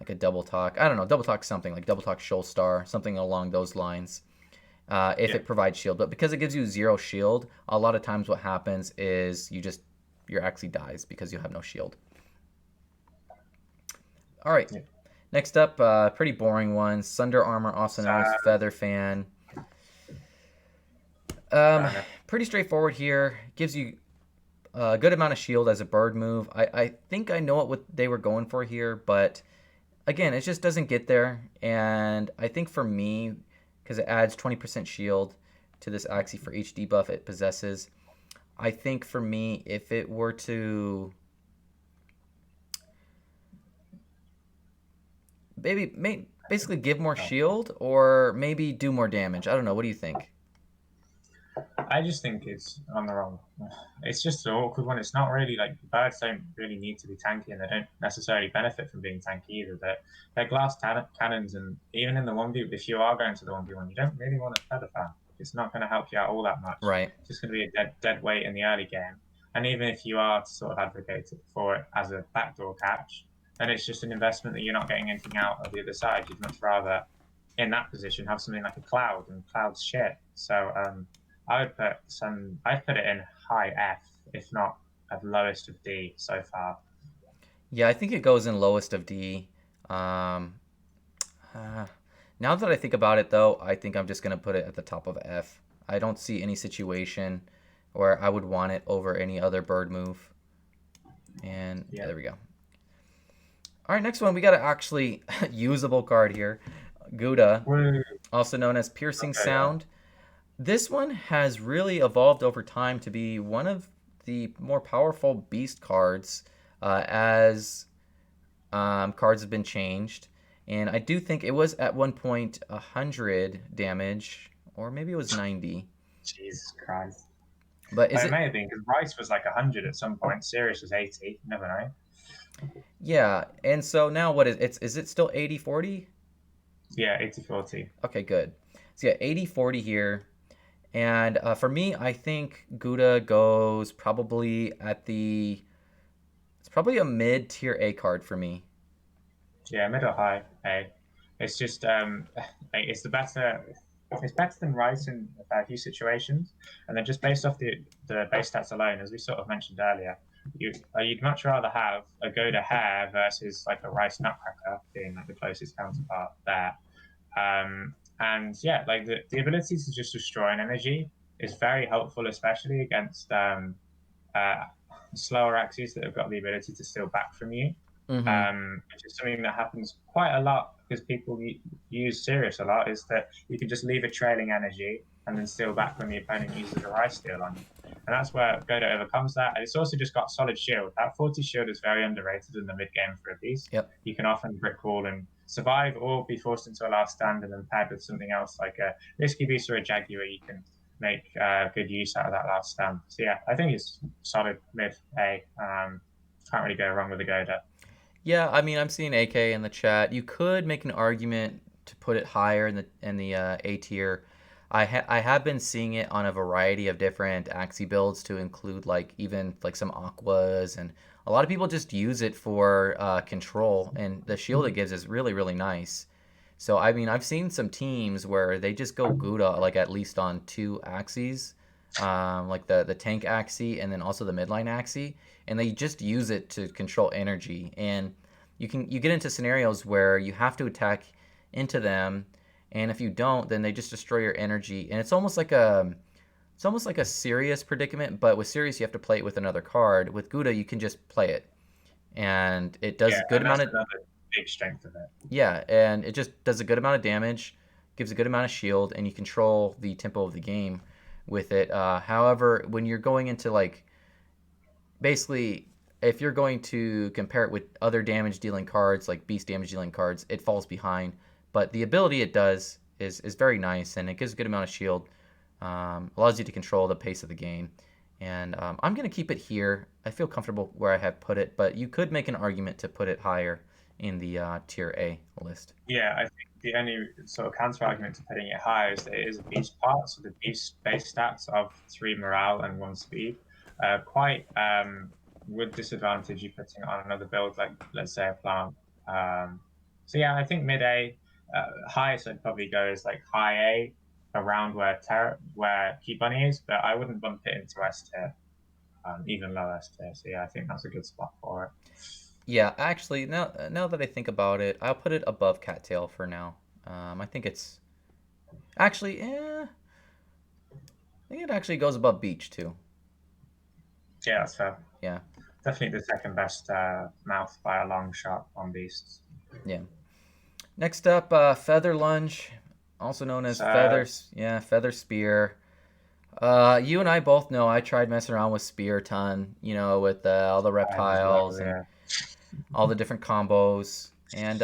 [SPEAKER 7] like a double talk. I don't know, double talk something like double talk Shoal Star, something along those lines. If it provides shield, but because it gives you 0 shield, a lot of times what happens is your Axie dies because you have no shield. All right, next up, pretty boring one. Sunder Armor, also known as Feather Fan. Pretty straightforward here. Gives you a good amount of shield as a bird move. I think I know what they were going for here, but again, it just doesn't get there. And I think for me, because it adds 20% shield to this Axie for each debuff it possesses, I think for me, if it were to basically give more shield or maybe do more damage. I don't know. What do you think?
[SPEAKER 8] I just think it's on the wrong. It's just an awkward one. It's not really like birds don't really need to be tanky, and they don't necessarily benefit from being tanky either. They're glass cannons, and even in the 1v, if you are going to the 1v1, you don't really want a feather fan. It's not going to help you out all that much.
[SPEAKER 7] Right.
[SPEAKER 8] It's just going to be a dead weight in the early game. And even if you are to sort of advocate for it as a backdoor catch, then it's just an investment that you're not getting anything out of the other side. You'd much rather, in that position, have something like a cloud, and cloud's shit. So I'd put it in high F, if not at lowest of D so far.
[SPEAKER 7] Yeah, I think it goes in lowest of D. Now that I think about it, though, I think I'm just going to put it at the top of F. I don't see any situation where I would want it over any other bird move. And yeah, there we go. All right, next one. We got an actually usable card here. Gouda, also known as Piercing Sound. This one has really evolved over time to be one of the more powerful beast cards as cards have been changed. And I do think it was at one point 100 damage, or maybe it was 90.
[SPEAKER 8] Jesus Christ.
[SPEAKER 7] But
[SPEAKER 8] it may have been, because Rice was like 100 at some point. Sirius was 80. You never know.
[SPEAKER 7] Yeah, and so now what is it still 80-40?
[SPEAKER 8] Yeah, 80-40.
[SPEAKER 7] Okay, good. So yeah, 80-40 here. And for me, I think Gouda goes probably it's probably a mid-tier A card for me.
[SPEAKER 8] Yeah, mid or high A. It's just it's better than Rice in a fair few situations. And then just based off the base stats alone, as we sort of mentioned earlier, you'd much rather have a Gouda Hair versus like a Rice Nutcracker being like the closest counterpart there. And yeah, like the ability to just destroy an energy is very helpful, especially against slower Axies that have got the ability to steal back from you. Which is something that happens quite a lot because people use Sirius a lot, is that you can just leave a trailing energy and then steal back when the opponent uses a Rice steal on you. And that's where Gouda overcomes that. And it's also just got solid shield. That 40 shield is very underrated in the mid game for a beast.
[SPEAKER 7] Yep.
[SPEAKER 8] You can often brick wall and survive or be forced into a last stand, and then paired with something else like a Risky Beast or a Jaguar, you can make good use out of that last stand. So yeah, I think it's solid mid A. Can't really go wrong with the Gouda.
[SPEAKER 7] Yeah, I mean, I'm seeing AK in the chat. You could make an argument to put it higher in the A tier. I have been seeing it on a variety of different Axie builds to include like even like some aquas, and a lot of people just use it for control, and the shield it gives is really really nice. So I mean I've seen some teams where they just go Gouda like at least on two Axies, like the tank Axie and then also the midline Axie, and they just use it to control energy. And you get into scenarios where you have to attack into them, and if you don't, then they just destroy your energy. And it's almost like a serious predicament, but with serious you have to play it with another card. With Gouda you can just play it, and it does
[SPEAKER 8] Yeah,
[SPEAKER 7] a good
[SPEAKER 8] and that's
[SPEAKER 7] amount of
[SPEAKER 8] another big strength of it.
[SPEAKER 7] yeah, and it just does a good amount of damage, gives a good amount of shield, and you control the tempo of the game with it. However, when you're going into like basically if you're going to compare it with other damage dealing cards like beast damage dealing cards, it falls behind. But the ability it does is very nice, and it gives a good amount of shield. Allows you to control the pace of the game. And I'm going to keep it here. I feel comfortable where I have put it, but you could make an argument to put it higher in the tier A list.
[SPEAKER 8] Yeah, I think the only sort of counter argument to putting it higher is that it is a beast part, so the beast base stats of 3 morale and 1 speed quite would disadvantage you putting it on another build, like let's say a plant. So yeah, I think mid A, highest I'd probably go is like high A, around where Key Bunny is, but I wouldn't bump it into S tier, even low S tier. So yeah, I think that's a good spot for it.
[SPEAKER 7] Yeah, actually, now that I think about it, I'll put it above Cattail for now. I think it's actually, I think it actually goes above Beach too.
[SPEAKER 8] Yeah, that's fair.
[SPEAKER 7] Yeah,
[SPEAKER 8] Definitely the second best mouth by a long shot on beasts.
[SPEAKER 7] yeah. Next up, Feather Lunge, also known as Feather Spear. You and I both know I tried messing around with Spear a ton, with all the reptiles and all the different combos, and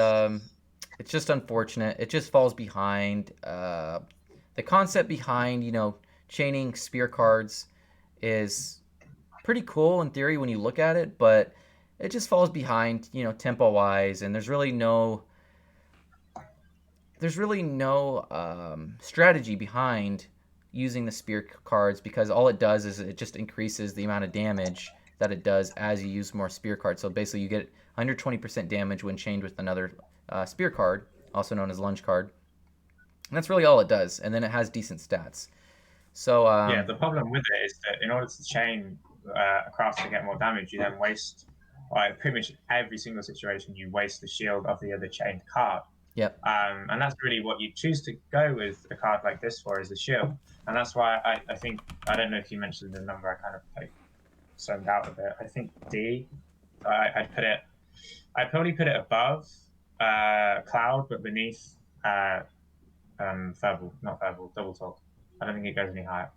[SPEAKER 7] it's just unfortunate. It just falls behind. The concept behind, chaining Spear cards is pretty cool in theory when you look at it, but it just falls behind, tempo-wise, and there's really no strategy behind using the spear cards, because all it does is it just increases the amount of damage that it does as you use more spear cards. So basically you get 120% damage when chained with another spear card, also known as lunge card. And that's really all it does, and then it has decent stats. So
[SPEAKER 8] yeah, the problem with it is that in order to chain across to get more damage, you then waste, pretty much every single situation, you waste the shield of the other chained card.
[SPEAKER 7] Yep.
[SPEAKER 8] And that's really what you choose to go with a card like this for, is the shield. And that's why I think, I don't know if you mentioned the number, I kind of zoned out a bit. I think D, I'd probably put it above Cloud, but beneath Double Talk. I don't think it goes any higher.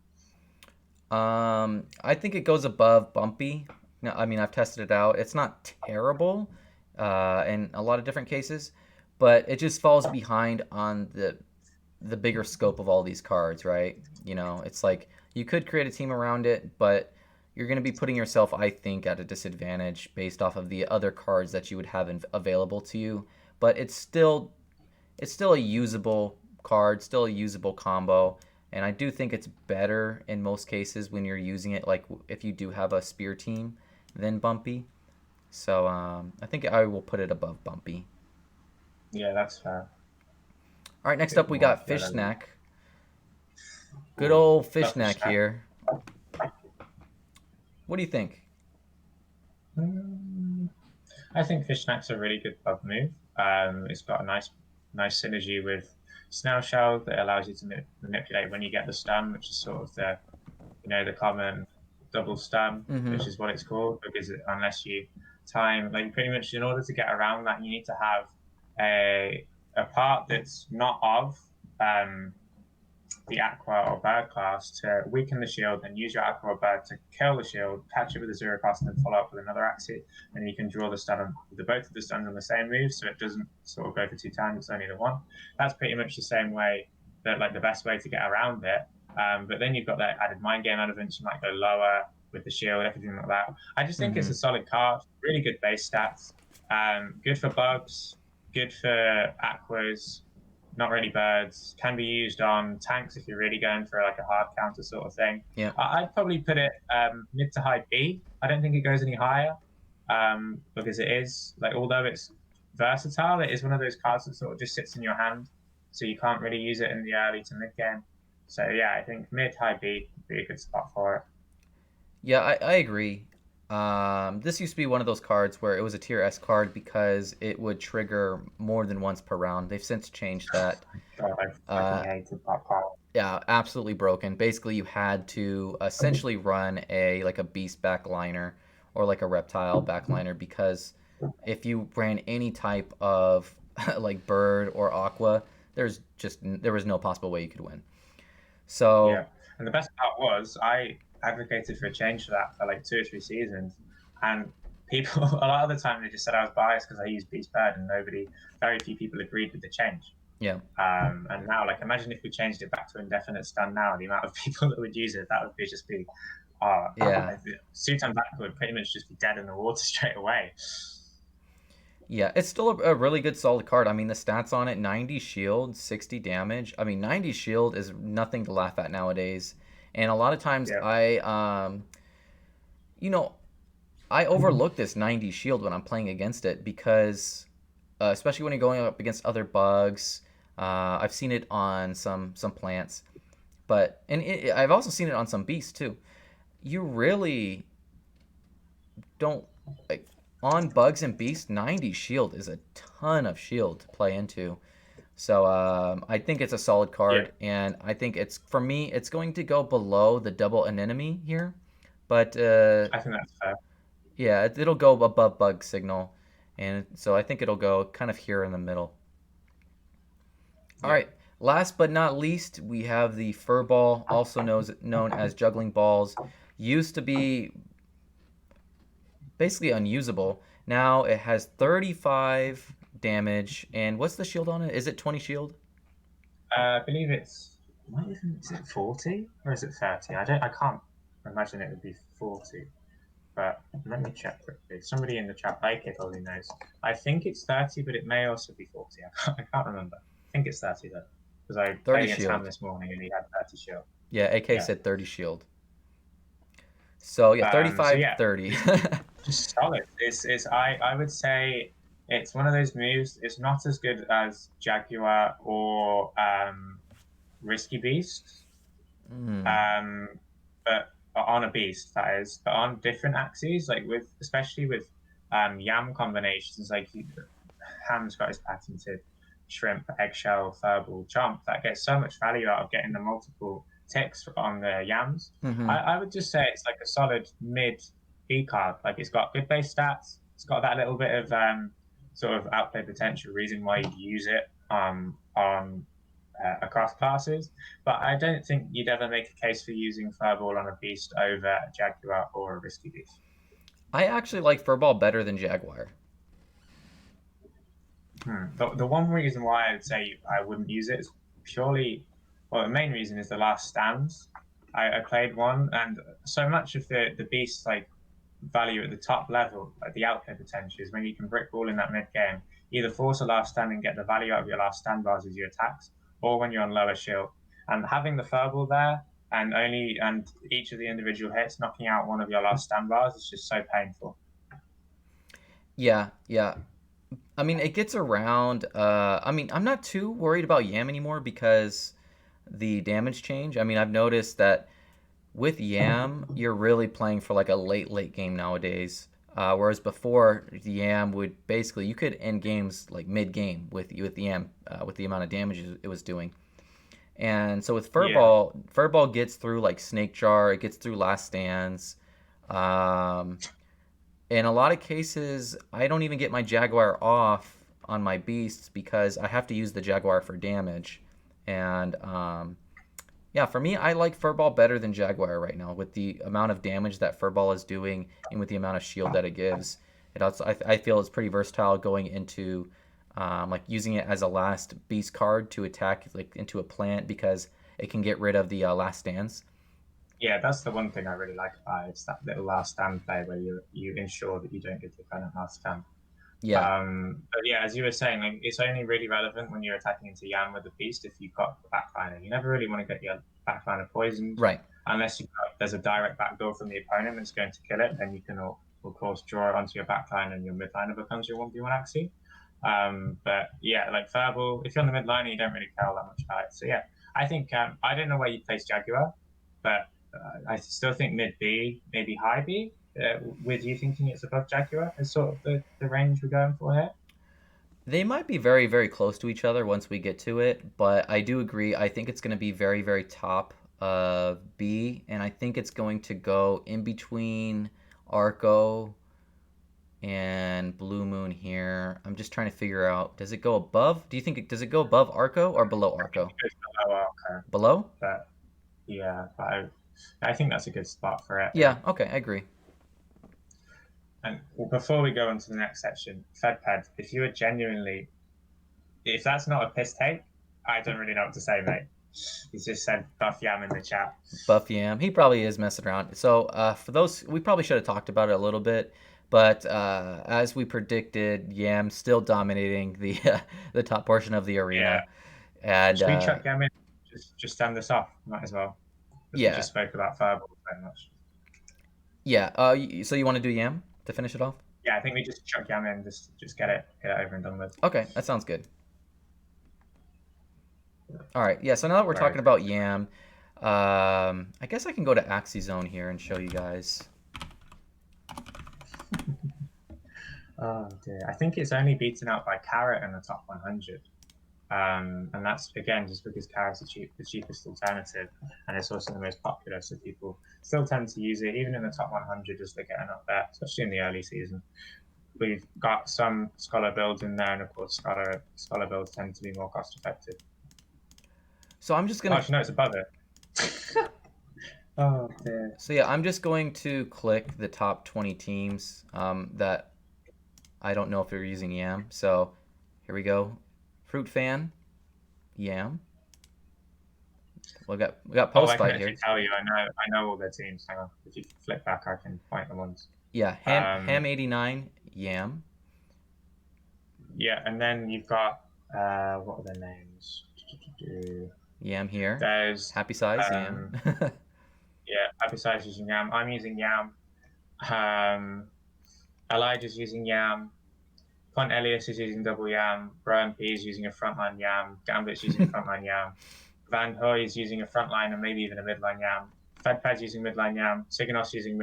[SPEAKER 7] I think it goes above Bumpy. No, I mean, I've tested it out. It's not terrible in a lot of different cases, but it just falls behind on the bigger scope of all these cards, right? It's like you could create a team around it, but you're going to be putting yourself, I think, at a disadvantage based off of the other cards that you would have available to you. But it's still a usable card, still a usable combo. And I do think it's better in most cases when you're using it, like if you do have a spear team, than Bumpy. So I think I will put it above Bumpy.
[SPEAKER 8] Yeah, that's fair.
[SPEAKER 7] All right, next up we got Fish Snack. Good old Fish Snack here. What do you think?
[SPEAKER 8] I think Fish Snack's a really good bug move. It's got a nice synergy with Snail Shell that allows you to manipulate when you get the stun, which is sort of the common double stun, which is what it's called, because unless you time, like pretty much in order to get around that, you need to have a part that's not of the Aqua or Bird class to weaken the shield, and use your Aqua or Bird to kill the shield, catch it with a 0 cost, and then follow up with another Axie, and you can draw the stun with both of the stuns on the same move, so it doesn't sort of go for 2 times, it's only the one. That's pretty much the same way, that like the best way to get around it. But then you've got that added mind game elements. You might go lower with the shield, everything like that. I just think it's a solid card, really good base stats, good for bugs, good for aquas, not really birds. Can be used on tanks if you're really going for like a hard counter sort of thing.
[SPEAKER 7] Yeah.
[SPEAKER 8] I'd probably put it mid to high B. I don't think it goes any higher because it is like, although it's versatile, it is one of those cards that sort of just sits in your hand, so you can't really use it in the early to mid game. So yeah, I think mid high B would be a good spot for it.
[SPEAKER 7] Yeah, I agree. This used to be one of those cards where it was a tier S card because it would trigger more than once per round. They've since changed that.
[SPEAKER 8] God, I fucking hated that card.
[SPEAKER 7] Yeah, absolutely broken. Basically, you had to essentially run like a beast backliner or like a reptile backliner, because if you ran any type of like bird or aqua, there was no possible way you could win. So
[SPEAKER 8] Yeah, and the best part was I advocated for a change for that for like 2 or 3 seasons, and people a lot of the time they just said I was biased because I used Beast Bird, and very few people agreed with the change.
[SPEAKER 7] yeah.
[SPEAKER 8] And now, like, imagine if we changed it back to indefinite stun now, the amount of people that would use it, that would just be,
[SPEAKER 7] Yeah.
[SPEAKER 8] Sutan back would pretty much just be dead in the water straight away.
[SPEAKER 7] Yeah, it's still a really good solid card. I mean, the stats on it, 90 shield, 60 damage. I mean, 90 shield is nothing to laugh at nowadays. And a lot of times
[SPEAKER 8] Yeah.
[SPEAKER 7] I overlook this 90 shield when I'm playing against it because, especially when you're going up against other bugs, I've seen it on some plants, I've also seen it on some beasts too. You really don't, like, on bugs and beasts, 90 shield is a ton of shield to play into. So I think it's a solid card, and I think for me, it's going to go below the double anemone here. But
[SPEAKER 8] I think that's fair.
[SPEAKER 7] yeah, it'll go above bug signal, and so I think it'll go kind of here in the middle. All right, last but not least, we have the fur ball, also known as juggling balls. Used to be basically unusable. Now it has 35 damage, and what's the shield on it? Is it 20 shield?
[SPEAKER 8] I believe is it 40 or is it 30? I can't imagine it would be 40. But let me check quickly. Somebody in the chat, AK probably knows. I think it's 30, but it may also be 40. I can't remember. I think it's 30 though, because I played against Ham this morning and he had 30 shield.
[SPEAKER 7] Yeah, AK said 30 shield. So yeah, 35, 30.
[SPEAKER 8] Just solid. I would say it's one of those moves. It's not as good as Jaguar or Risky Beast, but on a beast, that is. But on different axes, like especially with Yam combinations, like Ham's got his patented shrimp, eggshell, furball, chomp, that gets so much value out of getting the multiple ticks on the Yams. I would just say it's like a solid mid B card. Like, it's got good base stats. It's got that little bit of sort of outplay potential, reason why you'd use it across classes. But I don't think you'd ever make a case for using Furball on a beast over a Jaguar or a Risky Beast.
[SPEAKER 7] I actually like Furball better than Jaguar.
[SPEAKER 8] The one reason why I would say I wouldn't use it is purely, well, the main reason is the last stands. I played one, and so much of the beast like value at the top level, like the outplay potential, is when you can brick ball in that mid game, either force a last stand and get the value out of your last stand bars as your attacks, or when you're on lower shield. And having the furball there and each of the individual hits knocking out one of your last stand bars is just so painful.
[SPEAKER 7] Yeah. I mean, it gets around. I mean, I'm not too worried about Yam anymore because the damage change. I mean, I've noticed that with Yam, you're really playing for like a late game nowadays. Whereas before, Yam would basically, you could end games like mid game with Yam, with the amount of damage it was doing. And so with Furball gets through like Snake Jar, it gets through Last Stands. In a lot of cases, I don't even get my Jaguar off on my beasts because I have to use the Jaguar for damage. And yeah, for me, I like Furball better than Jaguar right now with the amount of damage that Furball is doing and with the amount of shield that it gives. It also, I feel it's pretty versatile going into like using it as a last beast card to attack like into a plant because it can get rid of the Last Stands.
[SPEAKER 8] Yeah, that's the one thing I really like about it. It's that little last stand play where you ensure that you don't get the opponent last stand.
[SPEAKER 7] Yeah.
[SPEAKER 8] But yeah, as you were saying, like, it's only really relevant when you're attacking into Yam with the beast if you've got the backliner. You never really want to get your backliner poisoned,
[SPEAKER 7] Right.
[SPEAKER 8] unless there's a direct backdoor from the opponent that's going to kill it. Then you can, of course, draw it onto your backline and your midliner becomes your 1v1 axie. But yeah, like Verbal, if you're on the midliner, you don't really care all that much about it. So yeah, I think I don't know where you place Jaguar, but I still think mid B, maybe high B. With you thinking it's above Jaguar is sort of the range we're going for here.
[SPEAKER 7] They might be very, very close to each other once we get to it, but I do agree. I think it's going to be very, very top of B, and I think it's going to go in between Arco and Blue Moon here. I'm just trying to figure out, does it go above? Do you think does it go above Arco or below Arco?
[SPEAKER 8] It's below Arco,
[SPEAKER 7] Below?
[SPEAKER 8] but yeah, but I think that's a good spot for it.
[SPEAKER 7] Yeah, okay, I agree.
[SPEAKER 8] And before we go on to the next section, FedPed, if you were genuinely, if that's not a piss take, I don't really know what to say, mate. He's just said buff Yam in the chat.
[SPEAKER 7] Buff Yam, he probably is messing around. So for those, we probably should have talked about it a little bit, but as we predicted, Yam still dominating the top portion of the arena. Yeah. And
[SPEAKER 8] should we chuck Yam in? Just end this off, might as well.
[SPEAKER 7] Yeah.
[SPEAKER 8] We just spoke about Fireball so much.
[SPEAKER 7] Yeah. So you want to do Yam to finish it off?
[SPEAKER 8] Yeah, I think we just chuck Yam in, just get it over and done with.
[SPEAKER 7] Okay, that sounds good. All right. Yeah. So now that we're talking about Yam, I guess I can go to Axie Zone here and show you guys.
[SPEAKER 8] Oh dear. I think it's only beaten out by Carrot in the top 100. And that's again just because Carrot's the cheapest alternative, and it's also the most popular, so people still tend to use it even in the top 100 as they're getting up there, especially in the early season. We've got some Scholar builds in there, and of course Scholar builds tend to be more cost effective.
[SPEAKER 7] So I'm just gonna.
[SPEAKER 8] Actually, no, it's above it. Oh dear.
[SPEAKER 7] So yeah, I'm just going to click the top 20 teams that I don't know if they're using Yam. So here we go. Fruit Fan, Yam. We got Post Fight here.
[SPEAKER 8] Tell you, I know all their teams. Hang on, if you flip back, I can point the ones.
[SPEAKER 7] Yeah, Ham 89, Yam.
[SPEAKER 8] Yeah, and then you've got what are their names?
[SPEAKER 7] Yam here.
[SPEAKER 8] There's
[SPEAKER 7] Happy Size, Yam.
[SPEAKER 8] Yeah, Happy Size using Yam. I'm using Yam. Elijah's using Yam. Pont Elias is using double Yam. Brian P is using a frontline Yam. Gambit's using a frontline Yam. Van Hoy is using a frontline and maybe even a midline Yam. Fedpad's using midline Yam. Siganos using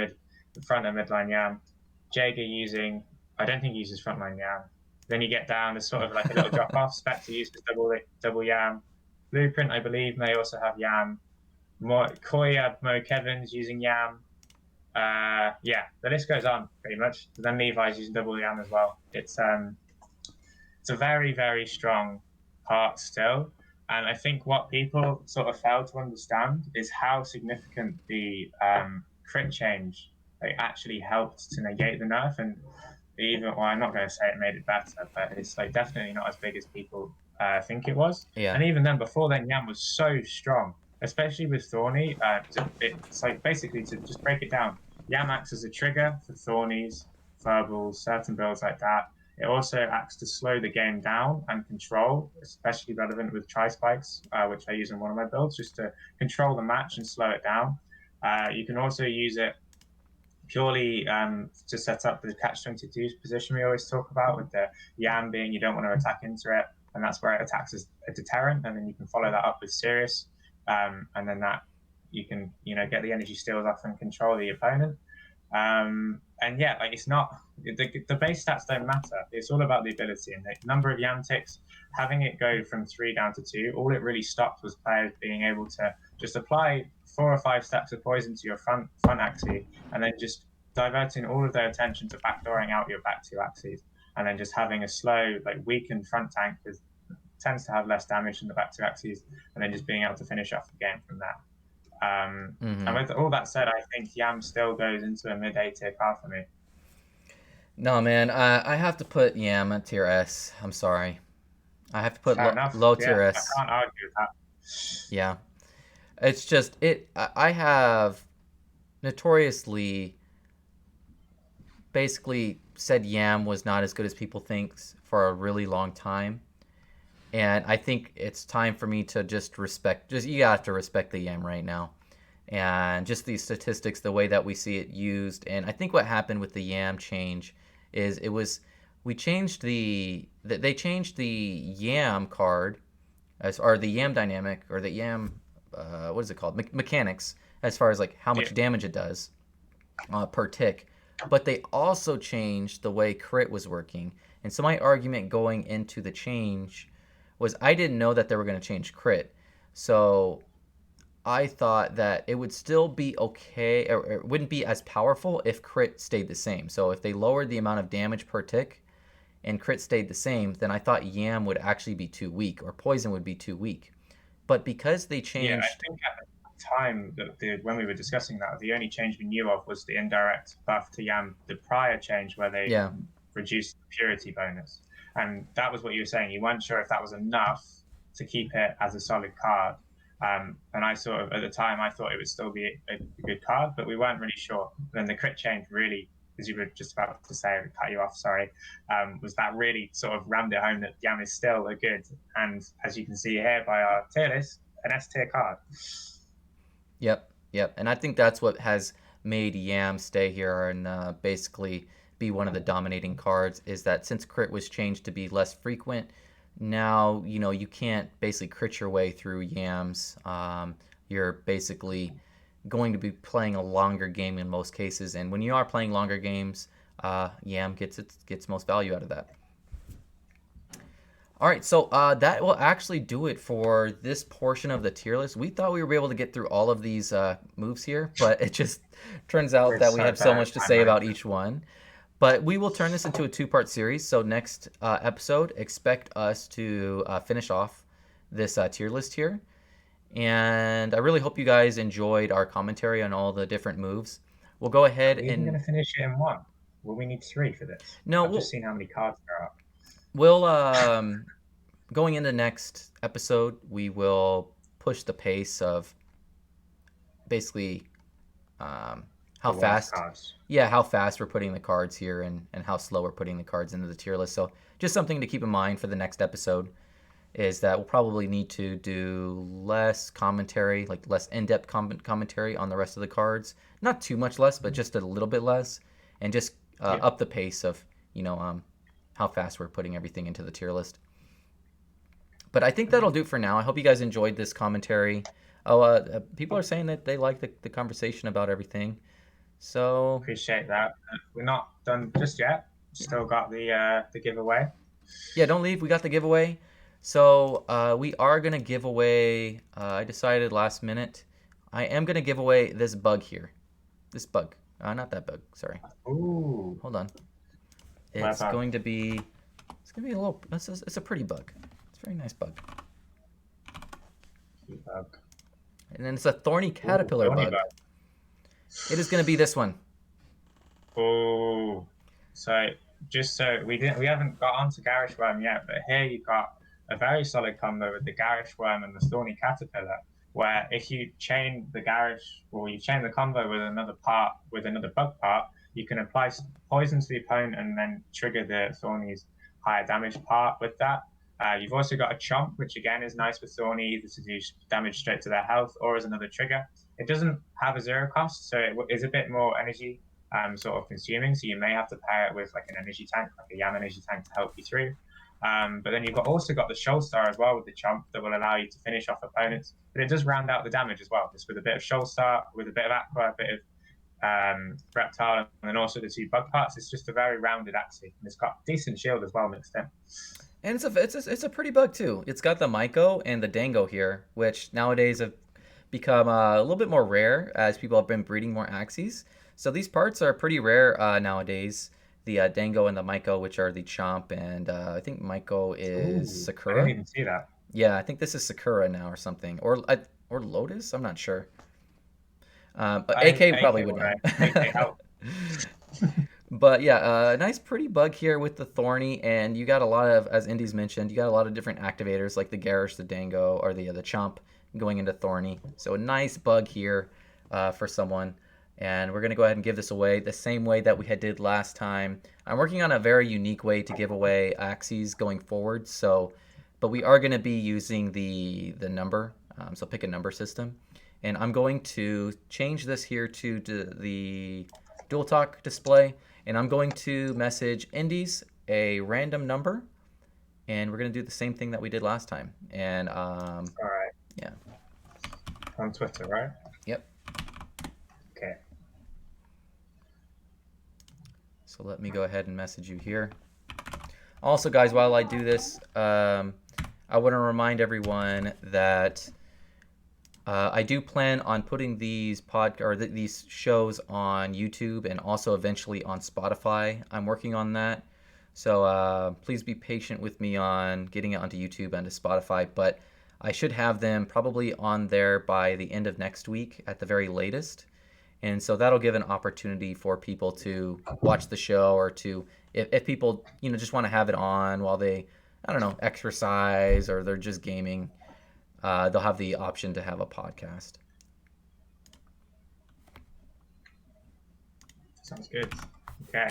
[SPEAKER 8] front and midline Yam. Jaeger using, I don't think he uses frontline Yam. Then you get down, there's sort of like a little drop off. Spectre uses double Yam. Blueprint, I believe, may also have Yam. Koya Mo Kevin's using Yam. Yeah, the list goes on pretty much. Then Levi's using double Yam as well. It's a very, very strong part still. And I think what people sort of fail to understand is how significant the crit change actually helped to negate the nerf. And even, well, I'm not going to say it made it better, but it's like definitely not as big as people think it was.
[SPEAKER 7] Yeah.
[SPEAKER 8] And even then, before then, Yam was so strong, especially with Thorny. It's like basically, to just break it down, Yam acts as a trigger for Thornies, Verbals, certain builds like that. It also acts to slow the game down and control, especially relevant with Tri-Spikes, which I use in one of my builds, just to control the match and slow it down. You can also use it purely to set up the catch-22 position we always talk about, with the Yam being you don't want to attack into it, and that's where it attacks as a deterrent, and then you can follow that up with Sirius, and then that you can get the energy steals off and control the opponent. And yeah, like it's not the base stats don't matter. It's all about the ability and the number of Yam ticks. Having it go from 3 down to 2, all it really stopped was players being able to just apply 4 or 5 stacks of poison to your front axis, and then just diverting all of their attention to backdooring out your back 2 axes, and then just having a slow, like weakened front tank that tends to have less damage than the back 2 axes, and then just being able to finish off the game from that. And with all that said, I think Yam still goes into a mid A tier card for me.
[SPEAKER 7] No, man, I have to put Yam at tier S. I'm sorry. I have to put low tier S.
[SPEAKER 8] I can't argue with that.
[SPEAKER 7] Yeah. It's just, I have notoriously basically said yam was not as good as people think for a really long time. And I think it's time for me to just you have to respect the yam right now. And just these statistics, the way that we see it used. And I think what happened with the yam change is they changed the yam card, or the yam dynamic, or the yam, what is it called? Mechanics, as far as like how much damage it does per tick. But they also changed the way crit was working. And so my argument going into the change was I didn't know that they were going to change crit. So I thought that it would still be okay, or it wouldn't be as powerful if crit stayed the same. So if they lowered the amount of damage per tick and crit stayed the same, then I thought yam would actually be too weak, or poison would be too weak. But because they changed...
[SPEAKER 8] Yeah, I think at the time when we were discussing that, the only change we knew of was the indirect buff to yam, the prior change where they reduced the purity bonus. And that was what you were saying. You weren't sure if that was enough to keep it as a solid card. And I sort of, at the time, I thought it would still be a good card, but we weren't really sure. Then the crit change really, as you were just about to say, cut you off, sorry, was that really sort of rammed it home that yam is still a good, and as you can see here by our tier list, an S tier card.
[SPEAKER 7] Yep. And I think that's what has made yam stay here and basically be one of the dominating cards, is that since crit was changed to be less frequent, now you can't basically crit your way through yams. You're basically going to be playing a longer game in most cases, and when you are playing longer games, yam gets most value out of that. All right, so that will actually do it for this portion of the tier list. We thought we were able to get through all of these moves here, but it just turns out that we have so much to say about each one. But we will turn this into a two-part series. So next episode, expect us to finish off this tier list here. And I really hope you guys enjoyed our commentary on all the different moves. We'll go ahead and...
[SPEAKER 8] We're going to finish it in one. Will we need 3 for this?
[SPEAKER 7] No,
[SPEAKER 8] I've just seen how many cards there are.
[SPEAKER 7] We'll, going into next episode, we will push the pace of basically how fast we're putting the cards here and how slow we're putting the cards into the tier list. So just something to keep in mind for the next episode is that we'll probably need to do less commentary, like less in-depth commentary on the rest of the cards. Not too much less, but just a little bit less, and just up the pace of, how fast we're putting everything into the tier list. But I think that'll do it for now. I hope you guys enjoyed this commentary. People are saying that they like the conversation about everything. So
[SPEAKER 8] appreciate that. We're not done just yet. Still got the giveaway.
[SPEAKER 7] Yeah, don't leave. We got the giveaway. So we are gonna give away. I decided last minute. I am gonna give away this bug here. This bug. Not that bug. Sorry.
[SPEAKER 8] Ooh.
[SPEAKER 7] Hold on. It's going to be a little. It's a pretty bug. It's a very nice bug.
[SPEAKER 8] Bug.
[SPEAKER 7] And then it's a thorny caterpillar bug. It is going to be this one.
[SPEAKER 8] Oh, so just so we haven't got onto Garish Worm yet, but here you got a very solid combo with the Garish Worm and the Thorny Caterpillar, where if you chain the Garish, or you chain the combo with another bug part, you can apply poison to the opponent and then trigger the Thorny's higher damage part with that. You've also got a Chomp, which again is nice with Thorny, either to do damage straight to their health or as another trigger. It doesn't have a 0 cost, so it is a bit more energy sort of consuming, so you may have to pair it with like an energy tank, like a Yam energy tank to help you through. But then you've also got the Shoal Star as well with the Chomp that will allow you to finish off opponents, but it does round out the damage as well, just with a bit of Shoal Star, with a bit of Aqua, a bit of Reptile, and then also the 2 bug parts. It's just a very rounded Axie, and it's got decent shield as well mixed in.
[SPEAKER 7] And it's a pretty bug too. It's got the Myco and the Dango here, which nowadays have become a little bit more rare as people have been breeding more Axies. So these parts are pretty rare nowadays. The Dango and the Myco, which are the Chomp, and I think Myco is Sakura.
[SPEAKER 8] I didn't even see that.
[SPEAKER 7] Yeah, I think this is Sakura now or something, or Lotus. I'm not sure. But AK probably would know. But yeah, nice pretty bug here with the Thorny, and you got a lot of, as Indy's mentioned, you got a lot of different activators like the Garish, the Dango, or the Chomp going into Thorny. So a nice bug here for someone. And we're going to go ahead and give this away the same way that we did last time. I'm working on a very unique way to give away axes going forward. But we are going to be using the number. So pick a number system. And I'm going to change this here to the Dual Talk display. And I'm going to message Indies a random number. And we're going to do the same thing that we did last time. And
[SPEAKER 8] All right.
[SPEAKER 7] yeah.
[SPEAKER 8] On Twitter, right?
[SPEAKER 7] Yep.
[SPEAKER 8] Okay.
[SPEAKER 7] So let me go ahead and message you here. Also, guys, while I do this, I want to remind everyone that I do plan on putting these these shows on YouTube and also eventually on Spotify. I'm working on that. So please be patient with me on getting it onto YouTube and to Spotify. But I should have them probably on there by the end of next week at the very latest. And so that'll give an opportunity for people to watch the show, or to, if people, just want to have it on while they, I don't know, exercise, or they're just gaming, they'll have the option to have a podcast.
[SPEAKER 8] Sounds good. Okay.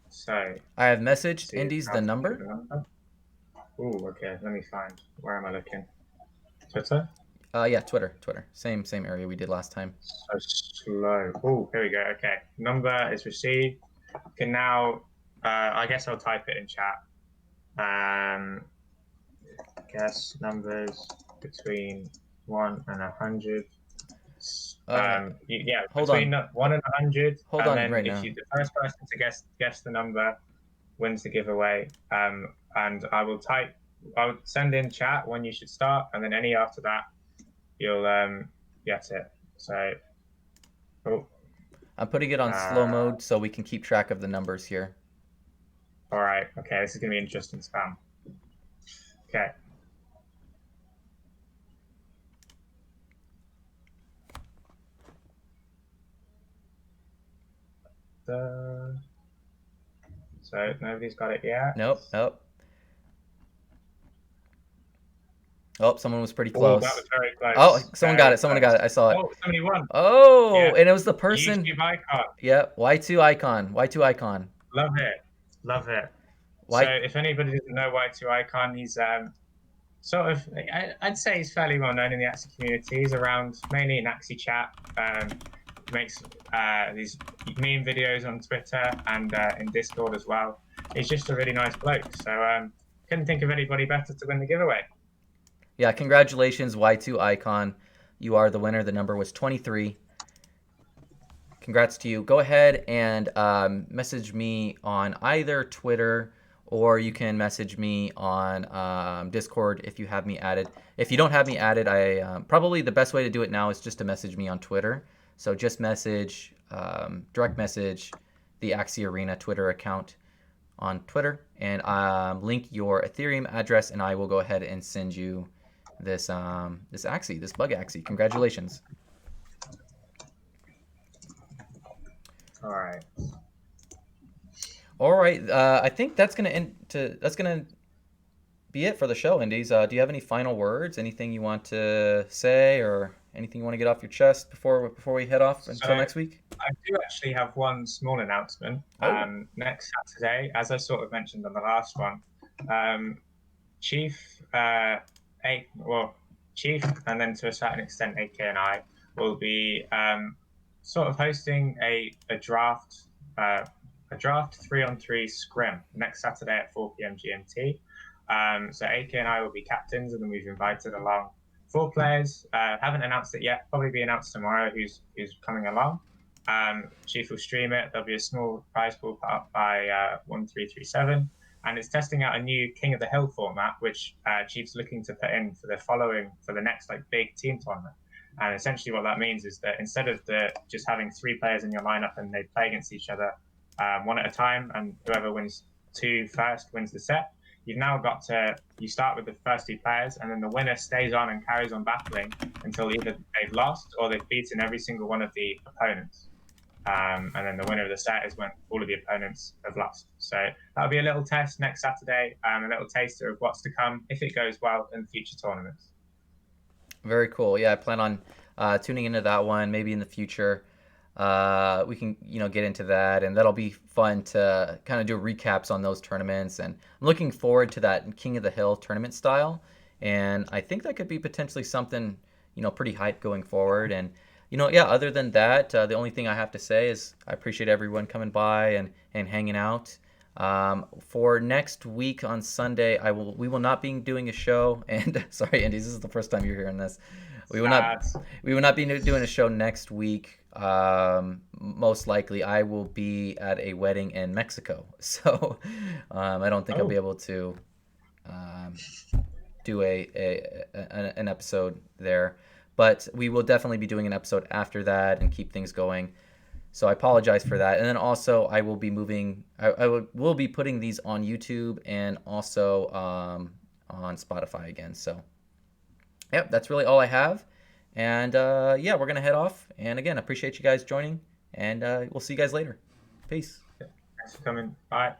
[SPEAKER 8] So
[SPEAKER 7] I have messaged Indies the number.
[SPEAKER 8] Oh, okay. Let me find. Where am I looking? Twitter?
[SPEAKER 7] Yeah, Twitter. Same area we did last time.
[SPEAKER 8] So slow. Oh, here we go. Okay. Number is received. Can now, I guess I'll type it in chat. Guess numbers between 1 and 100. Yeah,
[SPEAKER 7] hold
[SPEAKER 8] between
[SPEAKER 7] on.
[SPEAKER 8] 1 and 100.
[SPEAKER 7] Hold
[SPEAKER 8] and
[SPEAKER 7] on
[SPEAKER 8] then
[SPEAKER 7] right
[SPEAKER 8] if
[SPEAKER 7] now.
[SPEAKER 8] you, the first person to guess the number wins the giveaway. And I'll send in chat when you should start, and then any after that, you'll get it. So,
[SPEAKER 7] I'm putting it on slow mode so we can keep track of the numbers here.
[SPEAKER 8] All right. Okay, this is gonna be interesting spam. Okay. So nobody's got it yet.
[SPEAKER 7] Nope. Oh, someone was pretty
[SPEAKER 8] Oh,
[SPEAKER 7] close.
[SPEAKER 8] that was very close.
[SPEAKER 7] Oh, someone got it. Someone got it. I saw it.
[SPEAKER 8] Oh, somebody won.
[SPEAKER 7] Oh,
[SPEAKER 8] Yeah.
[SPEAKER 7] and it was the person.
[SPEAKER 8] YouTube icon.
[SPEAKER 7] Yeah, Y2 icon. Y2 icon.
[SPEAKER 8] Love it.
[SPEAKER 7] Why?
[SPEAKER 8] So if anybody doesn't know Y2 icon, he's sort of, I'd say he's fairly well known in the Axie community. He's around mainly in Axie chat. Makes these meme videos on Twitter and in Discord as well. He's just a really nice bloke. So couldn't think of anybody better to win the giveaway.
[SPEAKER 7] Yeah, congratulations, Y2 icon. You are the winner. The number was 23. Congrats to you. Go ahead and message me on either Twitter, or you can message me on Discord if you have me added. If you don't have me added, probably the best way to do it now is just to message me on Twitter. So just message, direct message the Axie Arena Twitter account on Twitter, and link your Ethereum address, and I will go ahead and send you this Axie, this bug Axie. Congratulations.
[SPEAKER 8] All right.
[SPEAKER 7] All right. I think that's gonna be it for the show, Indies. Do you have any final words? Anything you want to say, or anything you want to get off your chest before we head off until next week?
[SPEAKER 8] I do actually have one small announcement.
[SPEAKER 7] Oh.
[SPEAKER 8] Next Saturday, as I sort of mentioned on the last one, Chief, Chief, and then to a certain extent AK and I will be sort of hosting a draft 3-on-3 scrim next Saturday at 4 p.m. GMT. So AK and I will be captains, and then we've invited along 4 players. Haven't announced it yet. Probably be announced tomorrow who's coming along. Chief will stream it. There'll be a small prize pool put up by 1337, and it's testing out a new King of the Hill format, which Chief's looking to put in for the next big team tournament. And essentially what that means is that instead of just having 3 players in your lineup and they play against each other one at a time, and whoever wins 2 first wins the set, you've now got you start with the first 2 players, and then the winner stays on and carries on battling until either they've lost or they've beaten every single one of the opponents. And then the winner of the set is when all of the opponents have lost. So that'll be a little test next Saturday, a little taster of what's to come if it goes well in future tournaments.
[SPEAKER 7] Very cool. Yeah, I plan on tuning into that one. Maybe in the future, we can, get into that, and that'll be fun to kind of do recaps on those tournaments. And I'm looking forward to that King of the Hill tournament style, and I think that could be potentially something, pretty hype going forward. And other than that, the only thing I have to say is I appreciate everyone coming by and hanging out. For next week on Sunday, we will not be doing a show. And sorry, Andy, this is the first time you're hearing this. We will not be doing a show next week. Most likely, I will be at a wedding in Mexico, so I don't think I'll be able to do an episode there. But we will definitely be doing an episode after that and keep things going. So I apologize for that. And then also I will be moving. Will be putting these on YouTube and also on Spotify again. So yep, that's really all I have. And we're gonna head off. And again, appreciate you guys joining. And we'll see you guys later. Peace.
[SPEAKER 8] Thanks for coming. Bye.